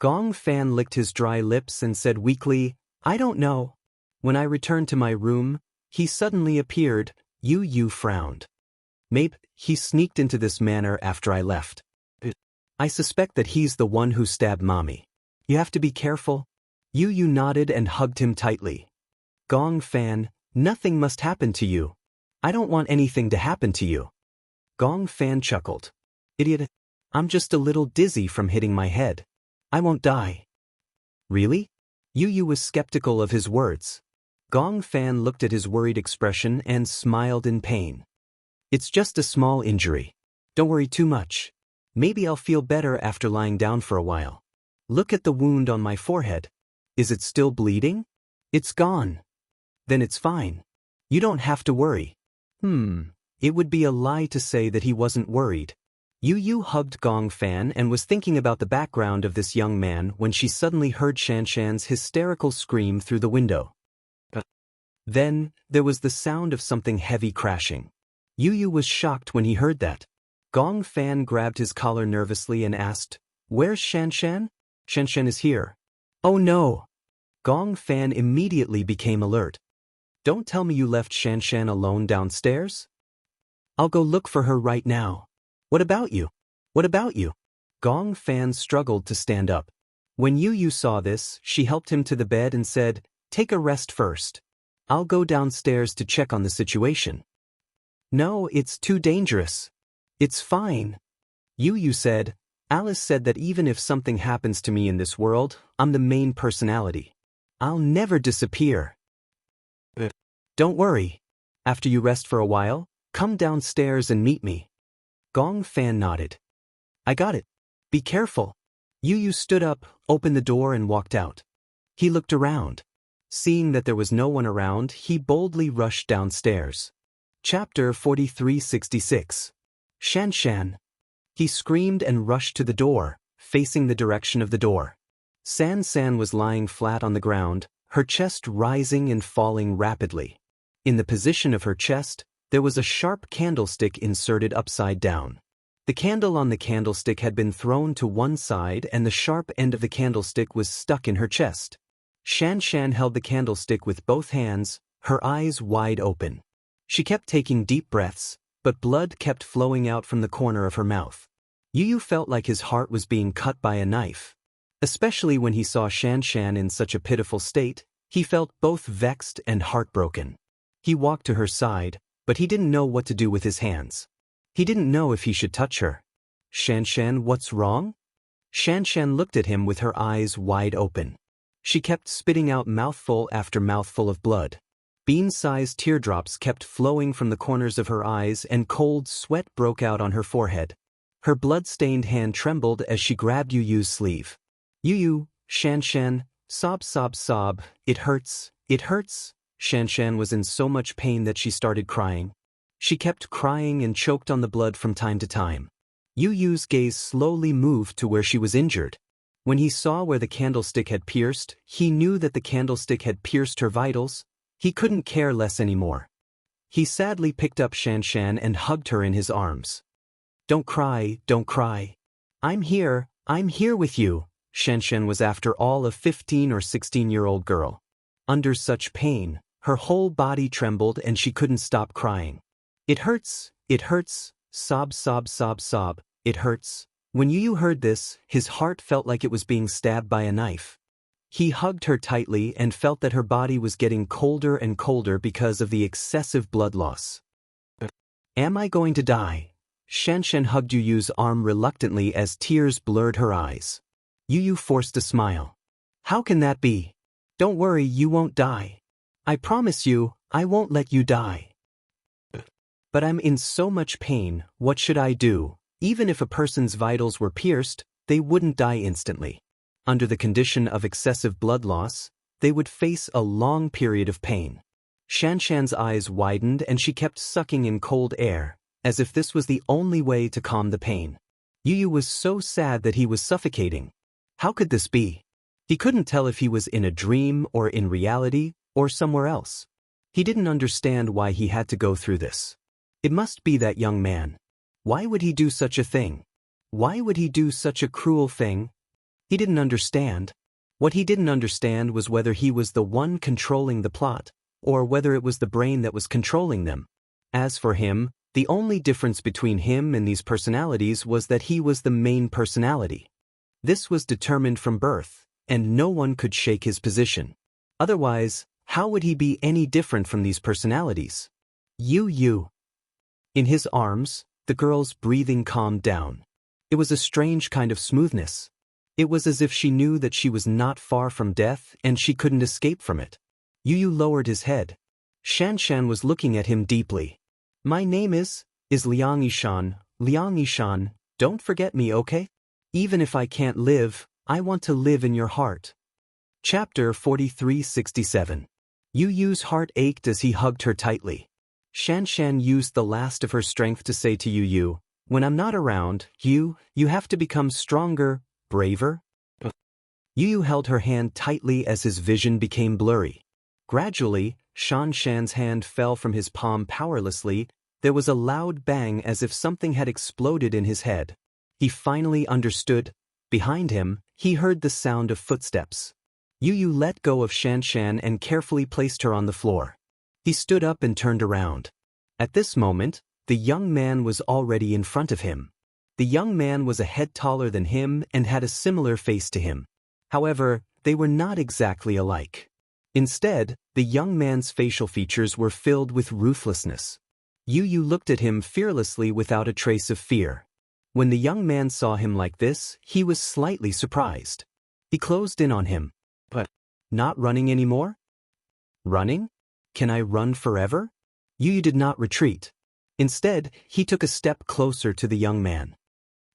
Gong Fan licked his dry lips and said weakly, I don't know. When I returned to my room, he suddenly appeared. Yu frowned. Maybe he sneaked into this manor after I left. I suspect that he's the one who stabbed Mommy. You have to be careful. Yu nodded and hugged him tightly. Gong Fan, nothing must happen to you. I don't want anything to happen to you. Gong Fan chuckled. Idiot. I'm just a little dizzy from hitting my head. I won't die. Really? Yu was skeptical of his words. Gong Fan looked at his worried expression and smiled in pain. It's just a small injury. Don't worry too much. Maybe I'll feel better after lying down for a while. Look at the wound on my forehead. Is it still bleeding? It's gone. Then it's fine. You don't have to worry. It would be a lie to say that he wasn't worried. Yu hugged Gong Fan and was thinking about the background of this young man when she suddenly heard Xianxia's hysterical scream through the window. Then, there was the sound of something heavy crashing. Yu was shocked when he heard that. Gong Fan grabbed his collar nervously and asked, Where's Xianxia? Xianxia is here. Oh no! Gong Fan immediately became alert. Don't tell me you left Xianxia alone downstairs? I'll go look for her right now. What about you? What about you? Gong Fan struggled to stand up. When Yu saw this, she helped him to the bed and said, Take a rest first. I'll go downstairs to check on the situation. No, it's too dangerous. It's fine. Yu said, Alice said that even if something happens to me in this world, I'm the main personality. I'll never disappear. Don't worry. After you rest for a while, come downstairs and meet me. Gong Fan nodded. I got it. Be careful. Yu stood up, opened the door and walked out. He looked around. Seeing that there was no one around, he boldly rushed downstairs. Chapter 4366. Xianxia. He screamed and rushed to the door, facing the direction of the door. San was lying flat on the ground, her chest rising and falling rapidly. In the position of her chest, there was a sharp candlestick inserted upside down. The candle on the candlestick had been thrown to one side and the sharp end of the candlestick was stuck in her chest. Xianxia held the candlestick with both hands, her eyes wide open. She kept taking deep breaths, but blood kept flowing out from the corner of her mouth. Yu felt like his heart was being cut by a knife. Especially when he saw Xianxia in such a pitiful state, he felt both vexed and heartbroken. He walked to her side, but he didn't know what to do with his hands. He didn't know if he should touch her. Xianxia, what's wrong? Xianxia looked at him with her eyes wide open. She kept spitting out mouthful after mouthful of blood. Bean-sized teardrops kept flowing from the corners of her eyes and cold sweat broke out on her forehead. Her blood-stained hand trembled as she grabbed Yu's sleeve. Yu, Xianxia, sob sob sob, it hurts, it hurts. Xianxia was in so much pain that she started crying. She kept crying and choked on the blood from time to time. Yu's gaze slowly moved to where she was injured. When he saw where the candlestick had pierced, he knew that the candlestick had pierced her vitals. He couldn't care less anymore. He sadly picked up Xianxia and hugged her in his arms. Don't cry, don't cry. I'm here with you. Xianxia was after all a 15 or 16-year-old girl. Under such pain, her whole body trembled and she couldn't stop crying. It hurts, sob sob sob sob, it hurts. When Yu heard this, his heart felt like it was being stabbed by a knife. He hugged her tightly and felt that her body was getting colder and colder because of the excessive blood loss. Am I going to die? Xianxia hugged Yu's arm reluctantly as tears blurred her eyes. Yu forced a smile. How can that be? Don't worry, you won't die. I promise you, I won't let you die. But I'm in so much pain, what should I do? Even if a person's vitals were pierced, they wouldn't die instantly. Under the condition of excessive blood loss, they would face a long period of pain. Xianxia's eyes widened and she kept sucking in cold air, as if this was the only way to calm the pain. Yu was so sad that he was suffocating. How could this be? He couldn't tell if he was in a dream or in reality or somewhere else. He didn't understand why he had to go through this. It must be that young man. Why would he do such a thing? Why would he do such a cruel thing? He didn't understand. What he didn't understand was whether he was the one controlling the plot, or whether it was the brain that was controlling them. As for him, the only difference between him and these personalities was that he was the main personality. This was determined from birth, and no one could shake his position. Otherwise, how would he be any different from these personalities? Yu. In his arms, the girl's breathing calmed down. It was a strange kind of smoothness. It was as if she knew that she was not far from death and she couldn't escape from it. Yu lowered his head. Xianxia was looking at him deeply. My name is Liang Yishan, don't forget me, okay? Even if I can't live, I want to live in your heart. Chapter 4367. Yu's heart ached as he hugged her tightly. Xianxia used the last of her strength to say to Yu, when I'm not around, you have to become stronger, braver. Yu held her hand tightly as his vision became blurry. Gradually, Xianxia's hand fell from his palm powerlessly. There was a loud bang as if something had exploded in his head. He finally understood. Behind him, he heard the sound of footsteps. Yu let go of Xianxia and carefully placed her on the floor. He stood up and turned around. At this moment, the young man was already in front of him. The young man was a head taller than him and had a similar face to him. However, they were not exactly alike. Instead, the young man's facial features were filled with ruthlessness. Yu looked at him fearlessly without a trace of fear. When the young man saw him like this, he was slightly surprised. He closed in on him. But, not running anymore? Running? Can I run forever? Yu did not retreat. Instead, he took a step closer to the young man.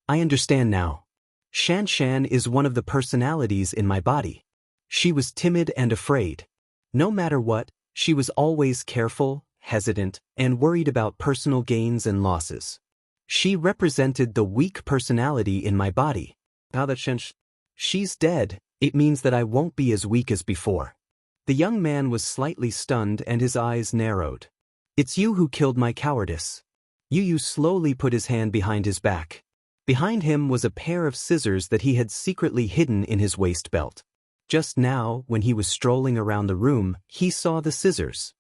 I understand now. Xianxia is one of the personalities in my body. She was timid and afraid. No matter what, she was always careful, hesitant, and worried about personal gains and losses. She represented the weak personality in my body. Now that she's dead, it means that I won't be as weak as before. The young man was slightly stunned and his eyes narrowed. It's you who killed my cowardice. Yu Yu slowly put his hand behind his back. Behind him was a pair of scissors that he had secretly hidden in his waist belt. Just now, when he was strolling around the room, he saw the scissors.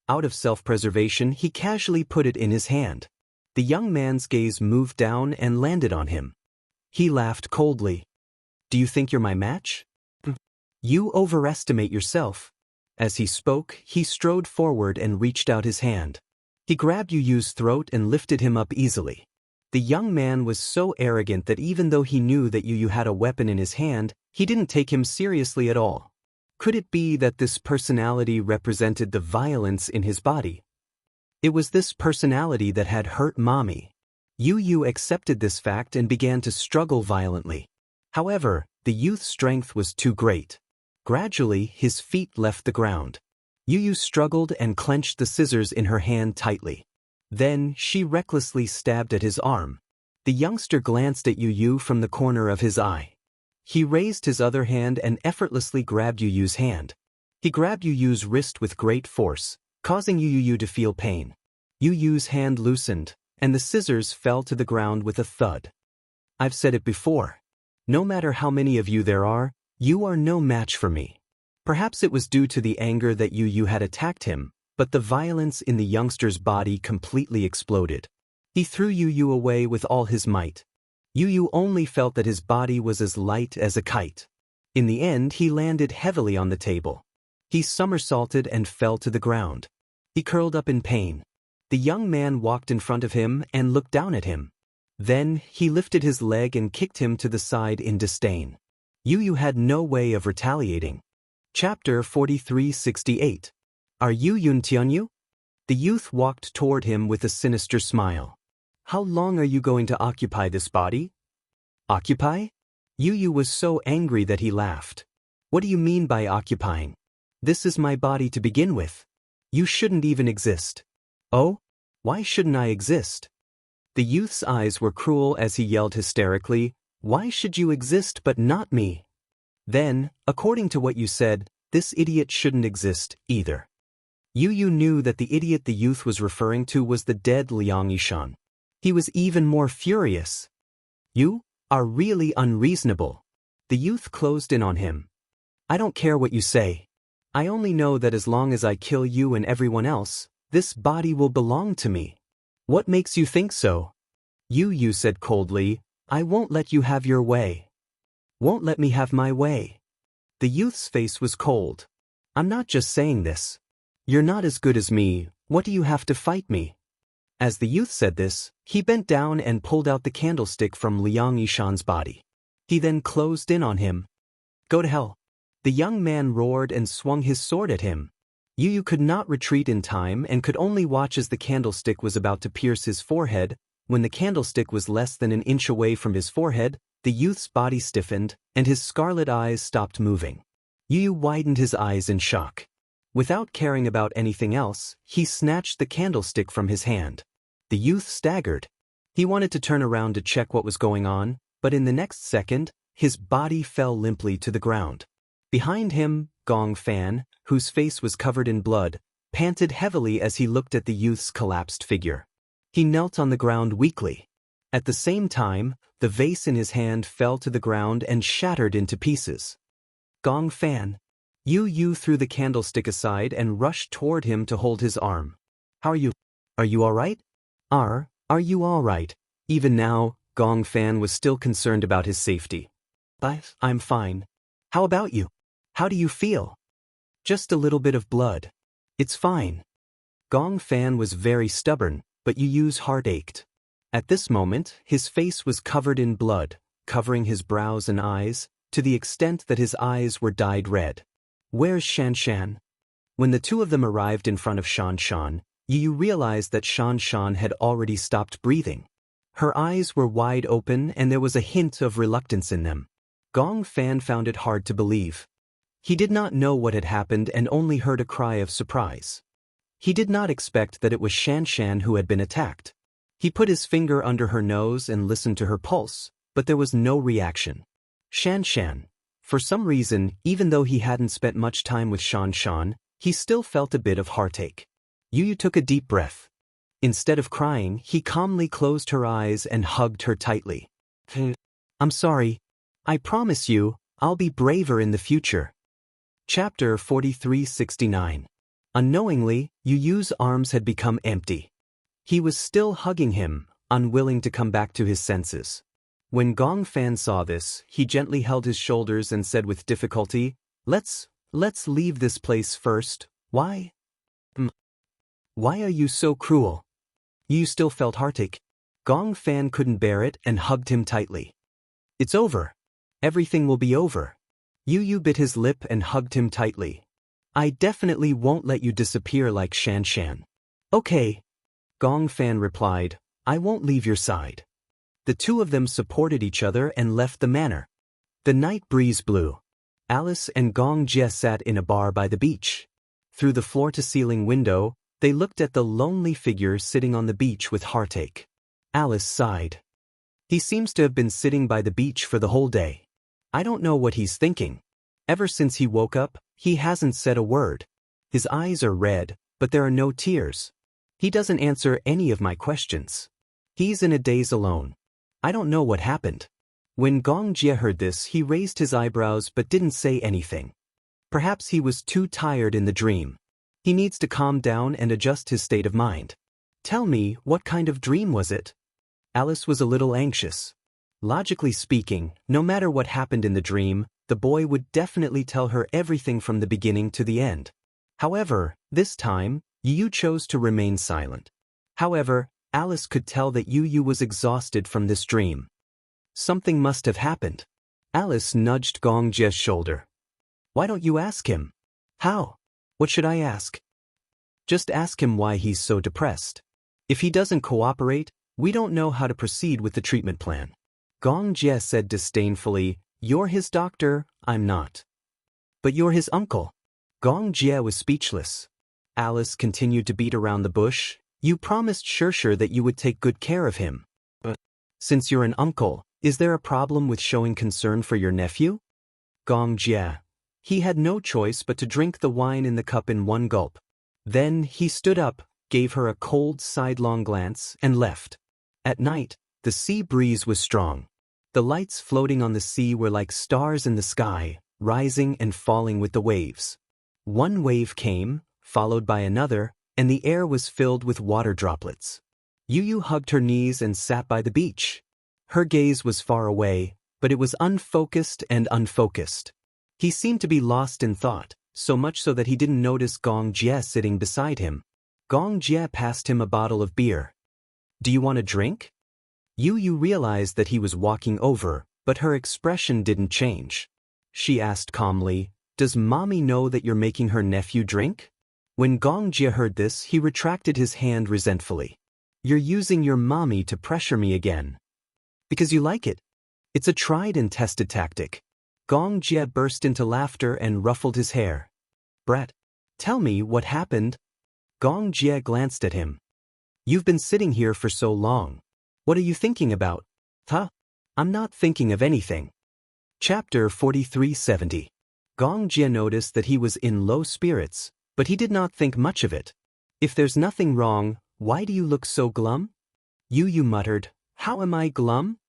Out of self-preservation, he casually put it in his hand. The young man's gaze moved down and landed on him. He laughed coldly. "Do you think you're my match? You overestimate yourself." As he spoke, he strode forward and reached out his hand. He grabbed Yu Yu's throat and lifted him up easily. The young man was so arrogant that even though he knew that Yu Yu had a weapon in his hand, he didn't take him seriously at all. Could it be that this personality represented the violence in his body? It was this personality that had hurt Mommy. Yu Yu accepted this fact and began to struggle violently. However, the youth's strength was too great. Gradually, his feet left the ground. Yu Yu struggled and clenched the scissors in her hand tightly. Then, she recklessly stabbed at his arm. The youngster glanced at Yu Yu from the corner of his eye. He raised his other hand and effortlessly grabbed Yu Yu's hand. He grabbed Yu Yu's wrist with great force, causing Yu Yu to feel pain. Yu Yu's hand loosened, and the scissors fell to the ground with a thud. "I've said it before. No matter how many of you there are, you are no match for me." Perhaps it was due to the anger that Yu Yu had attacked him, but the violence in the youngster's body completely exploded. He threw Yu Yu away with all his might. Yu Yu only felt that his body was as light as a kite. In the end, he landed heavily on the table. He somersaulted and fell to the ground. He curled up in pain. The young man walked in front of him and looked down at him. Then, he lifted his leg and kicked him to the side in disdain. Yu Yu had no way of retaliating. Chapter 4368. Are you Yun Tianyu? The youth walked toward him with a sinister smile. "How long are you going to occupy this body?" "Occupy?" Yu Yu was so angry that he laughed. "What do you mean by occupying? This is my body to begin with. You shouldn't even exist." "Oh? Why shouldn't I exist?" The youth's eyes were cruel as he yelled hysterically, "Why should you exist but not me? Then, according to what you said, this idiot shouldn't exist either." Yu Yu knew that the idiot the youth was referring to was the dead Liang Yishan. He was even more furious. "You are really unreasonable." The youth closed in on him. "I don't care what you say. I only know that as long as I kill you and everyone else, this body will belong to me." "What makes you think so?" Yu Yu said coldly, "I won't let you have your way." "Won't let me have my way?" The youth's face was cold. "I'm not just saying this. You're not as good as me. What do you have to fight me?" As the youth said this, he bent down and pulled out the candlestick from Liang Yishan's body. He then closed in on him. "Go to hell." The young man roared and swung his sword at him. Yu Yu could not retreat in time and could only watch as the candlestick was about to pierce his forehead. When the candlestick was less than an inch away from his forehead, the youth's body stiffened, and his scarlet eyes stopped moving. Yu Yu widened his eyes in shock. Without caring about anything else, he snatched the candlestick from his hand. The youth staggered. He wanted to turn around to check what was going on, but in the next second, his body fell limply to the ground. Behind him, Gong Fan, whose face was covered in blood, panted heavily as he looked at the youth's collapsed figure. He knelt on the ground weakly. At the same time, the vase in his hand fell to the ground and shattered into pieces. "Gong Fan." Yu Yu threw the candlestick aside and rushed toward him to hold his arm. "How are you? Are you all right?" Are you all right?" Even now, Gong Fan was still concerned about his safety. I'm fine. How about you? How do you feel?" "Just a little bit of blood. It's fine." Gong Fan was very stubborn, but Yu Yu's heart ached. At this moment, his face was covered in blood, covering his brows and eyes, to the extent that his eyes were dyed red. "Where's Xianxia?" When the two of them arrived in front of Xianxia, Yu Yu realized that Xianxia had already stopped breathing. Her eyes were wide open and there was a hint of reluctance in them. Gong Fan found it hard to believe. He did not know what had happened and only heard a cry of surprise. He did not expect that it was Xianxia who had been attacked. He put his finger under her nose and listened to her pulse, but there was no reaction. Xianxia. For some reason, even though he hadn't spent much time with Xianxia, he still felt a bit of heartache. Yu Yu took a deep breath. Instead of crying, he calmly closed her eyes and hugged her tightly. I'm sorry. I promise you, I'll be braver in the future. Chapter 4369. Unknowingly, Yu Yu's arms had become empty. He was still hugging him, unwilling to come back to his senses. When Gong Fan saw this, he gently held his shoulders and said with difficulty, Let's leave this place first. Why? Why are you so cruel? Yu still felt heartache. Gong Fan couldn't bear it and hugged him tightly. It's over. Everything will be over. Yu bit his lip and hugged him tightly. I definitely won't let you disappear like Xianxia. Okay. Gong Fan replied, I won't leave your side. The two of them supported each other and left the manor. The night breeze blew. Alice and Gong Jie sat in a bar by the beach. Through the floor-to-ceiling window, they looked at the lonely figure sitting on the beach with heartache. Alice sighed. He seems to have been sitting by the beach for the whole day. I don't know what he's thinking. Ever since he woke up, he hasn't said a word. His eyes are red, but there are no tears. He doesn't answer any of my questions. He's in a daze alone. I don't know what happened. When Gong Jie heard this, he raised his eyebrows but didn't say anything. Perhaps he was too tired in the dream. He needs to calm down and adjust his state of mind. Tell me, what kind of dream was it? Alice was a little anxious. Logically speaking, no matter what happened in the dream, the boy would definitely tell her everything from the beginning to the end. However, this time, Yu chose to remain silent. However, Alice could tell that Yu was exhausted from this dream. Something must have happened. Alice nudged Gong Jie's shoulder. Why don't you ask him? How? What should I ask? Just ask him why he's so depressed. If he doesn't cooperate, we don't know how to proceed with the treatment plan. Gong Jie said disdainfully, You're his doctor, I'm not. But you're his uncle. Gong Jie was speechless. Alice continued to beat around the bush. You promised Xianxia that you would take good care of him. But since you're an uncle, is there a problem with showing concern for your nephew? Gong Jie. He had no choice but to drink the wine in the cup in one gulp. Then he stood up, gave her a cold sidelong glance, and left. At night, the sea breeze was strong. The lights floating on the sea were like stars in the sky, rising and falling with the waves. One wave came, followed by another, and the air was filled with water droplets. Yu hugged her knees and sat by the beach. Her gaze was far away, but it was unfocused and unfocused. He seemed to be lost in thought, so much so that he didn't notice Gong Jie sitting beside him. Gong Jie passed him a bottle of beer. Do you want a drink? Yu realized that he was walking over, but her expression didn't change. She asked calmly, Does mommy know that you're making her nephew drink? When Gong Jie heard this, he retracted his hand resentfully. You're using your mommy to pressure me again. Because you like it. It's a tried and tested tactic. Gong Jie burst into laughter and ruffled his hair. Brat, tell me what happened. Gong Jie glanced at him. You've been sitting here for so long. What are you thinking about? Huh? I'm not thinking of anything. Chapter 4370. Gong Jie noticed that he was in low spirits, but he did not think much of it. If there's nothing wrong, why do you look so glum? Yu muttered, How am I glum?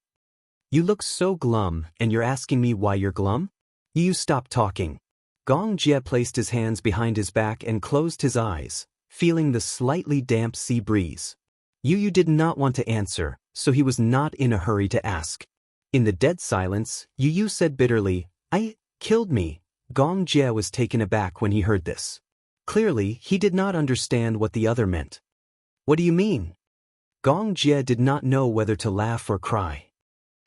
You look so glum, and you're asking me why you're glum? Yu stopped talking. Gong Jie placed his hands behind his back and closed his eyes, feeling the slightly damp sea breeze. Yu did not want to answer, so he was not in a hurry to ask. In the dead silence, Yu said bitterly, I killed me. Gong Jie was taken aback when he heard this. Clearly, he did not understand what the other meant. What do you mean? Gong Jie did not know whether to laugh or cry.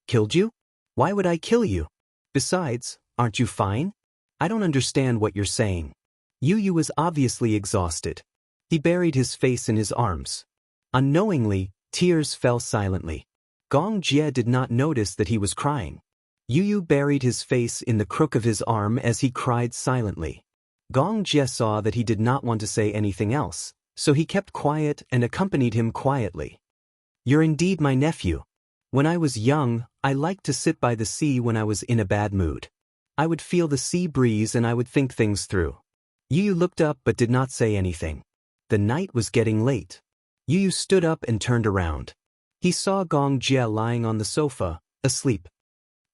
Killed you? Why would I kill you? Besides, aren't you fine? I don't understand what you're saying. Yu was obviously exhausted. He buried his face in his arms. Unknowingly, tears fell silently. Gong Jie did not notice that he was crying. Yu buried his face in the crook of his arm as he cried silently. Gong Jie saw that he did not want to say anything else, so he kept quiet and accompanied him quietly. You're indeed my nephew. When I was young, I liked to sit by the sea when I was in a bad mood. I would feel the sea breeze and I would think things through. Yu looked up but did not say anything. The night was getting late. Yu stood up and turned around. He saw Gong Jie lying on the sofa, asleep.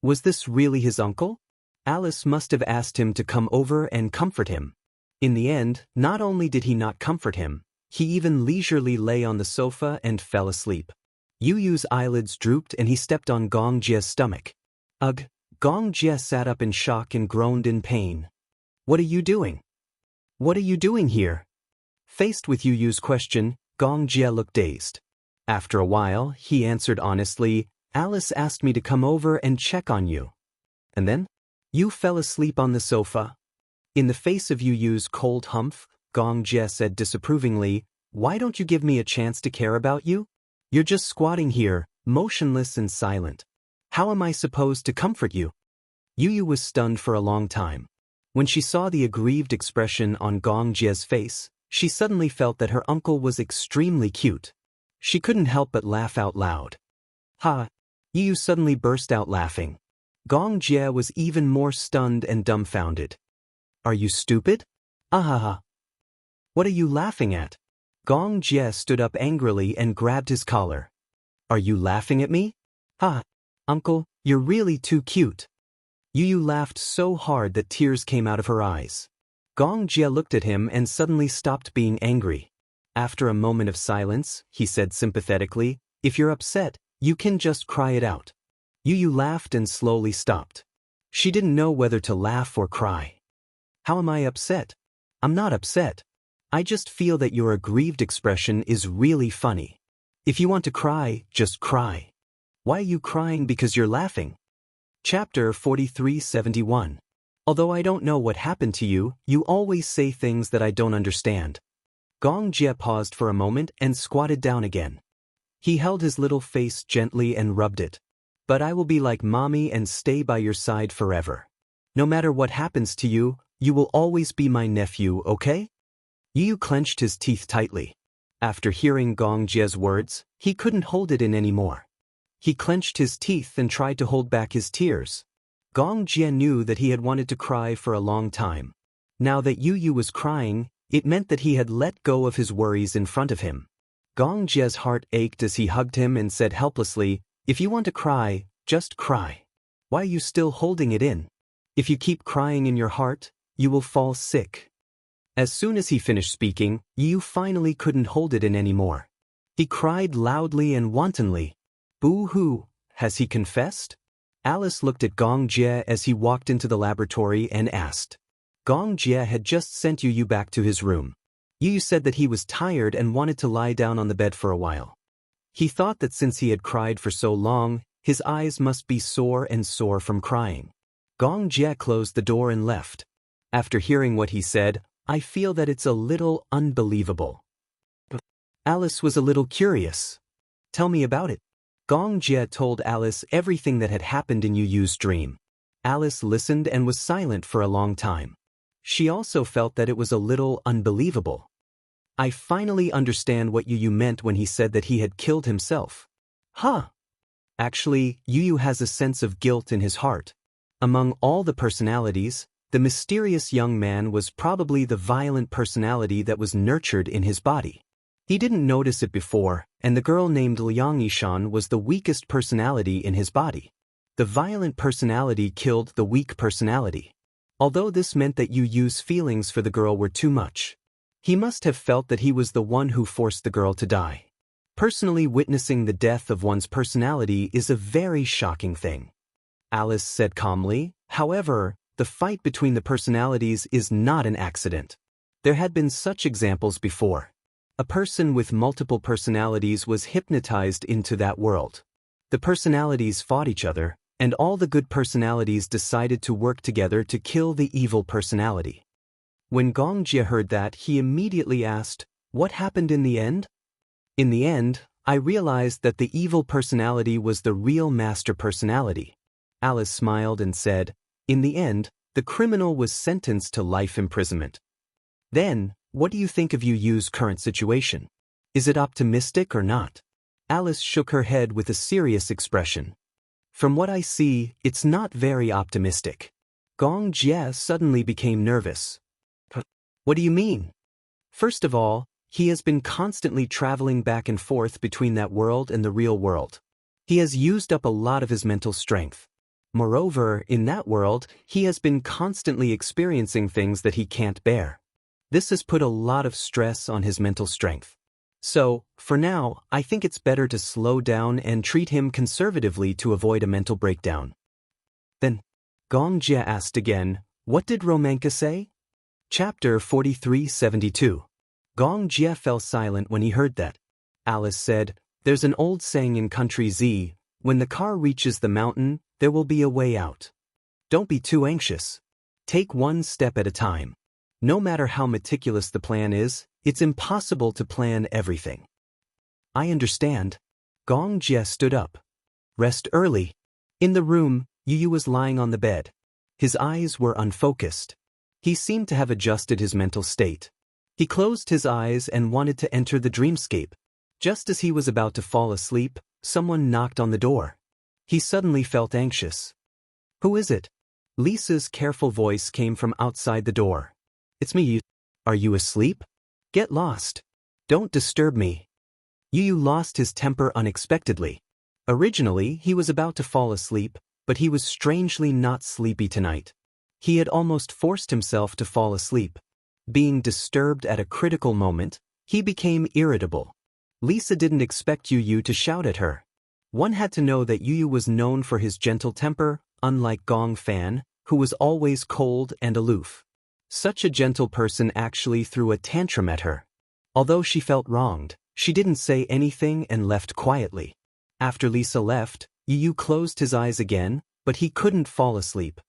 Was this really his uncle? Alice must have asked him to come over and comfort him. In the end, not only did he not comfort him, he even leisurely lay on the sofa and fell asleep. Yu's eyelids drooped and he stepped on Gong Jie's stomach. Ugh! Gong Jie sat up in shock and groaned in pain. What are you doing? What are you doing here? Faced with Yu's question, Gong Jie looked dazed. After a while, he answered honestly, Alice asked me to come over and check on you. And then? You fell asleep on the sofa. In the face of Yu's cold humph, Gong Jie said disapprovingly, why don't you give me a chance to care about you? You're just squatting here, motionless and silent. How am I supposed to comfort you? Yu was stunned for a long time. When she saw the aggrieved expression on Gong Jie's face, she suddenly felt that her uncle was extremely cute. She couldn't help but laugh out loud. Ha! Yu suddenly burst out laughing. Gong Jie was even more stunned and dumbfounded. Are you stupid? Ahaha! What are you laughing at? Gong Jie stood up angrily and grabbed his collar. Are you laughing at me? Ha! Uncle, you're really too cute. Yu laughed so hard that tears came out of her eyes. Gong Jie looked at him and suddenly stopped being angry. After a moment of silence, he said sympathetically, if you're upset, you can just cry it out. Yu laughed and slowly stopped. She didn't know whether to laugh or cry. How am I upset? I'm not upset. I just feel that your aggrieved expression is really funny. If you want to cry, just cry. Why are you crying because you're laughing? Chapter 4371. Although I don't know what happened to you, you always say things that I don't understand. Gong Jie paused for a moment and squatted down again. He held his little face gently and rubbed it. But I will be like mommy and stay by your side forever. No matter what happens to you, you will always be my nephew, okay? Yu clenched his teeth tightly. After hearing Gong Jie's words, he couldn't hold it in anymore. He clenched his teeth and tried to hold back his tears. Gong Jie knew that he had wanted to cry for a long time. Now that Yu was crying, it meant that he had let go of his worries in front of him. Gong Jie's heart ached as he hugged him and said helplessly, if you want to cry, just cry. Why are you still holding it in? If you keep crying in your heart, you will fall sick. As soon as he finished speaking, Yu finally couldn't hold it in anymore. He cried loudly and wantonly. Boo-hoo, has he confessed? Alice looked at Gong Jie as he walked into the laboratory and asked. Gong Jie had just sent Yu back to his room. Yu said that he was tired and wanted to lie down on the bed for a while. He thought that since he had cried for so long, his eyes must be sore from crying. Gong Jie closed the door and left. After hearing what he said, I feel that it's a little unbelievable. Alice was a little curious. Tell me about it. Gong Jie told Alice everything that had happened in Yu's dream. Alice listened and was silent for a long time. She also felt that it was a little unbelievable. I finally understand what Yu meant when he said that he had killed himself. Huh. Actually, Yu has a sense of guilt in his heart. Among all the personalities, the mysterious young man was probably the violent personality that was nurtured in his body. He didn't notice it before, and the girl named Liang Yishan was the weakest personality in his body. The violent personality killed the weak personality. Although this meant that Yu's feelings for the girl were too much. He must have felt that he was the one who forced the girl to die. Personally witnessing the death of one's personality is a very shocking thing. Alice said calmly, however, the fight between the personalities is not an accident. There had been such examples before. A person with multiple personalities was hypnotized into that world. The personalities fought each other, and all the good personalities decided to work together to kill the evil personality. When Gong Jie heard that, he immediately asked, what happened in the end? In the end, I realized that the evil personality was the real master personality. Alice smiled and said, in the end, the criminal was sentenced to life imprisonment. Then, what do you think of Yu's current situation? Is it optimistic or not? Alice shook her head with a serious expression. From what I see, it's not very optimistic. Gong Jie suddenly became nervous. What do you mean? First of all, he has been constantly traveling back and forth between that world and the real world. He has used up a lot of his mental strength. Moreover, in that world, he has been constantly experiencing things that he can't bear. This has put a lot of stress on his mental strength. So, for now, I think it's better to slow down and treat him conservatively to avoid a mental breakdown. Then, Gong Jia asked again, what did Romanka say? Chapter 4372. Gong Jia fell silent when he heard that. Alice said, there's an old saying in country Z, when the car reaches the mountain, there will be a way out. Don't be too anxious. Take one step at a time. No matter how meticulous the plan is, it's impossible to plan everything. I understand. Gong Jia stood up. Rest early. In the room, Yu was lying on the bed. His eyes were unfocused. He seemed to have adjusted his mental state. He closed his eyes and wanted to enter the dreamscape. Just as he was about to fall asleep, someone knocked on the door. He suddenly felt anxious. Who is it? Lisa's careful voice came from outside the door. It's me, Yu. Are you asleep? Get lost. Don't disturb me. Yu lost his temper unexpectedly. Originally, he was about to fall asleep, but he was strangely not sleepy tonight. He had almost forced himself to fall asleep. Being disturbed at a critical moment, he became irritable. Lisa didn't expect Yu to shout at her. One had to know that Yu was known for his gentle temper, unlike Gong Fan, who was always cold and aloof. Such a gentle person actually threw a tantrum at her. Although she felt wronged, she didn't say anything and left quietly. After Lisa left, Yu closed his eyes again, but he couldn't fall asleep.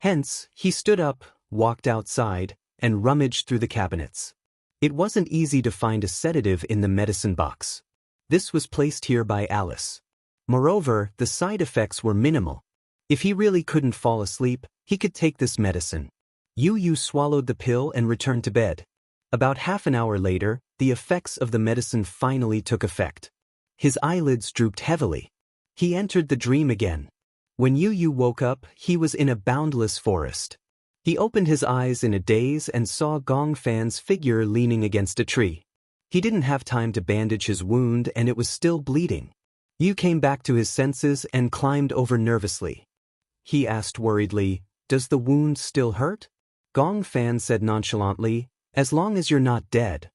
Hence, he stood up, walked outside, and rummaged through the cabinets. It wasn't easy to find a sedative in the medicine box. This was placed here by Alice. Moreover, the side effects were minimal. If he really couldn't fall asleep, he could take this medicine. Yu swallowed the pill and returned to bed. About half an hour later, the effects of the medicine finally took effect. His eyelids drooped heavily. He entered the dream again. When Yu woke up, he was in a boundless forest. He opened his eyes in a daze and saw Gong Fan's figure leaning against a tree. He didn't have time to bandage his wound and it was still bleeding. Yu came back to his senses and climbed over nervously. He asked worriedly, does the wound still hurt? Gong Fan said nonchalantly, as long as you're not dead.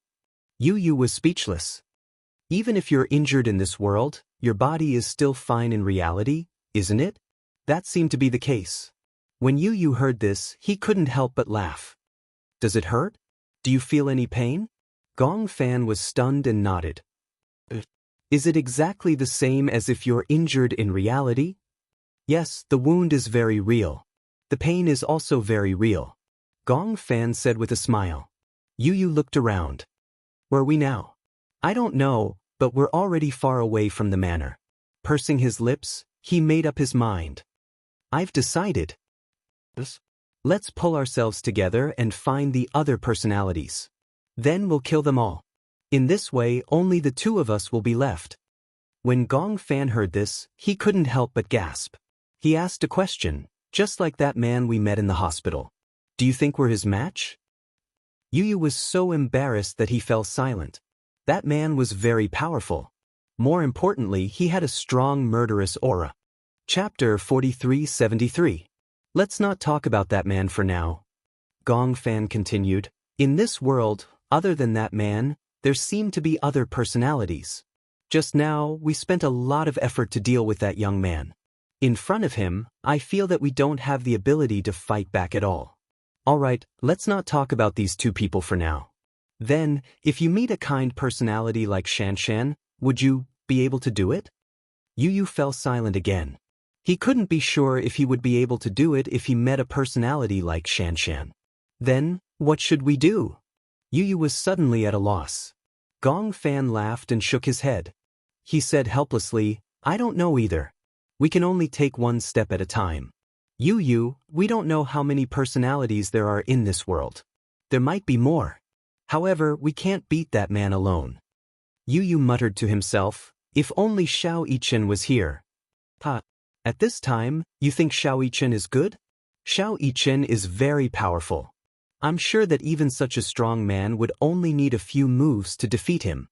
Yu was speechless. Even if you're injured in this world, your body is still fine in reality, isn't it? That seemed to be the case. When Yu heard this, he couldn't help but laugh. Does it hurt? Do you feel any pain? Gong Fan was stunned and nodded. Is it exactly the same as if you're injured in reality? Yes, the wound is very real. The pain is also very real. Gong Fan said with a smile. Yu looked around. Where are we now? I don't know, but we're already far away from the manor. Pursing his lips, he made up his mind. I've decided. Let's pull ourselves together and find the other personalities. Then we'll kill them all. In this way, only the two of us will be left. When Gong Fan heard this, he couldn't help but gasp. He asked a question, just like that man we met in the hospital. Do you think we're his match? Yu was so embarrassed that he fell silent. That man was very powerful. More importantly, he had a strong murderous aura. Chapter 4373. Let's not talk about that man for now. Gong Fan continued. In this world, other than that man, there seem to be other personalities. Just now, we spent a lot of effort to deal with that young man. In front of him, I feel that we don't have the ability to fight back at all. Alright, let's not talk about these two people for now. Then, if you meet a kind personality like Xianxia, would you be able to do it? Yu fell silent again. He couldn't be sure if he would be able to do it if he met a personality like Xianxia. Then, what should we do? Yu was suddenly at a loss. Gong Fan laughed and shook his head. He said helplessly, I don't know either. We can only take one step at a time. Yu, we don't know how many personalities there are in this world. There might be more. However, we can't beat that man alone. Yu muttered to himself, if only Xiao Yichen was here. At this time, you think Xiao Yichen is good? Xiao Yichen is very powerful. I'm sure that even such a strong man would only need a few moves to defeat him.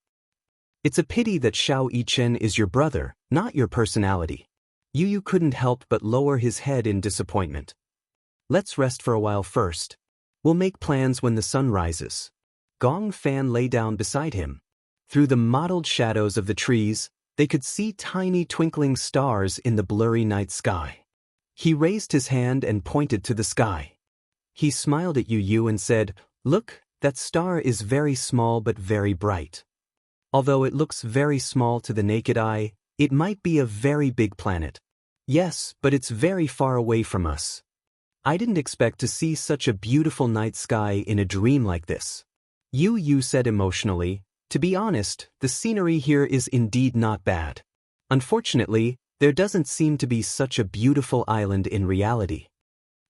It's a pity that Xiao Yichen is your brother, not your personality. Yu couldn't help but lower his head in disappointment. Let's rest for a while first. We'll make plans when the sun rises. Gong Fan lay down beside him. Through the mottled shadows of the trees, they could see tiny twinkling stars in the blurry night sky. He raised his hand and pointed to the sky. He smiled at Yu and said, "Look, that star is very small but very bright. Although it looks very small to the naked eye, it might be a very big planet. Yes, but it's very far away from us. I didn't expect to see such a beautiful night sky in a dream like this." Yu said emotionally, "To be honest, the scenery here is indeed not bad. Unfortunately, there doesn't seem to be such a beautiful island in reality."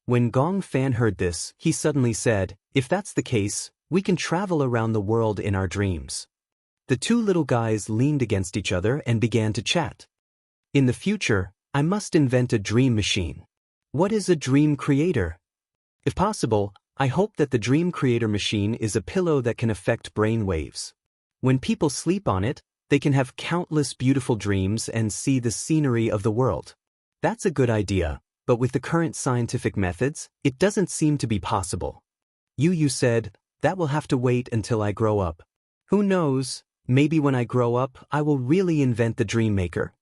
When Gong Fan heard this, he suddenly said, "If that's the case, we can travel around the world in our dreams." The two little guys leaned against each other and began to chat. "In the future, I must invent a dream machine. What is a dream creator? If possible, I hope that the dream creator machine is a pillow that can affect brain waves. When people sleep on it, they can have countless beautiful dreams and see the scenery of the world. That's a good idea, but with the current scientific methods, it doesn't seem to be possible." Yu said, "That will have to wait until I grow up. Who knows, maybe when I grow up, I will really invent the dream maker."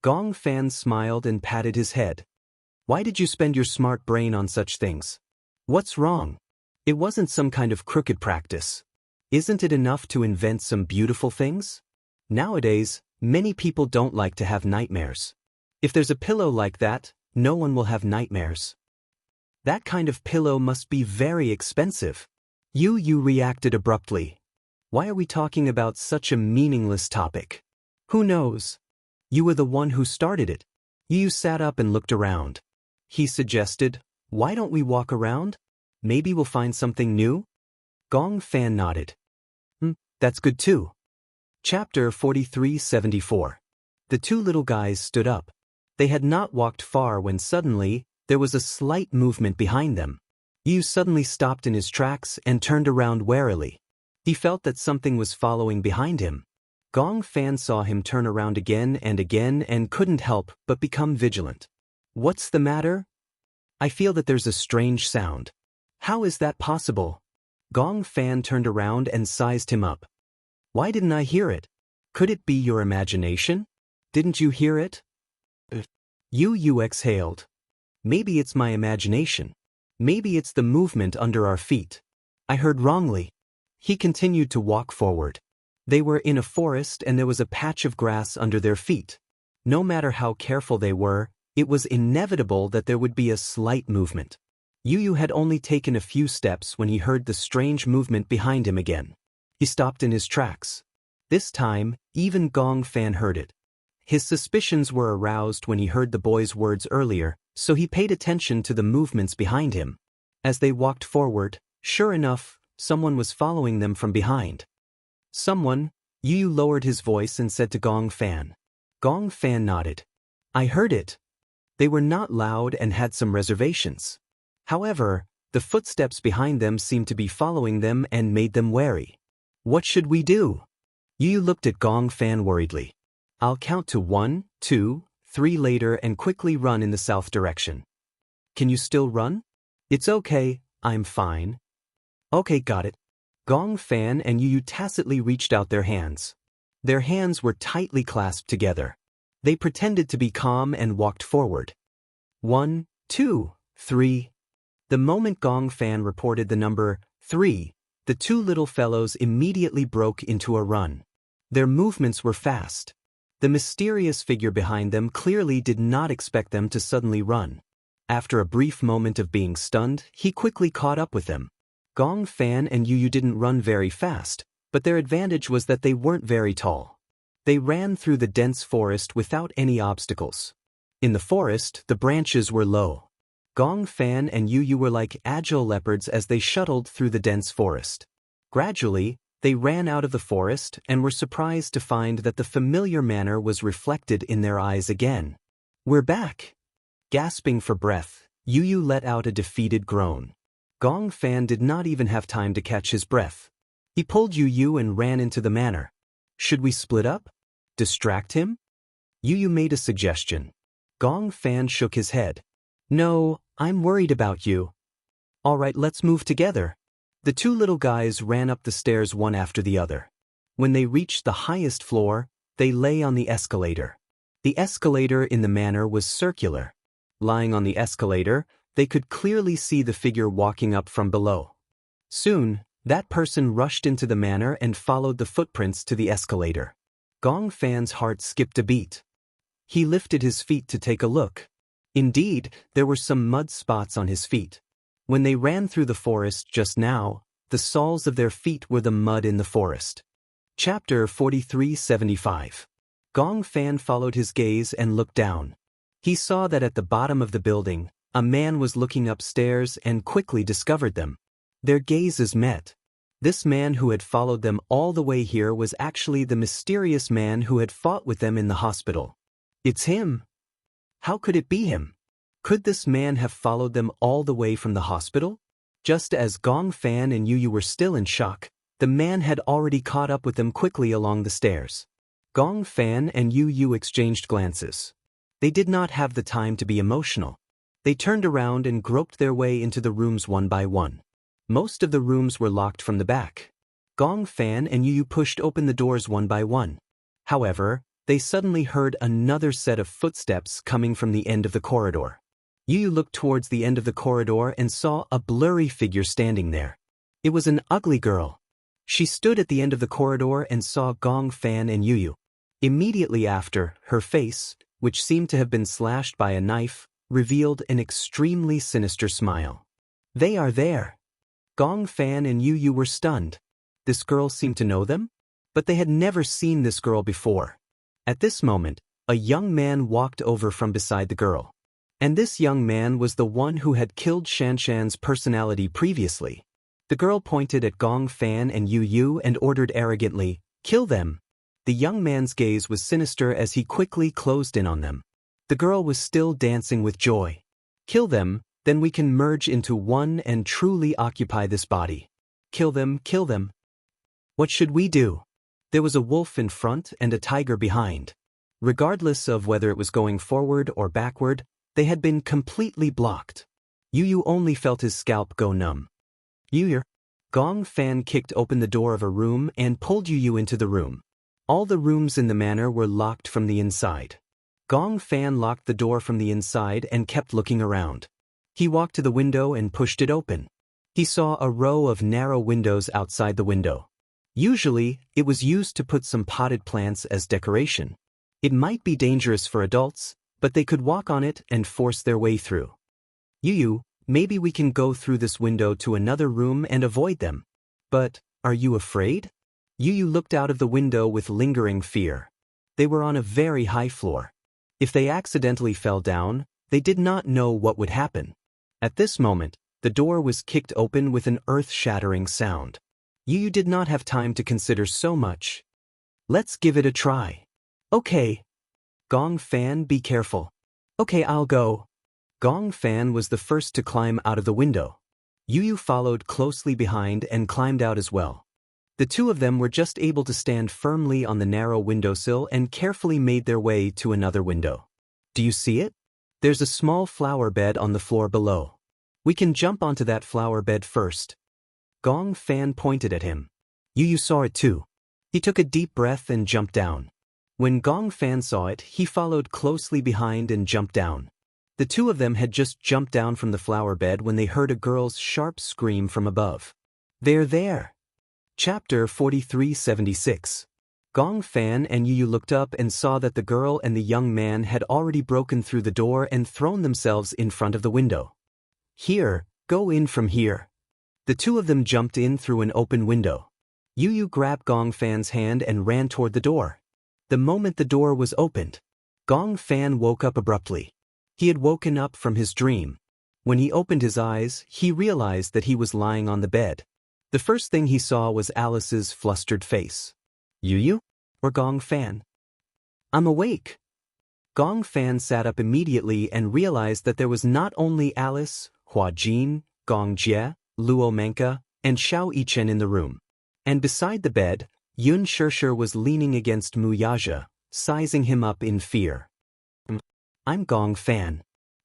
Gong Fan smiled and patted his head. "Why did you spend your smart brain on such things? What's wrong? It wasn't some kind of crooked practice. Isn't it enough to invent some beautiful things? Nowadays, many people don't like to have nightmares. If there's a pillow like that, no one will have nightmares. That kind of pillow must be very expensive." Yu reacted abruptly. "Why are we talking about such a meaningless topic? Who knows? You were the one who started it." Yu sat up and looked around. He suggested, "Why don't we walk around? Maybe we'll find something new?" Gong Fan nodded. That's good too." Chapter 4374. The two little guys stood up. They had not walked far when suddenly, there was a slight movement behind them. Yu suddenly stopped in his tracks and turned around warily. He felt that something was following behind him. Gong Fan saw him turn around again and couldn't help but become vigilant. "What's the matter? I feel that there's a strange sound. How is that possible?" Gong Fan turned around and sized him up. "Why didn't I hear it? Could it be your imagination? Didn't you hear it?" Yu exhaled. "Maybe it's my imagination. Maybe it's the movement under our feet. I heard wrongly." He continued to walk forward. They were in a forest and there was a patch of grass under their feet. No matter how careful they were, it was inevitable that there would be a slight movement. Yu had only taken a few steps when he heard the strange movement behind him again. He stopped in his tracks. This time, even Gong Fan heard it. His suspicions were aroused when he heard the boy's words earlier, so he paid attention to the movements behind him. As they walked forward, sure enough, someone was following them from behind. "Someone?" Yu lowered his voice and said to Gong Fan. Gong Fan nodded. "I heard it." They were not loud and had some reservations. However, the footsteps behind them seemed to be following them and made them wary. "What should we do?" Yu looked at Gong Fan worriedly. "I'll count to 1, 2, 3 later and quickly run in the south direction." "Can you still run?" "It's okay, I'm fine." "Okay, got it." Gong Fan and Yu tacitly reached out their hands. Their hands were tightly clasped together. They pretended to be calm and walked forward. 1, 2, 3. The moment Gong Fan reported the number 3, the two little fellows immediately broke into a run. Their movements were fast. The mysterious figure behind them clearly did not expect them to suddenly run. After a brief moment of being stunned, he quickly caught up with them. Gong Fan and Yu didn't run very fast, but their advantage was that they weren't very tall. They ran through the dense forest without any obstacles. In the forest, the branches were low. Gong Fan and Yu were like agile leopards as they shuttled through the dense forest. Gradually, they ran out of the forest and were surprised to find that the familiar manner was reflected in their eyes again. "We're back!" Gasping for breath, Yu let out a defeated groan. Gong Fan did not even have time to catch his breath. He pulled Yu Yu and ran into the manor. Should we split up? Distract him? Yu Yu made a suggestion. Gong Fan shook his head. No, I'm worried about you. All right, let's move together. The two little guys ran up the stairs one after the other. When they reached the highest floor, they lay on the escalator. The escalator in the manor was circular. Lying on the escalator, they could clearly see the figure walking up from below. Soon, that person rushed into the manor and followed the footprints to the escalator. Gong Fan's heart skipped a beat. He lifted his feet to take a look. Indeed, there were some mud spots on his feet. When they ran through the forest just now, the soles of their feet were the mud in the forest. Chapter 4375. Gong Fan followed his gaze and looked down. He saw that at the bottom of the building, a man was looking upstairs and quickly discovered them. Their gazes met. This man who had followed them all the way here was actually the mysterious man who had fought with them in the hospital. It's him. How could it be him? Could this man have followed them all the way from the hospital? Just as Gong Fan and Yu Yu were still in shock, the man had already caught up with them quickly along the stairs. Gong Fan and Yu Yu exchanged glances. They did not have the time to be emotional. They turned around and groped their way into the rooms one by one. Most of the rooms were locked from the back. Gong Fan and Yu Yu pushed open the doors one by one. However, they suddenly heard another set of footsteps coming from the end of the corridor. Yu Yu looked towards the end of the corridor and saw a blurry figure standing there. It was an ugly girl. She stood at the end of the corridor and saw Gong Fan and Yu Yu. Immediately after, her face, which seemed to have been slashed by a knife, revealed an extremely sinister smile. They are there. Gong Fan and Yu Yu were stunned. This girl seemed to know them? But they had never seen this girl before. At this moment, a young man walked over from beside the girl. And this young man was the one who had killed Xianxia's personality previously. The girl pointed at Gong Fan and Yu Yu and ordered arrogantly, "Kill them." The young man's gaze was sinister as he quickly closed in on them. The girl was still dancing with joy. "Kill them, then we can merge into one and truly occupy this body. Kill them, kill them." What should we do? There was a wolf in front and a tiger behind. Regardless of whether it was going forward or backward, they had been completely blocked. Yu Yu only felt his scalp go numb. Yu Yu. Gong Fan kicked open the door of a room and pulled Yu Yu into the room. All the rooms in the manor were locked from the inside. Gong Fan locked the door from the inside and kept looking around. He walked to the window and pushed it open. He saw a row of narrow windows outside the window. Usually, it was used to put some potted plants as decoration. It might be dangerous for adults, but they could walk on it and force their way through. Yu Yu, maybe we can go through this window to another room and avoid them. But, are you afraid? Yu Yu looked out of the window with lingering fear. They were on a very high floor. If they accidentally fell down, they did not know what would happen. At this moment, the door was kicked open with an earth-shattering sound. Yu Yu did not have time to consider so much. Let's give it a try. Okay. Gong Fan, be careful. Okay, I'll go. Gong Fan was the first to climb out of the window. Yu Yu followed closely behind and climbed out as well. The two of them were just able to stand firmly on the narrow windowsill and carefully made their way to another window. Do you see it? There's a small flower bed on the floor below. We can jump onto that flower bed first. Gong Fan pointed at him. Yu Yu saw it too. He took a deep breath and jumped down. When Gong Fan saw it, he followed closely behind and jumped down. The two of them had just jumped down from the flower bed when they heard a girl's sharp scream from above. They're there. Chapter 4376. Gong Fan and Yu Yu looked up and saw that the girl and the young man had already broken through the door and thrown themselves in front of the window. Here, go in from here. The two of them jumped in through an open window. Yu Yu grabbed Gong Fan's hand and ran toward the door. The moment the door was opened, Gong Fan woke up abruptly. He had woken up from his dream. When he opened his eyes, he realized that he was lying on the bed. The first thing he saw was Alice's flustered face. Yu Yu? Or Gong Fan? I'm awake. Gong Fan sat up immediately and realized that there was not only Alice, Hua Jin, Gong Jie, Luo Menka, and Xiao Yichen in the room. And beside the bed, Yun Shirshir was leaning against Mu Yaja, sizing him up in fear. I'm Gong Fan.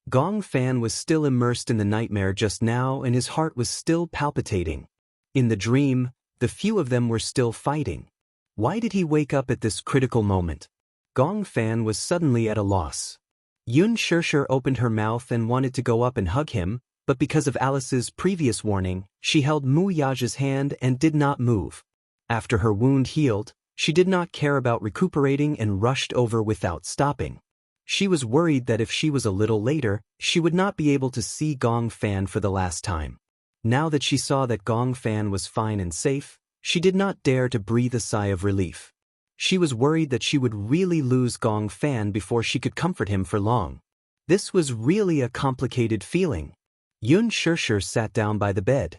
Gong Fan was still immersed in the nightmare just now and his heart was still palpitating. In the dream, the few of them were still fighting. Why did he wake up at this critical moment? Gong Fan was suddenly at a loss. Yun Shirshir opened her mouth and wanted to go up and hug him, but because of Alice's previous warning, she held Mu Yaja's hand and did not move. After her wound healed, she did not care about recuperating and rushed over without stopping. She was worried that if she was a little later, she would not be able to see Gong Fan for the last time. Now that she saw that Gong Fan was fine and safe, she did not dare to breathe a sigh of relief. She was worried that she would really lose Gong Fan before she could comfort him for long. This was really a complicated feeling. Yun Shirshir sat down by the bed.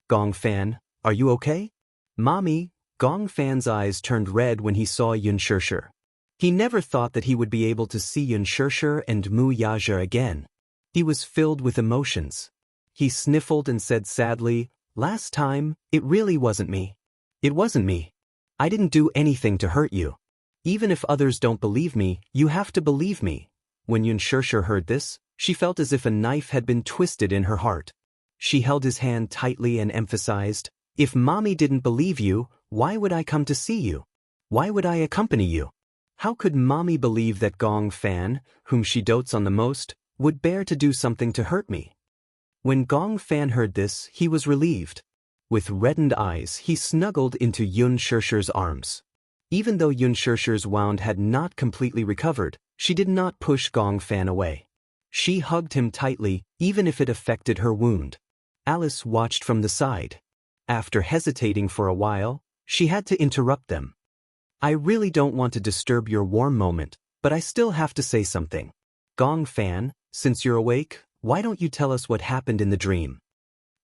Gong Fan, are you okay? Mommy, Gong Fan's eyes turned red when he saw Yun Shirshir. He never thought that he would be able to see Yun Shirshir and Mu Yaja again. He was filled with emotions. He sniffled and said sadly, "Last time, it really wasn't me. It wasn't me. I didn't do anything to hurt you. Even if others don't believe me, you have to believe me." When Yun Shirshir heard this, she felt as if a knife had been twisted in her heart. She held his hand tightly and emphasized, "If Mommy didn't believe you, why would I come to see you? Why would I accompany you? How could Mommy believe that Gong Fan, whom she dotes on the most, would bear to do something to hurt me?" When Gong Fan heard this, he was relieved. With reddened eyes, he snuggled into Yun Shirshir's arms. Even though Yun Shirshir's wound had not completely recovered, she did not push Gong Fan away. She hugged him tightly, even if it affected her wound. Alice watched from the side. After hesitating for a while, she had to interrupt them. "I really don't want to disturb your warm moment, but I still have to say something. Gong Fan, since you're awake, why don't you tell us what happened in the dream?"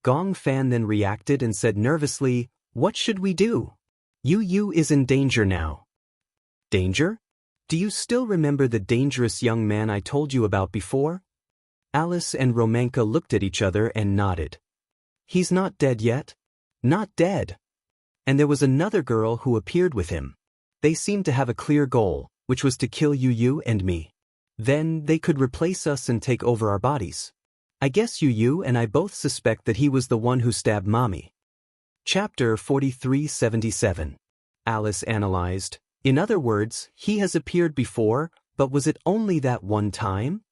Gong Fan then reacted and said nervously, "What should we do? Yu is in danger now." "Danger? Do you still remember the dangerous young man I told you about before?" Alice and Romanka looked at each other and nodded. "He's not dead yet?" "Not dead." "And there was another girl who appeared with him. They seemed to have a clear goal, which was to kill Yu and me. Then they could replace us and take over our bodies. I guess Yu and I both suspect that he was the one who stabbed Mommy." Chapter 4377. Alice analyzed. "In other words, he has appeared before, but was it only that one time?"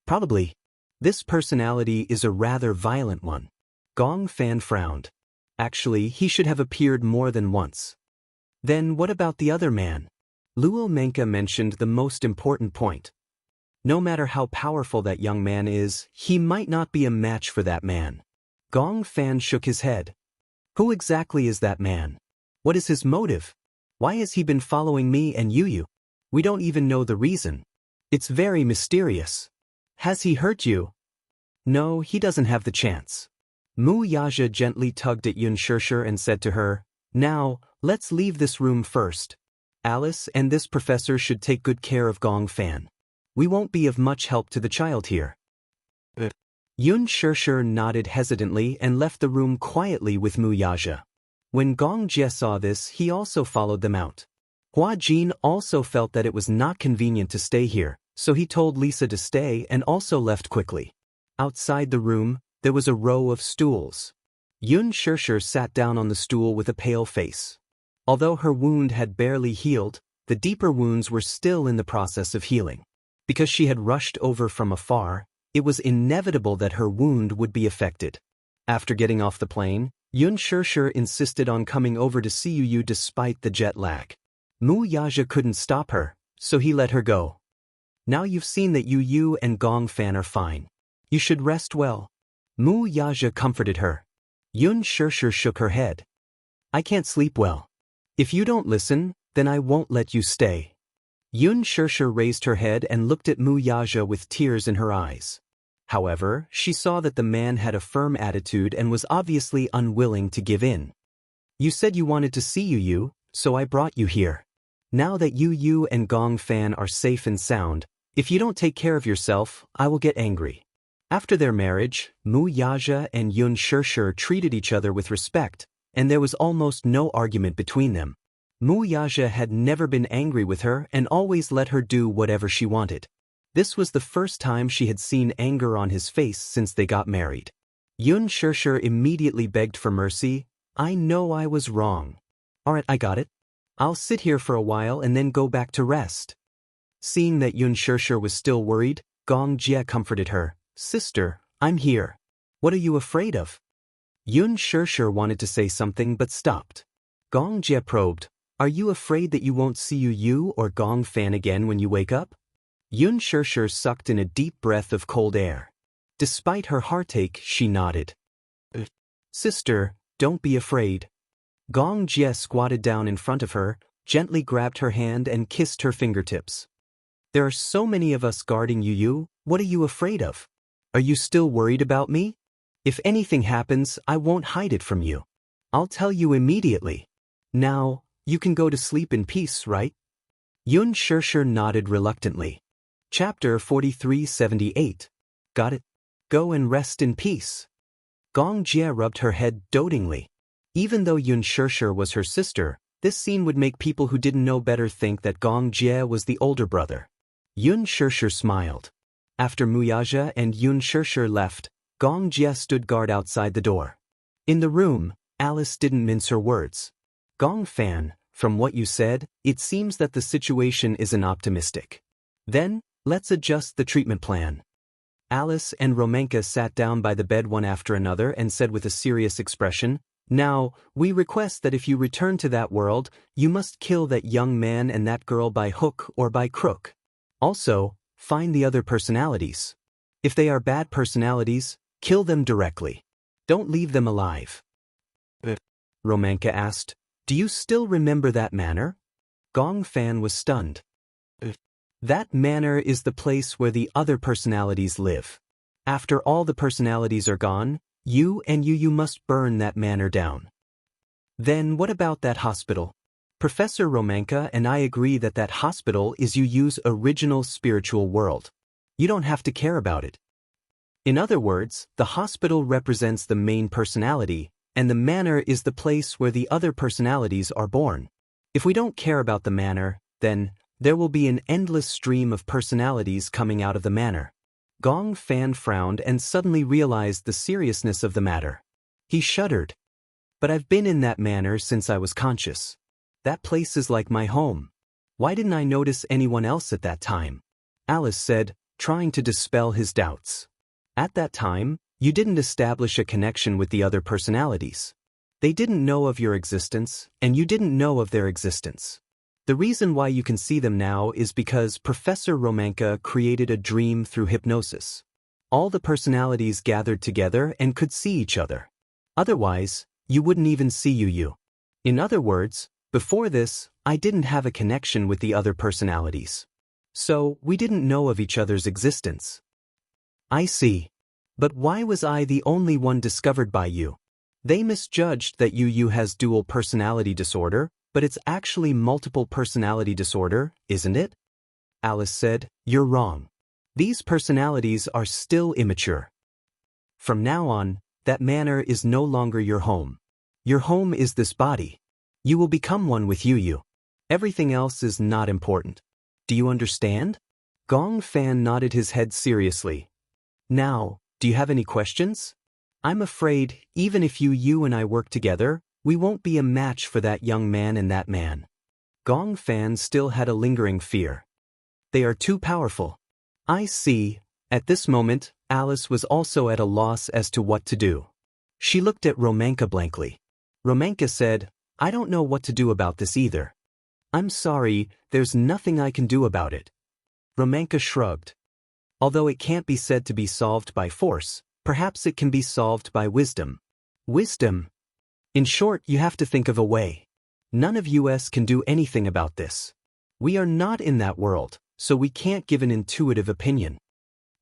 "Probably. This personality is a rather violent one." Gong Fan frowned. "Actually, he should have appeared more than once." "Then what about the other man?" Luo Menka mentioned the most important point. "No matter how powerful that young man is, he might not be a match for that man." Gong Fan shook his head. "Who exactly is that man? What is his motive? Why has he been following me and Yu? We don't even know the reason. It's very mysterious. Has he hurt you?" "No, he doesn't have the chance." Mu Yaja gently tugged at Yun Shirshir and said to her, "Now, let's leave this room first. Alice and this professor should take good care of Gong Fan. We won't be of much help to the child here." Yun Shirshir nodded hesitantly and left the room quietly with Mu Yaja. When Gong Jie saw this, he also followed them out. Hua Jin also felt that it was not convenient to stay here, so he told Lisa to stay and also left quickly. Outside the room, there was a row of stools. Yun Shirshir sat down on the stool with a pale face. Although her wound had barely healed, the deeper wounds were still in the process of healing. Because she had rushed over from afar, it was inevitable that her wound would be affected. After getting off the plane, Yun Shirshir insisted on coming over to see Yu despite the jet lag. Mu Yaja couldn't stop her, so he let her go. "Now you've seen that Yu and Gong Fan are fine. You should rest well." Mu Yaja comforted her. Yun Shirshir shook her head. "I can't sleep well. If you don't listen, then I won't let you stay." Yun Shirshir raised her head and looked at Mu Yaja with tears in her eyes. However, she saw that the man had a firm attitude and was obviously unwilling to give in. "You said you wanted to see Yu, so I brought you here. Now that Yu and Gong Fan are safe and sound, if you don't take care of yourself, I will get angry." After their marriage, Mu Yaja and Yun Shishir treated each other with respect, and there was almost no argument between them. Mu Yaja had never been angry with her and always let her do whatever she wanted. This was the first time she had seen anger on his face since they got married. Yun Shishir immediately begged for mercy. I know I was wrong. Alright, I got it. I'll sit here for a while and then go back to rest. Seeing that Yun Shishir was still worried, Gong Jie comforted her. Sister, I'm here. What are you afraid of? Yun Shishir wanted to say something but stopped. Gong Jie probed. Are you afraid that you won't see Yu or Gong Fan again when you wake up? Yun Shishir sucked in a deep breath of cold air. Despite her heartache, she nodded. Sister, don't be afraid. Gong Jie squatted down in front of her, gently grabbed her hand and kissed her fingertips. There are so many of us guarding Yu. What are you afraid of? Are you still worried about me? If anything happens, I won't hide it from you. I'll tell you immediately. Now, you can go to sleep in peace, right? Yun Shishir nodded reluctantly. Chapter 4378. Got it. Go and rest in peace. Gong Jie rubbed her head dotingly. Even though Yun Shishir was her sister, this scene would make people who didn't know better think that Gong Jie was the older brother. Yun Shishir smiled. After Muyaja and Yun Shishir left, Gong Jie stood guard outside the door. In the room, Alice didn't mince her words. Gong Fan, from what you said, it seems that the situation isn't optimistic. Then, let's adjust the treatment plan. Alice and Romanka sat down by the bed one after another and said with a serious expression, Now, we request that if you return to that world, you must kill that young man and that girl by hook or by crook. Also, find the other personalities. If they are bad personalities, kill them directly. Don't leave them alive. Romanka asked, Do you still remember that manor? Gong Fan was stunned. That manor is the place where the other personalities live. After all the personalities are gone, you must burn that manor down. Then what about that hospital? Professor Romanka and I agree that that hospital is Yu's original spiritual world. You don't have to care about it. In other words, the hospital represents the main personality, and the manor is the place where the other personalities are born. If we don't care about the manor, then there will be an endless stream of personalities coming out of the manor. Gong Fan frowned and suddenly realized the seriousness of the matter. He shuddered. But I've been in that manor since I was conscious. That place is like my home. Why didn't I notice anyone else at that time? Alice said, trying to dispel his doubts. At that time, you didn't establish a connection with the other personalities. They didn't know of your existence, and you didn't know of their existence. The reason why you can see them now is because Professor Romanka created a dream through hypnosis. All the personalities gathered together and could see each other. Otherwise, you wouldn't even see Yu. In other words, before this, I didn't have a connection with the other personalities. So, we didn't know of each other's existence. I see. But why was I the only one discovered by you? They misjudged that Yu has dual personality disorder, but it's actually multiple personality disorder, isn't it? Alice said, You're wrong. These personalities are still immature. From now on, that manor is no longer your home. Your home is this body. You will become one with Yu. Everything else is not important. Do you understand? Gong Fan nodded his head seriously. Now, do you have any questions? I'm afraid, even if you and I work together, we won't be a match for that young man and that man. Gong Fan still had a lingering fear. They are too powerful. I see. At this moment, Alice was also at a loss as to what to do. She looked at Romanka blankly. Romanka said, I don't know what to do about this either. I'm sorry, there's nothing I can do about it. Romanka shrugged. Although it can't be said to be solved by force, perhaps it can be solved by wisdom. Wisdom. In short, you have to think of a way. None of us can do anything about this. We are not in that world, so we can't give an intuitive opinion.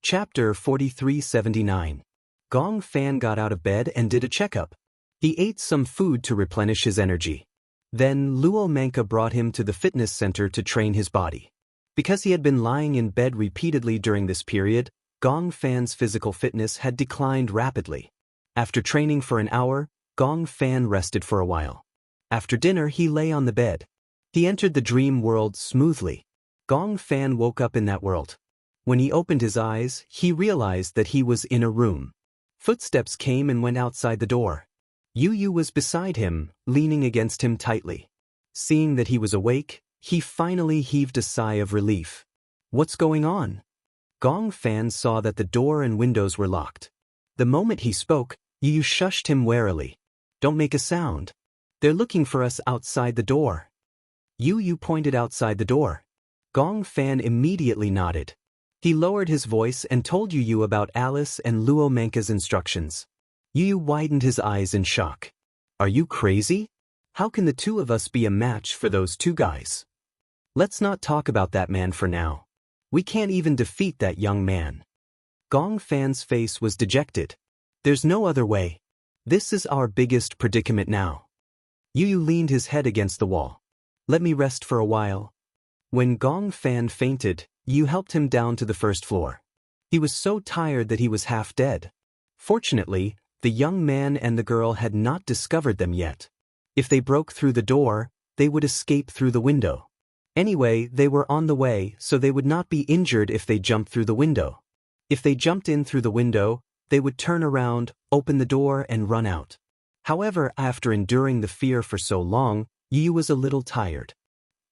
Chapter 4379. Gong Fan got out of bed and did a checkup. He ate some food to replenish his energy. Then Luo Manka brought him to the fitness center to train his body. Because he had been lying in bed repeatedly during this period, Gong Fan's physical fitness had declined rapidly. After training for an hour, Gong Fan rested for a while. After dinner, he lay on the bed. He entered the dream world smoothly. Gong Fan woke up in that world. When he opened his eyes, he realized that he was in a room. Footsteps came and went outside the door. Yu was beside him, leaning against him tightly. Seeing that he was awake, he finally heaved a sigh of relief. What's going on? Gong Fan saw that the door and windows were locked. The moment he spoke, Yu shushed him warily. Don't make a sound. They're looking for us outside the door. Yu pointed outside the door. Gong Fan immediately nodded. He lowered his voice and told Yu about Alice and Luo Manka's instructions. Yu widened his eyes in shock. Are you crazy? How can the two of us be a match for those two guys? Let's not talk about that man for now. We can't even defeat that young man. Gong Fan's face was dejected. There's no other way. This is our biggest predicament now. Yu leaned his head against the wall. Let me rest for a while. When Gong Fan fainted, Yu helped him down to the first floor. He was so tired that he was half dead. Fortunately, the young man and the girl had not discovered them yet. If they broke through the door, they would escape through the window. Anyway, they were on the way, so they would not be injured if they jumped through the window. If they jumped in through the window, they would turn around, open the door, and run out. However, after enduring the fear for so long, Yu was a little tired.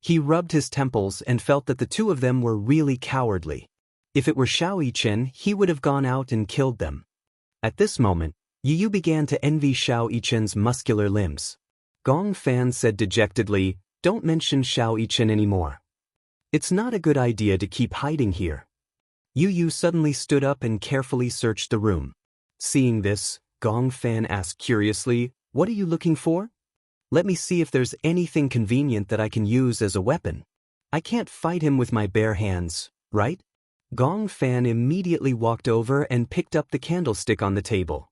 He rubbed his temples and felt that the two of them were really cowardly. If it were Xiao Yichen, he would have gone out and killed them. At this moment, Yu began to envy Xiao Yichen's muscular limbs. Gong Fan said dejectedly, "Don't mention Xiao Yichen anymore. It's not a good idea to keep hiding here." Yu suddenly stood up and carefully searched the room. Seeing this, Gong Fan asked curiously, "What are you looking for?" "Let me see if there's anything convenient that I can use as a weapon. I can't fight him with my bare hands, right?" Gong Fan immediately walked over and picked up the candlestick on the table.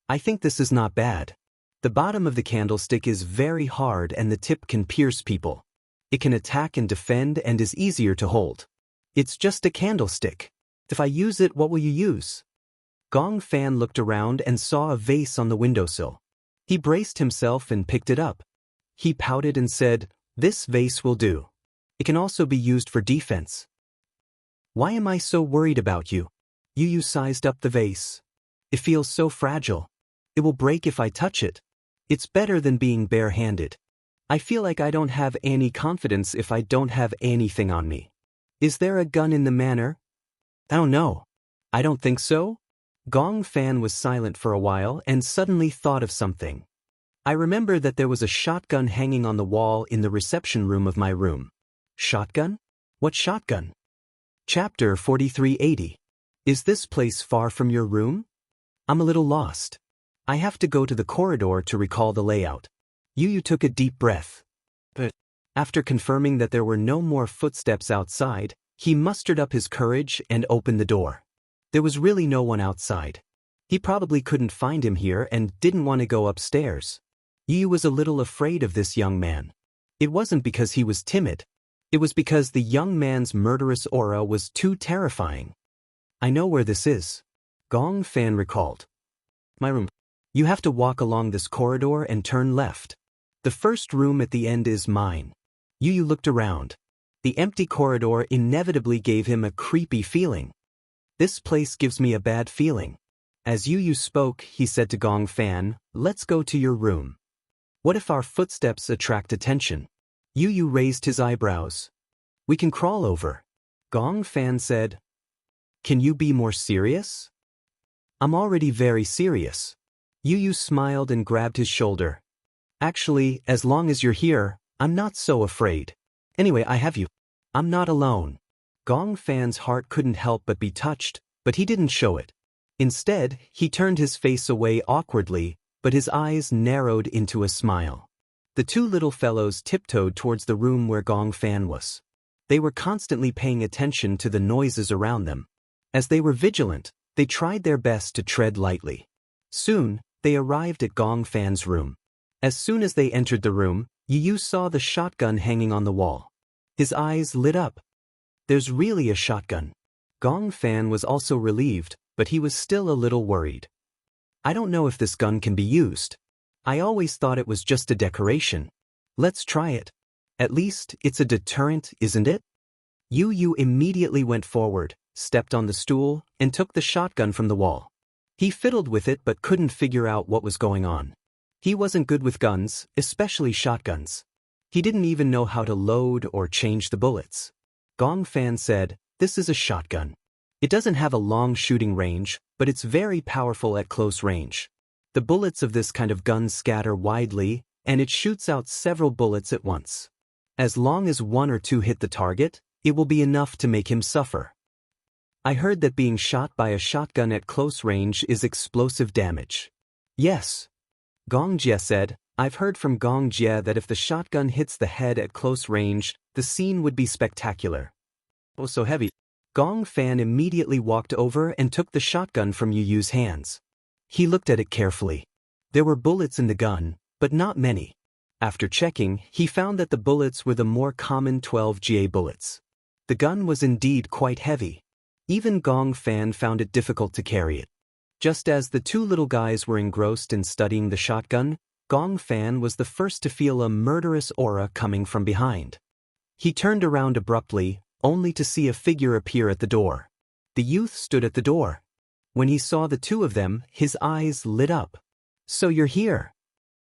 "I think this is not bad. The bottom of the candlestick is very hard and the tip can pierce people. It can attack and defend and is easier to hold. It's just a candlestick. If I use it, what will you use?" Gong Fan looked around and saw a vase on the windowsill. He braced himself and picked it up. He pouted and said, "This vase will do. It can also be used for defense." "Why am I so worried about you?" Yu sized up the vase. "It feels so fragile. It will break if I touch it. It's better than being bare-handed. I feel like I don't have any confidence if I don't have anything on me. Is there a gun in the manor?" "Oh no. I don't think so." Gong Fan was silent for a while and suddenly thought of something. "I remember that there was a shotgun hanging on the wall in the reception room of my room." "Shotgun? What shotgun?" Chapter 4380. Is this place far from your room? I'm a little lost. I have to go to the corridor to recall the layout. Yu took a deep breath. But after confirming that there were no more footsteps outside, he mustered up his courage and opened the door. There was really no one outside. He probably couldn't find him here and didn't want to go upstairs. Yu was a little afraid of this young man. It wasn't because he was timid. It was because the young man's murderous aura was too terrifying. "I know where this is," Gong Fan recalled. "My room. You have to walk along this corridor and turn left. The first room at the end is mine." Yu looked around. The empty corridor inevitably gave him a creepy feeling. "This place gives me a bad feeling." As Yu spoke, he said to Gong Fan, "Let's go to your room. What if our footsteps attract attention?" Yu raised his eyebrows. "We can crawl over." Gong Fan said, "Can you be more serious?" "I'm already very serious." Yu smiled and grabbed his shoulder. "Actually, as long as you're here, I'm not so afraid. Anyway, I have you. I'm not alone." Gong Fan's heart couldn't help but be touched, but he didn't show it. Instead, he turned his face away awkwardly, but his eyes narrowed into a smile. The two little fellows tiptoed towards the room where Gong Fan was. They were constantly paying attention to the noises around them. As they were vigilant, they tried their best to tread lightly. Soon, they arrived at Gong Fan's room. As soon as they entered the room, Yu saw the shotgun hanging on the wall. His eyes lit up. "There's really a shotgun." Gong Fan was also relieved, but he was still a little worried. I don't know if this gun can be used. I always thought it was just a decoration. Let's try it. At least, it's a deterrent, isn't it? Yu immediately went forward, stepped on the stool, and took the shotgun from the wall. He fiddled with it but couldn't figure out what was going on. He wasn't good with guns, especially shotguns. He didn't even know how to load or change the bullets. Gong Fan said, "This is a shotgun. It doesn't have a long shooting range, but it's very powerful at close range. The bullets of this kind of gun scatter widely, and it shoots out several bullets at once. As long as 1 or 2 hit the target, it will be enough to make him suffer. I heard that being shot by a shotgun at close range is explosive damage." "Yes," Gong Jie said, "I've heard from Gong Jie that if the shotgun hits the head at close range, the scene would be spectacular." "Oh, so heavy." Gong Fan immediately walked over and took the shotgun from Yu's hands. He looked at it carefully. There were bullets in the gun, but not many. After checking, he found that the bullets were the more common 12 bullets. The gun was indeed quite heavy. Even Gong Fan found it difficult to carry it. Just as the 2 little guys were engrossed in studying the shotgun, Gong Fan was the first to feel a murderous aura coming from behind. He turned around abruptly, only to see a figure appear at the door. The youth stood at the door. When he saw the 2 of them, his eyes lit up. "So you're here."